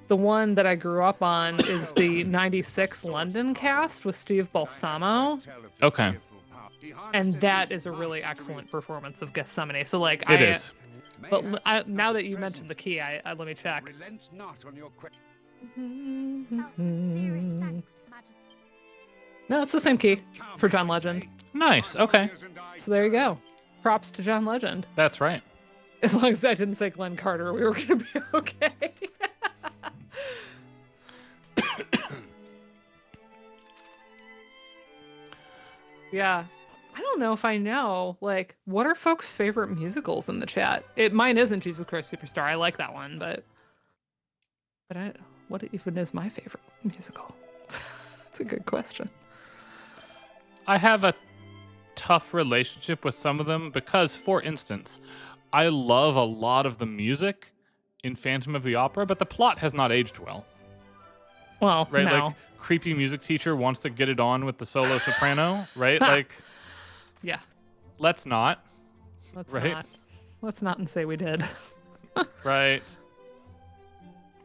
Speaker 1: the one that I grew up on is the 96 London cast with Steve Balsamo.
Speaker 2: Okay.
Speaker 1: And that is a really excellent performance of Gethsemane. So like
Speaker 2: It is.
Speaker 1: But now that you mentioned the key, I let me check.
Speaker 4: Relent not on your
Speaker 8: Our sincerest thanks, Majesty.
Speaker 1: No, it's the same key for John Legend.
Speaker 2: Nice. Okay.
Speaker 1: So there you go. Props to John Legend.
Speaker 2: That's right.
Speaker 1: As long as I didn't say Glenn Carter, we were going to be okay. Yeah. I don't know if I know, like, what are folks' favorite musicals in the chat? Mine isn't Jesus Christ Superstar. I like that one, but what even is my favorite musical? That's a good question.
Speaker 2: I have a tough relationship with some of them because, for instance, I love a lot of the music in Phantom of the Opera, but the plot has not aged well.
Speaker 1: Well,
Speaker 2: Right?
Speaker 1: no.
Speaker 2: Like, creepy music teacher wants to get it on with the solo soprano, right? Like,
Speaker 1: Yeah.
Speaker 2: let's not.
Speaker 1: Let's
Speaker 2: Right.
Speaker 1: not. Let's not and say we did.
Speaker 2: Right.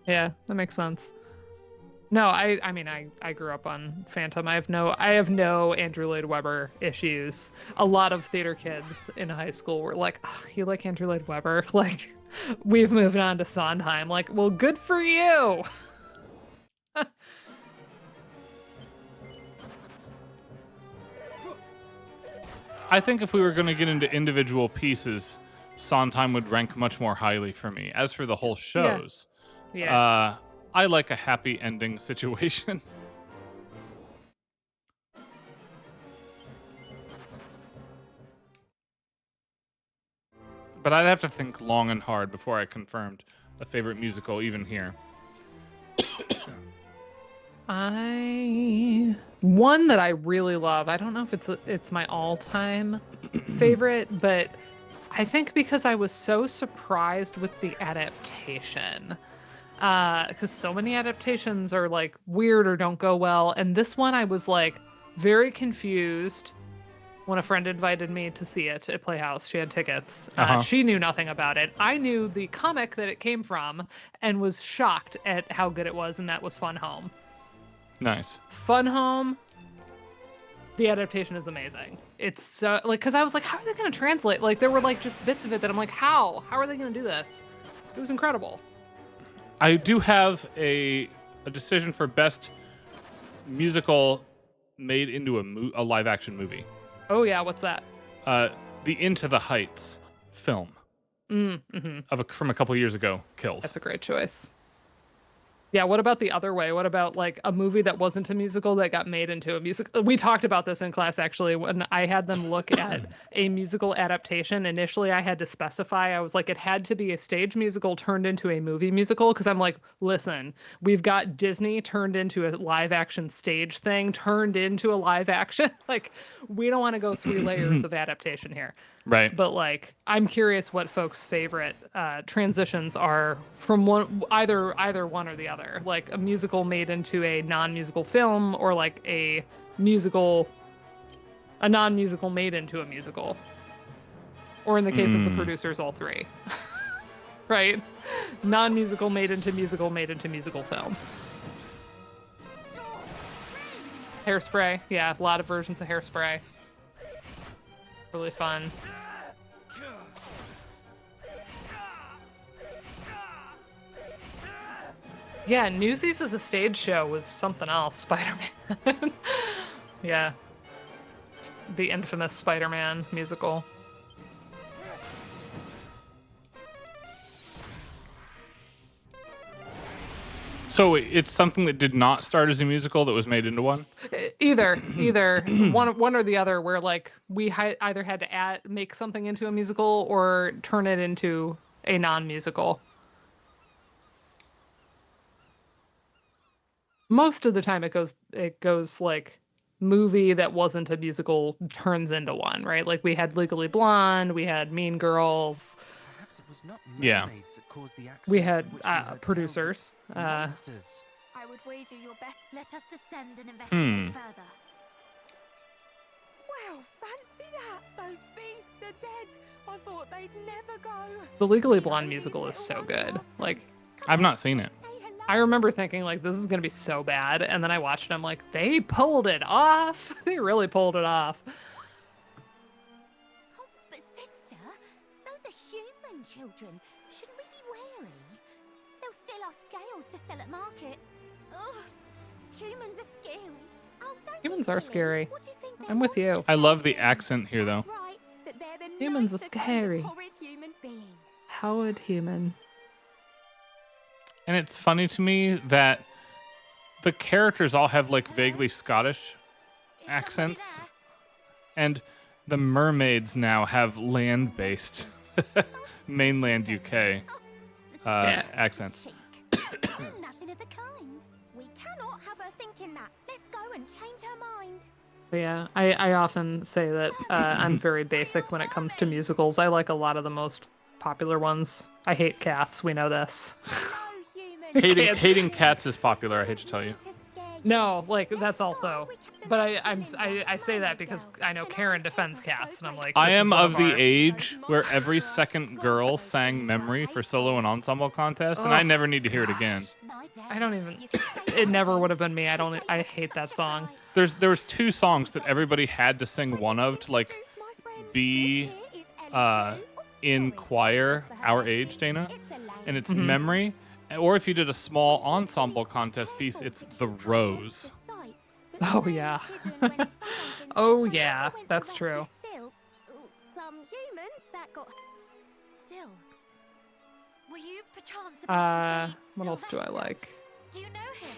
Speaker 1: Yeah, that makes sense. No, I mean I grew up on Phantom. I have no Andrew Lloyd Webber issues. A lot of theater kids in high school were like, "Oh, you like Andrew Lloyd Webber?" Like, we've moved on to Sondheim. Like, well, good for you.
Speaker 2: I think if we were going to get into individual pieces, Sondheim would rank much more highly for me. As for the whole shows,
Speaker 1: Yeah.
Speaker 2: I like a happy ending situation. but I'd have to think long and hard before I confirmed a favorite musical even here.
Speaker 1: One that I really love. I don't know if it's my all-time favorite, but I think because I was so surprised with the adaptation. Because so many adaptations are like weird or don't go well, and this one I was like very confused when a friend invited me to see it at Playhouse. She had tickets. She knew nothing about it. I knew the comic that it came from and was shocked at how good it was, and that was Fun Home.
Speaker 2: Nice.
Speaker 1: Fun Home, the adaptation is amazing. It's so, like, because I was like, how are they going to translate? Like, there were, like, just bits of it that I'm like, how? How are they going to do this? It was incredible.
Speaker 2: I do have a decision for best musical made into a live-action movie.
Speaker 1: Oh, yeah, what's that?
Speaker 2: The Into the Heights film from a couple years ago, Kills.
Speaker 1: That's a great choice. Yeah, what about the other way? What about like a movie that wasn't a musical that got made into a musical? We talked about this in class actually when I had them look at a musical adaptation. Initially, I had to specify. I was like, it had to be a stage musical turned into a movie musical because I'm like, listen, we've got Disney turned into a live action stage thing, turned into a live action. Like, we don't want to go 3 layers of adaptation here.
Speaker 2: Right.
Speaker 1: But like, I'm curious what folks' favorite transitions are from either one or the other. Like a musical made into a non-musical film, or like a non-musical made into a musical. Or in the case of the producers, all 3. Right? Non-musical made into musical film. Hairspray. Yeah, a lot of versions of Hairspray. Really fun. Yeah, Newsies as a stage show was something else. Spider-Man. Yeah. The infamous Spider-Man musical.
Speaker 2: So it's something that did not start as a musical that was made into one?
Speaker 1: Either one or the other, where like we either had to make something into a musical or turn it into a non-musical. Most of the time it goes like movie that wasn't a musical turns into one, right? Like we had Legally Blonde, we had Mean Girls.
Speaker 9: Perhaps it was not
Speaker 2: Yeah.
Speaker 9: mermaids that caused the accidents
Speaker 1: We had
Speaker 9: of which we heard
Speaker 1: producers.
Speaker 9: tell, but monsters.
Speaker 6: I would wager your best.
Speaker 8: Let us descend and investigate further.
Speaker 7: Wow, fancy that! Those beasts are dead. I thought they'd never go.
Speaker 1: The Legally Blonde musical is so good. Like,
Speaker 2: I've not seen it.
Speaker 1: I remember thinking like this is gonna be so bad, and then I watched it. I'm like, they pulled it off. They really pulled it off.
Speaker 8: Oh, but sister, those are human children. Shouldn't we be wary? They'll steal our scales to sell at market. Ugh, humans are scary. Oh, don't be
Speaker 1: Humans are
Speaker 8: silly.
Speaker 1: scary.
Speaker 8: What do you think
Speaker 1: I'm with you.
Speaker 2: I love the accent here, though.
Speaker 8: Right, that they're the
Speaker 1: Humans are
Speaker 8: nicer kind of
Speaker 1: scary.
Speaker 8: horrid human beings.
Speaker 1: Howard Human.
Speaker 2: And it's funny to me that the characters all have like vaguely Scottish accents, and the mermaids now have land-based mainland UK accents.
Speaker 8: Nothing of the kind. We cannot have her thinking that. Let's go and change her mind.
Speaker 1: But yeah, I often say that I'm very basic when it comes to musicals. I like a lot of the most popular ones. I hate Cats. We know this.
Speaker 2: Hating cats is popular, I hate to tell you.
Speaker 1: No, like that's also. But I say that because I know Karen defends Cats, and I'm like.
Speaker 2: I
Speaker 1: this
Speaker 2: am
Speaker 1: is one
Speaker 2: of the
Speaker 1: our-
Speaker 2: age where every second girl sang Memory for solo and ensemble contest, and I
Speaker 1: Ugh.
Speaker 2: never need to hear it again.
Speaker 1: I don't even. It never would have been me. I hate that song.
Speaker 2: There was 2 songs that everybody had to sing one of to like be in choir our age, Dana, and it's Memory. Or if you did a small ensemble contest piece, it's The Rose.
Speaker 1: Oh yeah. Oh yeah, that's true.
Speaker 8: Some humans that got Syl. Were you perchance about to say
Speaker 1: What else do I
Speaker 8: Sylvester?
Speaker 1: like?
Speaker 8: Do you know him?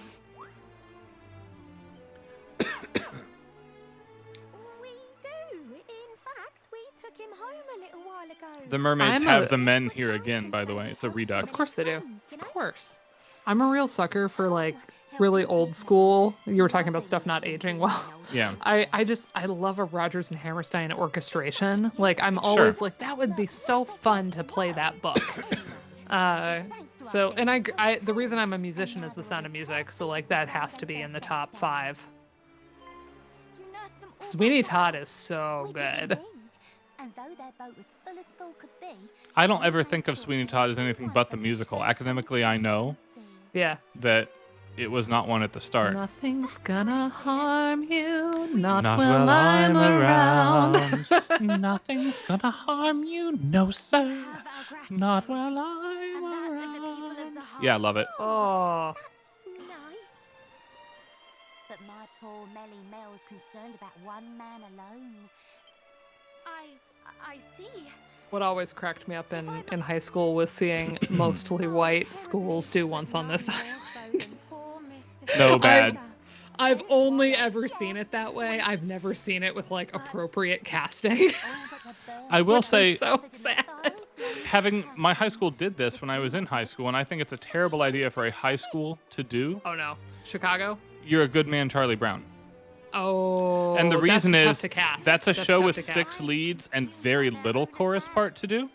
Speaker 8: We do. In fact, we
Speaker 6: took him home a little while ago.
Speaker 2: The mermaids have the men here again, by the way. It's a redux.
Speaker 1: Of course they do. Of course. I'm a real sucker for like really old school. You were talking about stuff not aging well.
Speaker 2: Yeah.
Speaker 1: I love a Rodgers and Hammerstein orchestration. Like I'm always like that would be so fun to play that book. So and I the reason I'm a musician is The Sound of Music. So like that has to be in the top 5. Sweeney Todd is so good.
Speaker 2: I don't ever think of Sweeney Todd as anything but the musical. Academically, I know that it was not one at the start.
Speaker 1: Nothing's gonna harm you, not while I'm around.
Speaker 2: Nothing's gonna harm you, no sir, not while I'm around. Yeah, I love it.
Speaker 1: Oh.
Speaker 8: But my poor Melly Mel's concerned about one man alone. I see.
Speaker 1: What always cracked me up in high school was seeing mostly white schools do Once on This Island.
Speaker 2: No bad.
Speaker 1: I've only ever seen it that way. I've never seen it with like appropriate casting.
Speaker 2: I will say,
Speaker 1: so sad.
Speaker 2: my high school did this when I was in high school, and I think it's a terrible idea for a high school to do.
Speaker 1: Oh no, Chicago.
Speaker 2: You're a Good Man, Charlie Brown.
Speaker 1: Oh,
Speaker 2: and the reason is that's a show with 6
Speaker 1: cast.
Speaker 2: leads and very little chorus part to do.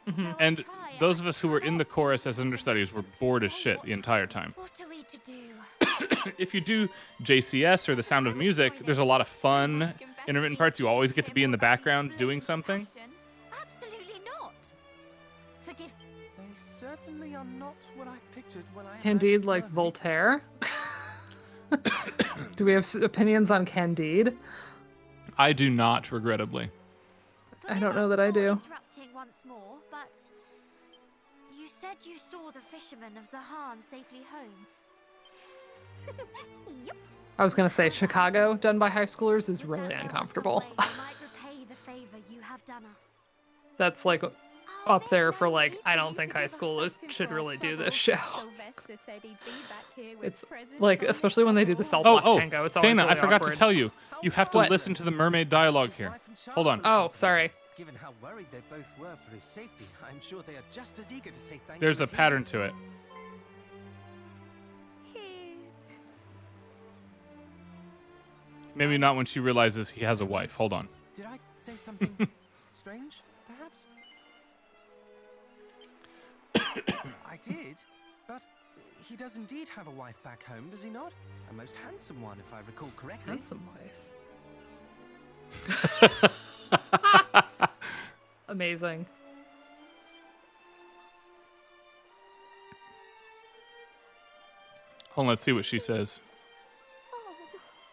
Speaker 1: Mm-hmm.
Speaker 2: And those of us who were in the chorus as understudies were bored as shit the entire time.
Speaker 8: What are we to do?
Speaker 2: If you do JCS or The Sound of Music, there's a lot of fun intermittent parts. You always get to be in the background doing something.
Speaker 8: Absolutely not. Forgive.
Speaker 9: They certainly are not what I pictured when I
Speaker 1: Candide, like Voltaire. Do we have opinions on Candide?
Speaker 2: I do not, regrettably.
Speaker 1: I don't know that I do.
Speaker 8: Interrupting once more, but you said you saw the fisherman of Zahan safely home. Yep.
Speaker 1: I was gonna say Chicago done by high schoolers is really uncomfortable.
Speaker 8: You might repay the favor you have done us.
Speaker 1: That's like up there for like I don't think high schoolers should really do this show. It's like especially when they do the cell block tango. It's always
Speaker 2: Dana,
Speaker 1: really
Speaker 2: I forgot
Speaker 1: awkward.
Speaker 2: to tell you. You have to listen to the mermaid dialogue here. Hold on.
Speaker 1: Oh, sorry.
Speaker 9: Given how worried they both were for his safety, I'm sure they are just as eager to say thank
Speaker 2: There's
Speaker 9: you
Speaker 2: a
Speaker 9: as he
Speaker 2: pattern to it. Maybe not when she realizes he has a wife. Hold on.
Speaker 9: Did I say something strange, perhaps? I did, but he does indeed have a wife back home, does he not? A most handsome one, if I recall correctly.
Speaker 1: Handsome wife. Amazing.
Speaker 2: Hold on, let's see what she says.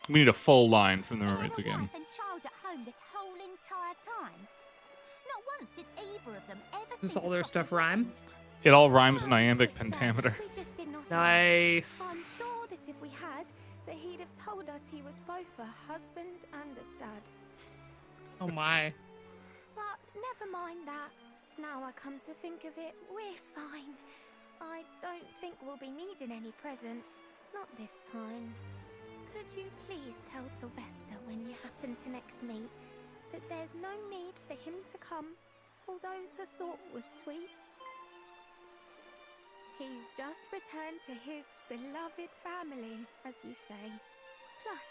Speaker 2: We need a full line from the mermaids again.
Speaker 8: Wife and child at home this whole entire time. Not once did either of them ever.
Speaker 1: Does all their stuff rhyme?
Speaker 2: It all rhymes in iambic pentameter.
Speaker 1: Nice.
Speaker 6: I'm sure that if we had, that he'd have told us he was both a husband and a dad.
Speaker 1: Oh my.
Speaker 6: But never mind that. Now I come to think of it, we're fine. I don't think we'll be needing any presents. Not this time. Could you please tell Sylvester when you happen to next meet that there's no need for him to come, although the thought was sweet? He's just returned to his beloved family, as you say. Plus,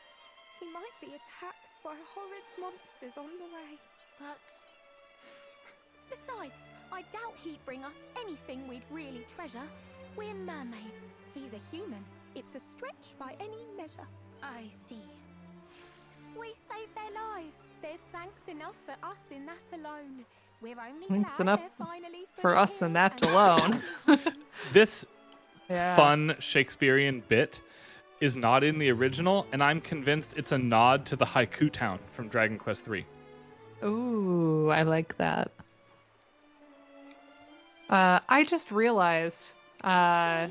Speaker 6: he might be attacked by horrid monsters on the way. But besides, I doubt he'd bring us anything we'd really treasure. We're mermaids. He's a human. It's a stretch by any measure. I see. We saved their lives. There's thanks enough for us in that alone. We're only
Speaker 1: Thanks
Speaker 6: glad
Speaker 1: enough
Speaker 6: they're finally
Speaker 1: for us in that alone.
Speaker 2: This
Speaker 1: Yeah.
Speaker 2: fun Shakespearean bit is not in the original, and I'm convinced it's a nod to the Haiku Town from Dragon Quest III.
Speaker 1: Ooh, I like that. I just realized I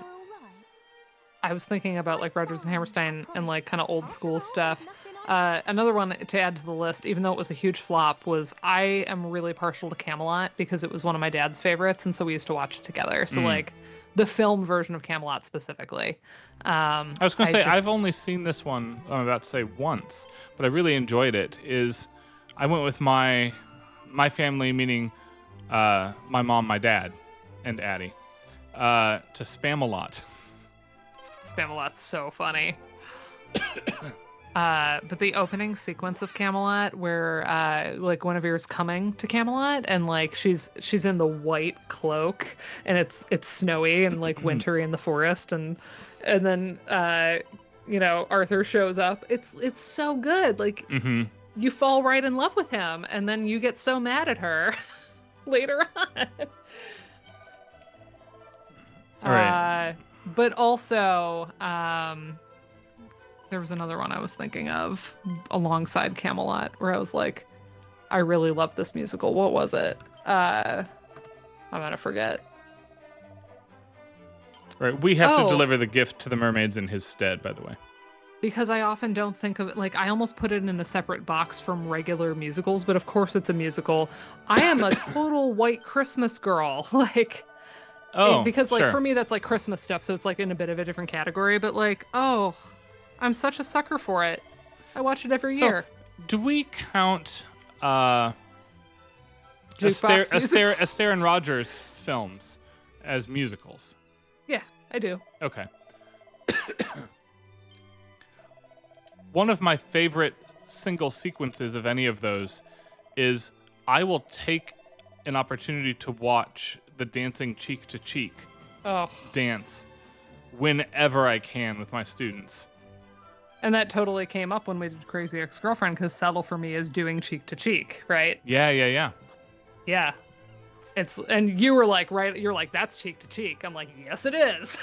Speaker 1: was thinking about like Rodgers and Hammerstein and like kind of old school stuff. Another one to add to the list, even though it was a huge flop, was I am really partial to Camelot because it was one of my dad's favorites, and so we used to watch it together. So like the film version of Camelot specifically.
Speaker 2: I was going to say, I've only seen this one, I'm about to say once, but I really enjoyed it. I went with my my family, meaning my mom, my dad, and Addie, to Spam-A-Lot.
Speaker 1: Spam-A-Lot's so funny. But the opening sequence of Camelot, where like Guinevere's coming to Camelot, and like she's in the white cloak, and it's snowy and like wintry in the forest, and then Arthur shows up. It's so good. Like you fall right in love with him, and then you get so mad at her later on.
Speaker 2: All right.
Speaker 1: But also, there was another one I was thinking of alongside Camelot where I was like, I really love this musical. What was it? I'm gonna forget.
Speaker 2: Right. We have to deliver the gift to the mermaids in his stead, by the way.
Speaker 1: Because I often don't think of it, like, I almost put it in a separate box from regular musicals, but of course it's a musical. I am a total white Christmas girl. Like, because like for me that's like Christmas stuff, so it's like in a bit of a different category, but like, I'm such a sucker for it. I watch it every year.
Speaker 2: Do we count Astaire and Rogers films as musicals?
Speaker 1: Yeah, I do.
Speaker 2: Okay. One of my favorite single sequences of any of those is I will take an opportunity to watch the dancing cheek to cheek dance whenever I can with my students.
Speaker 1: And that totally came up when we did Crazy Ex-Girlfriend, because Settle for Me is doing cheek to cheek, right?
Speaker 2: Yeah.
Speaker 1: Yeah. And you were like, right, you're like, that's cheek to cheek. I'm like, yes, it is.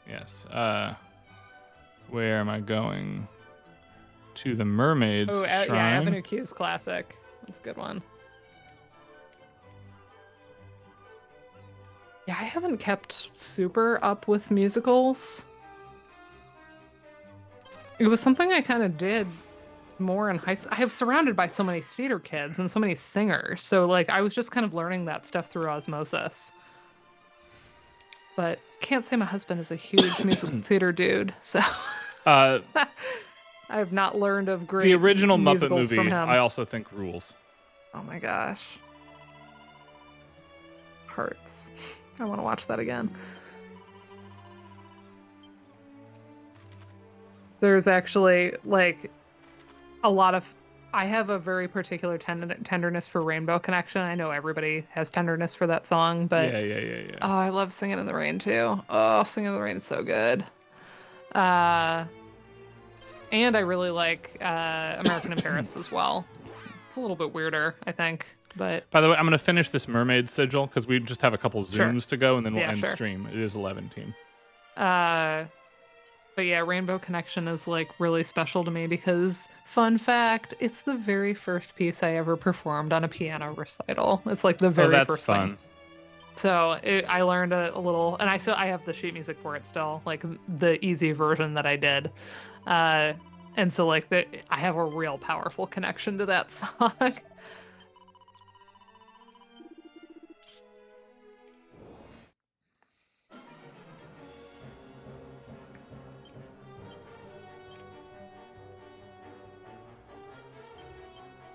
Speaker 2: Yes. Where am I going? To the Mermaid's Shrine.
Speaker 1: Yeah, Avenue Q's classic. That's a good one. Yeah, I haven't kept super up with musicals. It was something I kind of did more in high school. I was surrounded by so many theater kids and so many singers. So, like, I was just kind of learning that stuff through osmosis. But can't say my husband is a huge musical theater dude, so... I have not learned of great
Speaker 2: The original Muppet movie,
Speaker 1: from him.
Speaker 2: I also think rules.
Speaker 1: Oh my gosh. Hurts. I want to watch that again. There's actually, like, a lot of... I have a very particular tenderness for Rainbow Connection. I know everybody has tenderness for that song, but...
Speaker 2: Yeah.
Speaker 1: Oh, I love Singing in the Rain, too. Oh, Singing in the Rain is so good. And I really like American in Paris as well. It's a little bit weirder, I think. But
Speaker 2: by the way, I'm going to finish this Mermaid sigil because we just have a couple zooms to go, and then we'll end stream. It is 11 team.
Speaker 1: But yeah, Rainbow Connection is like really special to me because, fun fact, it's the very first piece I ever performed on a piano recital. It's like the very first
Speaker 2: fun.
Speaker 1: thing. So I learned a little, and I have the sheet music for it still, like the easy version that I did. And so like I have a real powerful connection to that song.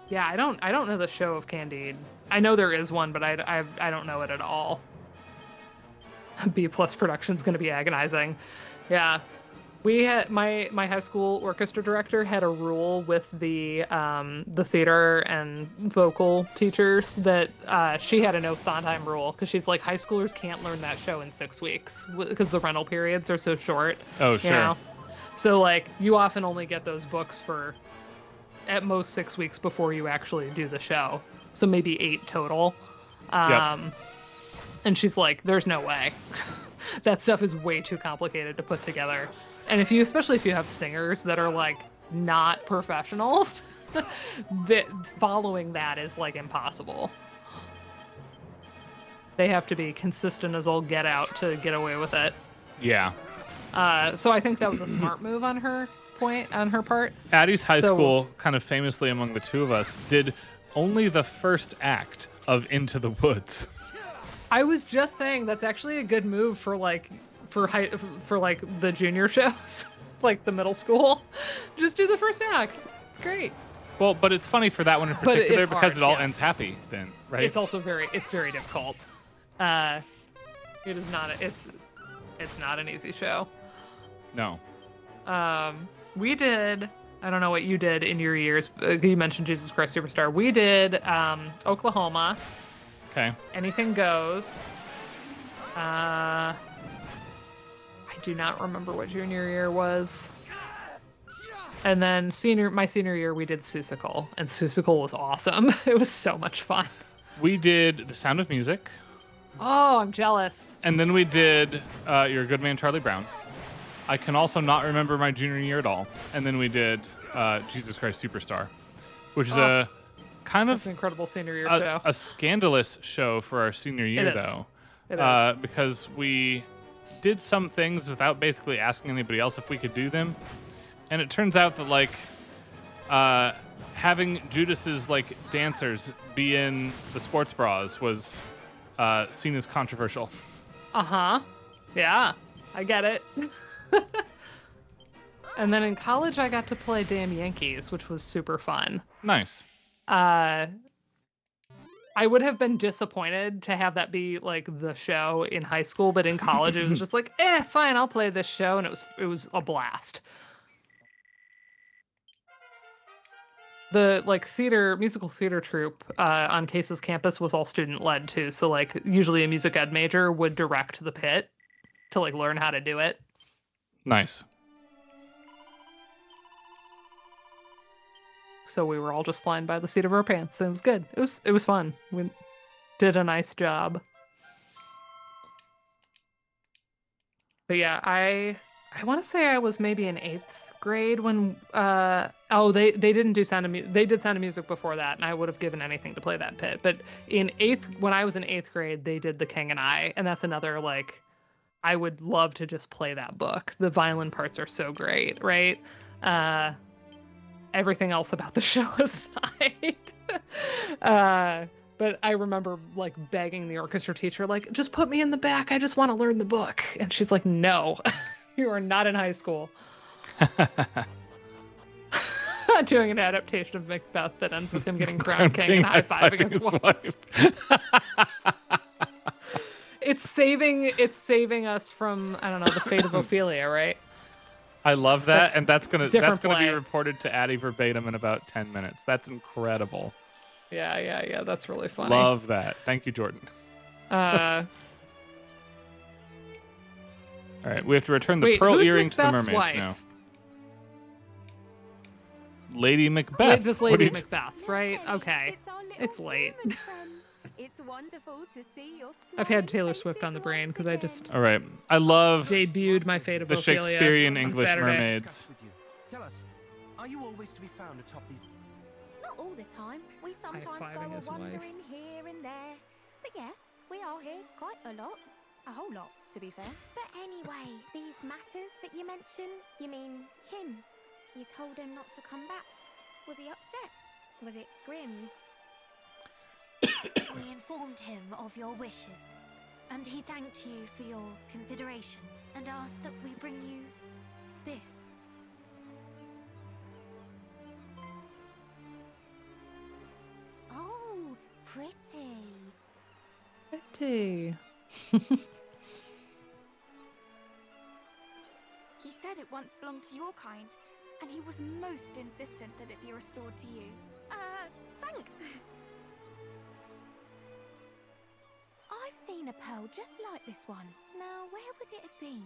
Speaker 1: Yeah, I don't know the show of Candide. I know there is one, but I don't know it at all. B+ production's gonna be agonizing. Yeah, we had my high school orchestra director had a rule with the theater and vocal teachers that she had a no Sondheim rule because she's like, high schoolers can't learn that show in 6 weeks because the rental periods are so short.
Speaker 2: Oh, sure.
Speaker 1: You know? So like you often only get those books for at most 6 weeks before you actually do the show. So maybe 8 total. And she's like, there's no way. That stuff is way too complicated to put together. And especially if you have singers that are like not professionals, that following that is like impossible. They have to be consistent as all get out to get away with it.
Speaker 2: Yeah.
Speaker 1: So I think that was a smart move on her part.
Speaker 2: Addie's high school, kind of famously among the two of us, did only the first act of Into the Woods.
Speaker 1: I was just saying that's actually a good move for like the junior shows, like the middle school. Just do the first act. It's great.
Speaker 2: Well, but it's funny for that one in
Speaker 1: But
Speaker 2: particular
Speaker 1: it's
Speaker 2: because
Speaker 1: hard,
Speaker 2: it all
Speaker 1: yeah.
Speaker 2: ends happy then, right?
Speaker 1: It's also very difficult. It is not it's not an easy show.
Speaker 2: No.
Speaker 1: We did, I don't know what you did in your years. You mentioned Jesus Christ Superstar. We did Oklahoma.
Speaker 2: Okay.
Speaker 1: Anything Goes. I do not remember what junior year was. And then my senior year, we did Seussical, and Seussical was awesome. It was so much fun.
Speaker 2: We did The Sound of Music.
Speaker 1: Oh, I'm jealous.
Speaker 2: And then we did Your Good Man, Charlie Brown. I can also not remember my junior year at all. And then we did Jesus Christ Superstar, which is a kind
Speaker 1: That's
Speaker 2: of
Speaker 1: an incredible senior year show.
Speaker 2: a scandalous show for our senior year,
Speaker 1: It is.
Speaker 2: though.
Speaker 1: It is.
Speaker 2: Because we did some things without basically asking anybody else if we could do them. And it turns out that, like, having Judas's, like, dancers be in the sports bras was seen as controversial.
Speaker 1: Uh-huh. Yeah, I get it. And then in college, I got to play Damn Yankees, which was super fun.
Speaker 2: Nice.
Speaker 1: I would have been disappointed to have that be like the show in high school, but in college it was just like, fine, I'll play this show, and it was a blast. The like musical theater troupe on Case's campus was all student led too, so like usually a music ed major would direct the pit to like learn how to do it.
Speaker 2: Nice.
Speaker 1: So we were all just flying by the seat of our pants. And it was good. It was fun. We did a nice job. But yeah, I want to say I was maybe in 8th grade when they didn't do Sound of Music. They did Sound of Music before that, and I would have given anything to play that pit. But when I was in 8th grade, they did The King and I, and that's another like I would love to just play that book. The violin parts are so great, right? Everything else about the show aside. But I remember like begging the orchestra teacher, like, just put me in the back. I just want to learn the book. And she's like, no, you are not in high school. Doing an adaptation of Macbeth that ends with him getting crowned king and high-fiving his wife. It's saving us from, I don't know, the fate of Ophelia, right?
Speaker 2: I love that, and that's gonna be
Speaker 1: play.
Speaker 2: reported to Addie verbatim in about 10 minutes. That's incredible.
Speaker 1: Yeah. That's really funny.
Speaker 2: Love that. Thank you, Jordan.
Speaker 1: All
Speaker 2: right, we have to return the pearl earring to the mermaids
Speaker 1: wife?
Speaker 2: now. Lady Macbeth.
Speaker 1: This Lady Macbeth, right? Okay. It's late.
Speaker 7: It's wonderful to see your
Speaker 1: I've had Taylor Swift on the brain because I just
Speaker 2: All right. I love
Speaker 1: debuted my Fate of
Speaker 2: the
Speaker 1: Ophelia
Speaker 2: Shakespearean
Speaker 1: on
Speaker 2: English
Speaker 1: Saturday.
Speaker 2: mermaids.
Speaker 9: Tell us, are you always to be found atop these?
Speaker 8: Not all the time. We sometimes go
Speaker 1: High-fiving his wife.
Speaker 8: wandering here and there. But yeah, we are here quite a lot. A whole lot, to be fair. But anyway, these matters that you mention, you mean him? You told him not to come back. Was he upset? Was it grim? We informed him of your wishes, and he thanked you for your consideration and asked that we bring you this. Oh, pretty.
Speaker 1: Pretty.
Speaker 6: He said it once belonged to your kind, and he was most insistent that it be restored to you.
Speaker 8: Thanks. I've seen a pearl just like this one. Now, where would it have been?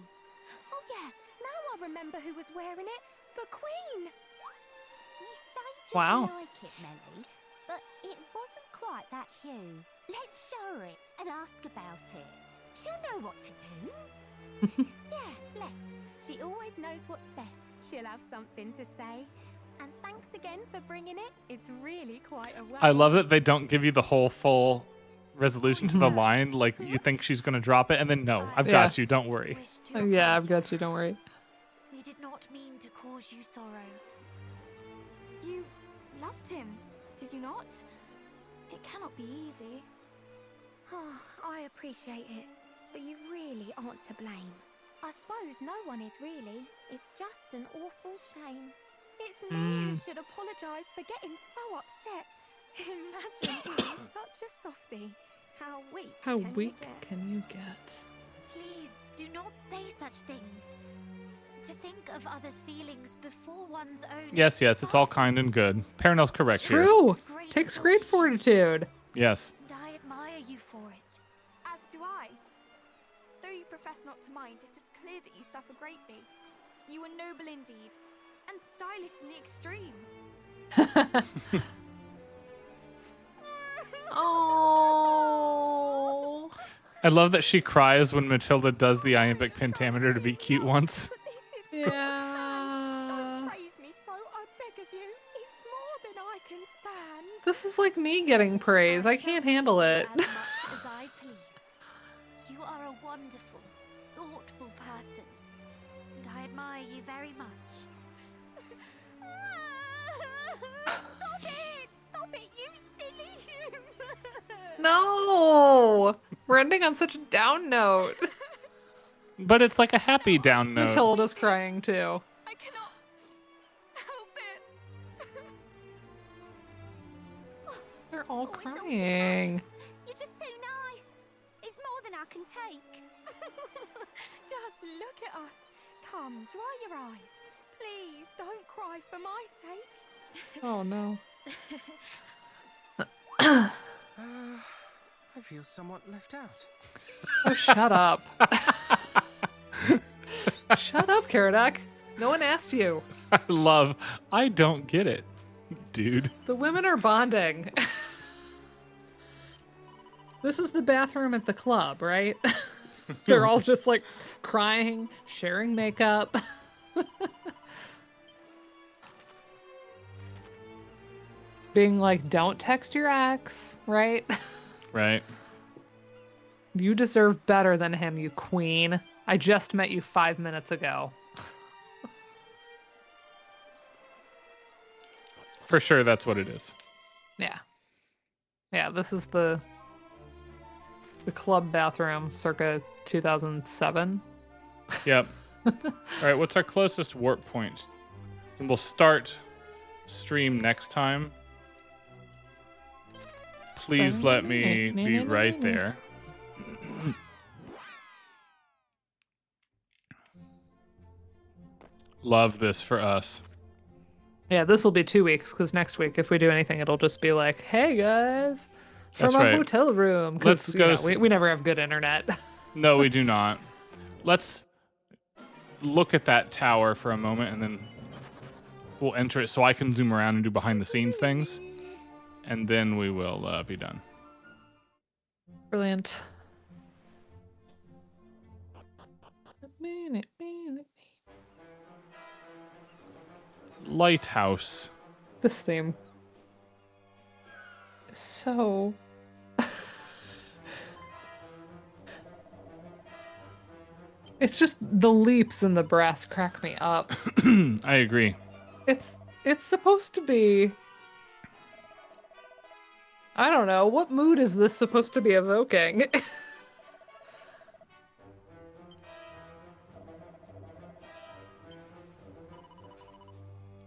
Speaker 8: Oh yeah, now I remember who was wearing it. The Queen! You say just
Speaker 1: Wow.
Speaker 8: like it, Melly, but it wasn't quite that hue. Let's show her it and ask about it. She'll know what to do. Yeah, let's. She always knows what's best. She'll have something to say. And thanks again for bringing it. It's really quite a wow.
Speaker 2: I love that they don't give you the whole full resolution to the line. Like, you think she's going to drop it, and then no, I've got you. Don't worry.
Speaker 1: Yeah, I've got you. Don't worry.
Speaker 8: We did not mean to cause you sorrow.
Speaker 6: You loved him, did you not? It cannot be easy.
Speaker 8: Oh, I appreciate it, but you really aren't to blame. I suppose no one is really. It's just an awful shame.
Speaker 7: It's me who should apologise for getting so upset. Imagine being such a softie. How weak
Speaker 1: How
Speaker 7: can
Speaker 1: weak
Speaker 7: you get?
Speaker 1: can you get?
Speaker 8: Please do not say such things. To think of others' feelings before one's own.
Speaker 2: Yes, it's all kind and good. Paranel's correct
Speaker 1: It's
Speaker 2: here.
Speaker 1: true. Takes great fortitude.
Speaker 2: Yes.
Speaker 8: And I admire you for it.
Speaker 6: As do I. Though you profess not to mind, it is clear that you suffer greatly. You are noble indeed, and stylish in the extreme.
Speaker 1: Oh.
Speaker 2: I love that she cries when Matilda does the iambic pentameter to be cute once.
Speaker 7: But this is
Speaker 1: Yeah.
Speaker 7: Don't praise me so, I beg of you. It's more than I can stand.
Speaker 1: This is like me getting praise. I can't handle it.
Speaker 8: As much as I please. You are a wonderful, thoughtful person, and I admire you very much.
Speaker 7: Stop it, you silly human!
Speaker 1: No. We're ending on such a down note.
Speaker 2: But it's like a happy down note.
Speaker 1: Matilda's crying too.
Speaker 6: I cannot help it.
Speaker 1: They're all
Speaker 7: Oh, it's all too
Speaker 1: crying.
Speaker 7: You're just too nice. It's more than I can take. Just look at us. Come, dry your eyes. Please don't cry for my sake.
Speaker 1: Oh no.
Speaker 9: I feel somewhat left out.
Speaker 1: Oh, shut up. Shut up, Karadek. No one asked you.
Speaker 2: I don't get it, dude.
Speaker 1: The women are bonding. This is the bathroom at the club, right? They're all just like crying, sharing makeup. Being like, don't text your ex, right?
Speaker 2: Right.
Speaker 1: You deserve better than him, you queen. I just met you 5 minutes ago.
Speaker 2: For sure, that's what it is.
Speaker 1: Yeah. Yeah, this is the club bathroom circa 2007.
Speaker 2: Yep. All right, what's our closest warp point? And we'll start stream next time. Please let me be right there. Love this for us.
Speaker 1: Yeah, this will be 2 weeks because next week, if we do anything, it'll just be like, "Hey guys, from
Speaker 2: That's
Speaker 1: our
Speaker 2: right.
Speaker 1: hotel room."
Speaker 2: Let's go
Speaker 1: We never have good internet.
Speaker 2: No, we do not. Let's look at that tower for a moment and then we'll enter it so I can zoom around and do behind the scenes things. And then we will be done.
Speaker 1: Brilliant.
Speaker 2: Lighthouse.
Speaker 1: This theme is so... It's just the leaps in the brass crack me up.
Speaker 2: I agree.
Speaker 1: It's supposed to be... I don't know. What mood is this supposed to be evoking?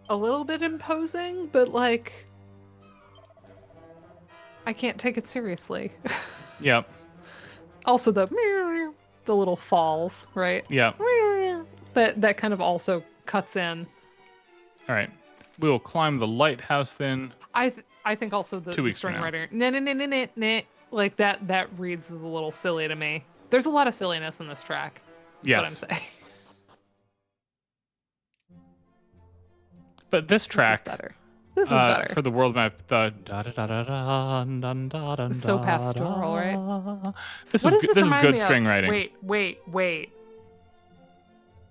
Speaker 1: A little bit imposing, but like... I can't take it seriously.
Speaker 2: Yep.
Speaker 1: Also the little falls, right?
Speaker 2: Yep.
Speaker 1: That kind of also cuts in.
Speaker 2: All right. We will climb the lighthouse then.
Speaker 1: I think also the
Speaker 2: 2 weeks
Speaker 1: string
Speaker 2: from now.
Speaker 1: writer like that reads as a little silly to me. There's a lot of silliness in this track. That's
Speaker 2: Yes.
Speaker 1: what I'm saying.
Speaker 2: But this track,
Speaker 1: This is better.
Speaker 2: for the world map, the da da da da da dun da dun
Speaker 1: It's so
Speaker 2: da
Speaker 1: pastoral,
Speaker 2: da.
Speaker 1: right?
Speaker 2: This
Speaker 1: What
Speaker 2: is
Speaker 1: does
Speaker 2: this is
Speaker 1: remind
Speaker 2: good
Speaker 1: me of?
Speaker 2: string writing.
Speaker 1: Wait.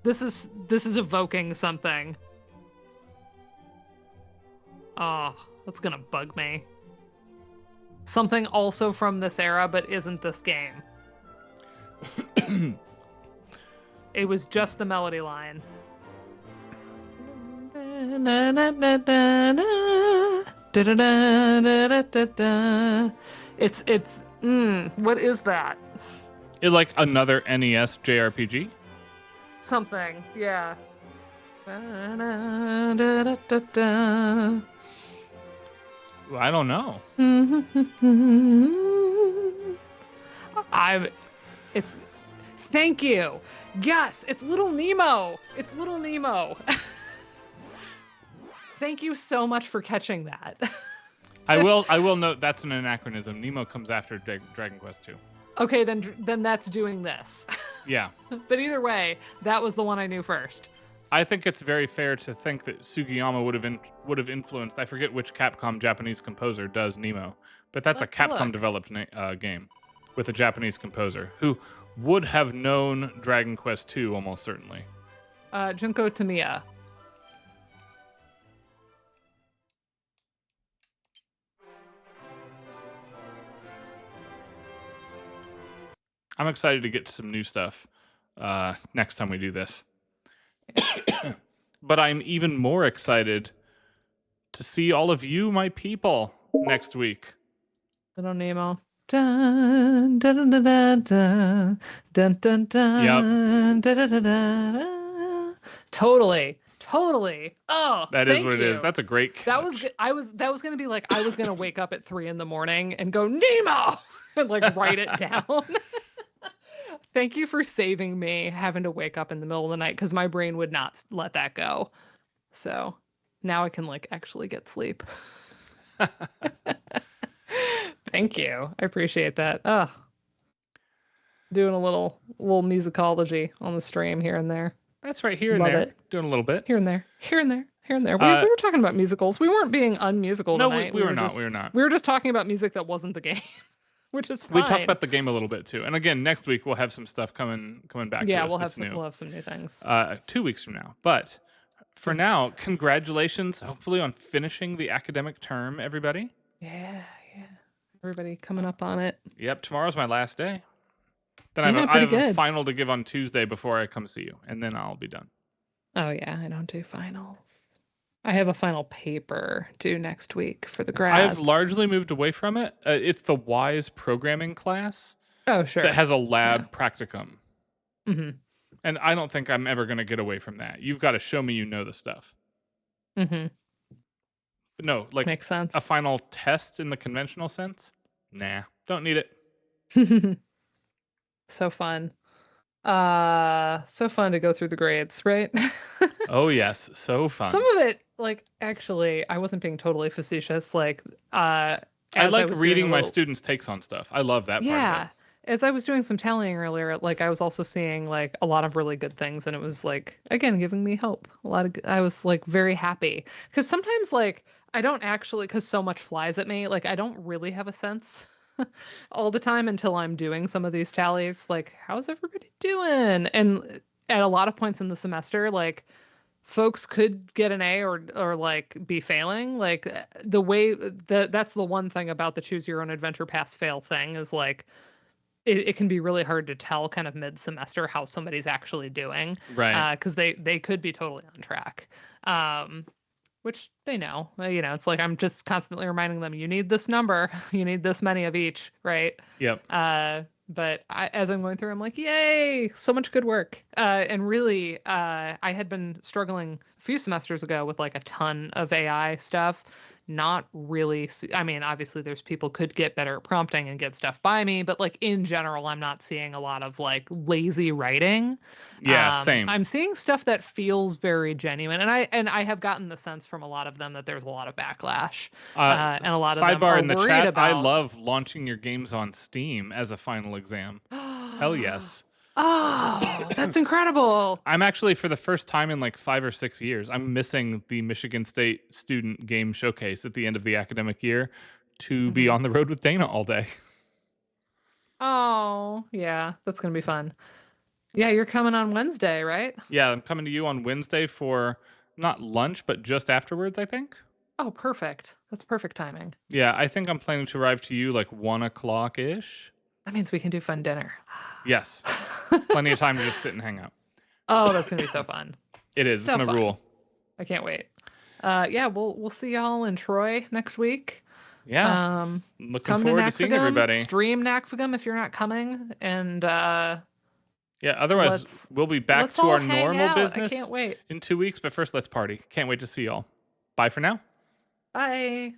Speaker 1: This is evoking something. Oh, that's gonna bug me. Something also from this era, but isn't this game. It was just the melody line. It's what is that?
Speaker 2: It like another NES JRPG.
Speaker 1: Something, yeah. Da-da-da-da-da-da.
Speaker 2: Well, I don't know.
Speaker 1: It's thank you. Yes, it's Little Nemo. It's Little Nemo. Thank you so much for catching that.
Speaker 2: I will note that's an anachronism. Nemo comes after Dragon Quest II.
Speaker 1: Okay, then that's doing this.
Speaker 2: Yeah.
Speaker 1: But either way, that was the one I knew first.
Speaker 2: I think it's very fair to think that Sugiyama would have influenced. I forget which Capcom Japanese composer does Nemo, but that's
Speaker 1: Let's
Speaker 2: a Capcom
Speaker 1: look.
Speaker 2: developed game with a Japanese composer who would have known Dragon Quest II almost certainly.
Speaker 1: Junko Tamiya.
Speaker 2: I'm excited to get to some new stuff next time we do this. But I'm even more excited to see all of you, my people, next week.
Speaker 1: Little Nemo. Dun, dun, dun, dun, dun, dun, dun, dun,
Speaker 2: Yep.
Speaker 1: dun, dun, dun, dun. Totally. Oh,
Speaker 2: That is
Speaker 1: thank
Speaker 2: what it
Speaker 1: you.
Speaker 2: is. That's a great catch.
Speaker 1: That was gonna be like I was gonna wake up at 3 a.m. and go Nemo and like write it down. Thank you for saving me having to wake up in the middle of the night because my brain would not let that go. So now I can like actually get sleep. Thank you. I appreciate that. Doing a little musicology on the stream here and there.
Speaker 2: That's right, here and
Speaker 1: Love
Speaker 2: there.
Speaker 1: it.
Speaker 2: Doing a little bit.
Speaker 1: Here and there. We were talking about musicals. We weren't being unmusical
Speaker 2: No,
Speaker 1: tonight.
Speaker 2: we were not. We were not.
Speaker 1: We were just talking about music that wasn't the game, which is fine.
Speaker 2: We talked about the game a little bit too. And again, next week we'll have some stuff coming back to us.
Speaker 1: We'll
Speaker 2: that's
Speaker 1: have some
Speaker 2: new.
Speaker 1: we'll have some new things.
Speaker 2: 2 weeks from now. But for now, congratulations, hopefully, on finishing the academic term, everybody.
Speaker 1: Yeah. Everybody coming up on it.
Speaker 2: Yep, tomorrow's my last day. Then
Speaker 1: Yeah,
Speaker 2: I have
Speaker 1: pretty
Speaker 2: a
Speaker 1: good.
Speaker 2: final to give on Tuesday before I come see you, and then I'll be done.
Speaker 1: Oh yeah, I don't do finals. I have a final paper due next week for the grads.
Speaker 2: I've largely moved away from it. It's the WISE programming class
Speaker 1: Oh sure.
Speaker 2: that has a lab practicum.
Speaker 1: Mm-hmm.
Speaker 2: And I don't think I'm ever going to get away from that. You've got to show me you know the stuff.
Speaker 1: Mm-hmm.
Speaker 2: But no, like
Speaker 1: Makes sense.
Speaker 2: a final test in the conventional sense? Nah, don't need it.
Speaker 1: So fun. So fun to go through the grades, right?
Speaker 2: Oh, yes. So fun.
Speaker 1: Some of it, like, actually, I wasn't being totally facetious. Like,
Speaker 2: I like reading my students' takes on stuff. I love that part of
Speaker 1: Yeah.
Speaker 2: it.
Speaker 1: As I was doing some tallying earlier, like, I was also seeing, like, a lot of really good things. And it was, like, again, giving me hope. I was, like, very happy. Because sometimes, like, I don't actually, because so much flies at me, like, I don't really have a sense all the time until I'm doing some of these tallies. Like, how's everybody doing? And at a lot of points in the semester, like, folks could get an A or like be failing. Like the way that's the one thing about the choose your own adventure pass fail thing is like it can be really hard to tell kind of mid-semester how somebody's actually doing.
Speaker 2: Right.
Speaker 1: Because they could be totally on track. Which they know. You know, it's like I'm just constantly reminding them, you need this number, you need this many of each, right?
Speaker 2: Yep.
Speaker 1: But as I'm going through, I'm like, yay, so much good work. And really, I had been struggling a few semesters ago with like a ton of AI stuff. Not really. I mean, obviously, there's people could get better at prompting and get stuff by me, but like in general, I'm not seeing a lot of like lazy writing.
Speaker 2: Yeah, same.
Speaker 1: I'm seeing stuff that feels very genuine, and I have gotten the sense from a lot of them that there's a lot of backlash, and a lot of them
Speaker 2: sidebar
Speaker 1: are
Speaker 2: in the
Speaker 1: worried
Speaker 2: chat.
Speaker 1: about.
Speaker 2: I love launching your games on Steam as a final exam. Hell yes.
Speaker 1: Oh, that's incredible.
Speaker 2: I'm actually, for the first time in like 5 or 6 years, I'm missing the Michigan State Student Game Showcase at the end of the academic year to be on the road with Dana all day.
Speaker 1: Oh, yeah, that's going to be fun. Yeah, you're coming on Wednesday, right?
Speaker 2: Yeah, I'm coming to you on Wednesday for not lunch, but just afterwards, I think.
Speaker 1: Oh, perfect. That's perfect timing.
Speaker 2: Yeah, I think I'm planning to arrive to you like 1 o'clock-ish.
Speaker 1: That means we can do fun dinner.
Speaker 2: Yes. Plenty of time to just sit and hang out.
Speaker 1: Oh, that's going to be so fun.
Speaker 2: It is.
Speaker 1: So
Speaker 2: It's going to
Speaker 1: fun.
Speaker 2: rule.
Speaker 1: I can't wait. Yeah, we'll see y'all in Troy next week.
Speaker 2: Yeah. Looking
Speaker 1: Come
Speaker 2: forward
Speaker 1: to
Speaker 2: to seeing
Speaker 1: Nakfagum,
Speaker 2: everybody.
Speaker 1: Stream Nakfagum if you're not coming, and
Speaker 2: Yeah, otherwise we'll be back
Speaker 1: let's
Speaker 2: to
Speaker 1: all
Speaker 2: our
Speaker 1: hang
Speaker 2: normal
Speaker 1: out. I
Speaker 2: business
Speaker 1: can't wait.
Speaker 2: in 2 weeks. But first, let's party. Can't wait to see y'all. Bye for now.
Speaker 1: Bye.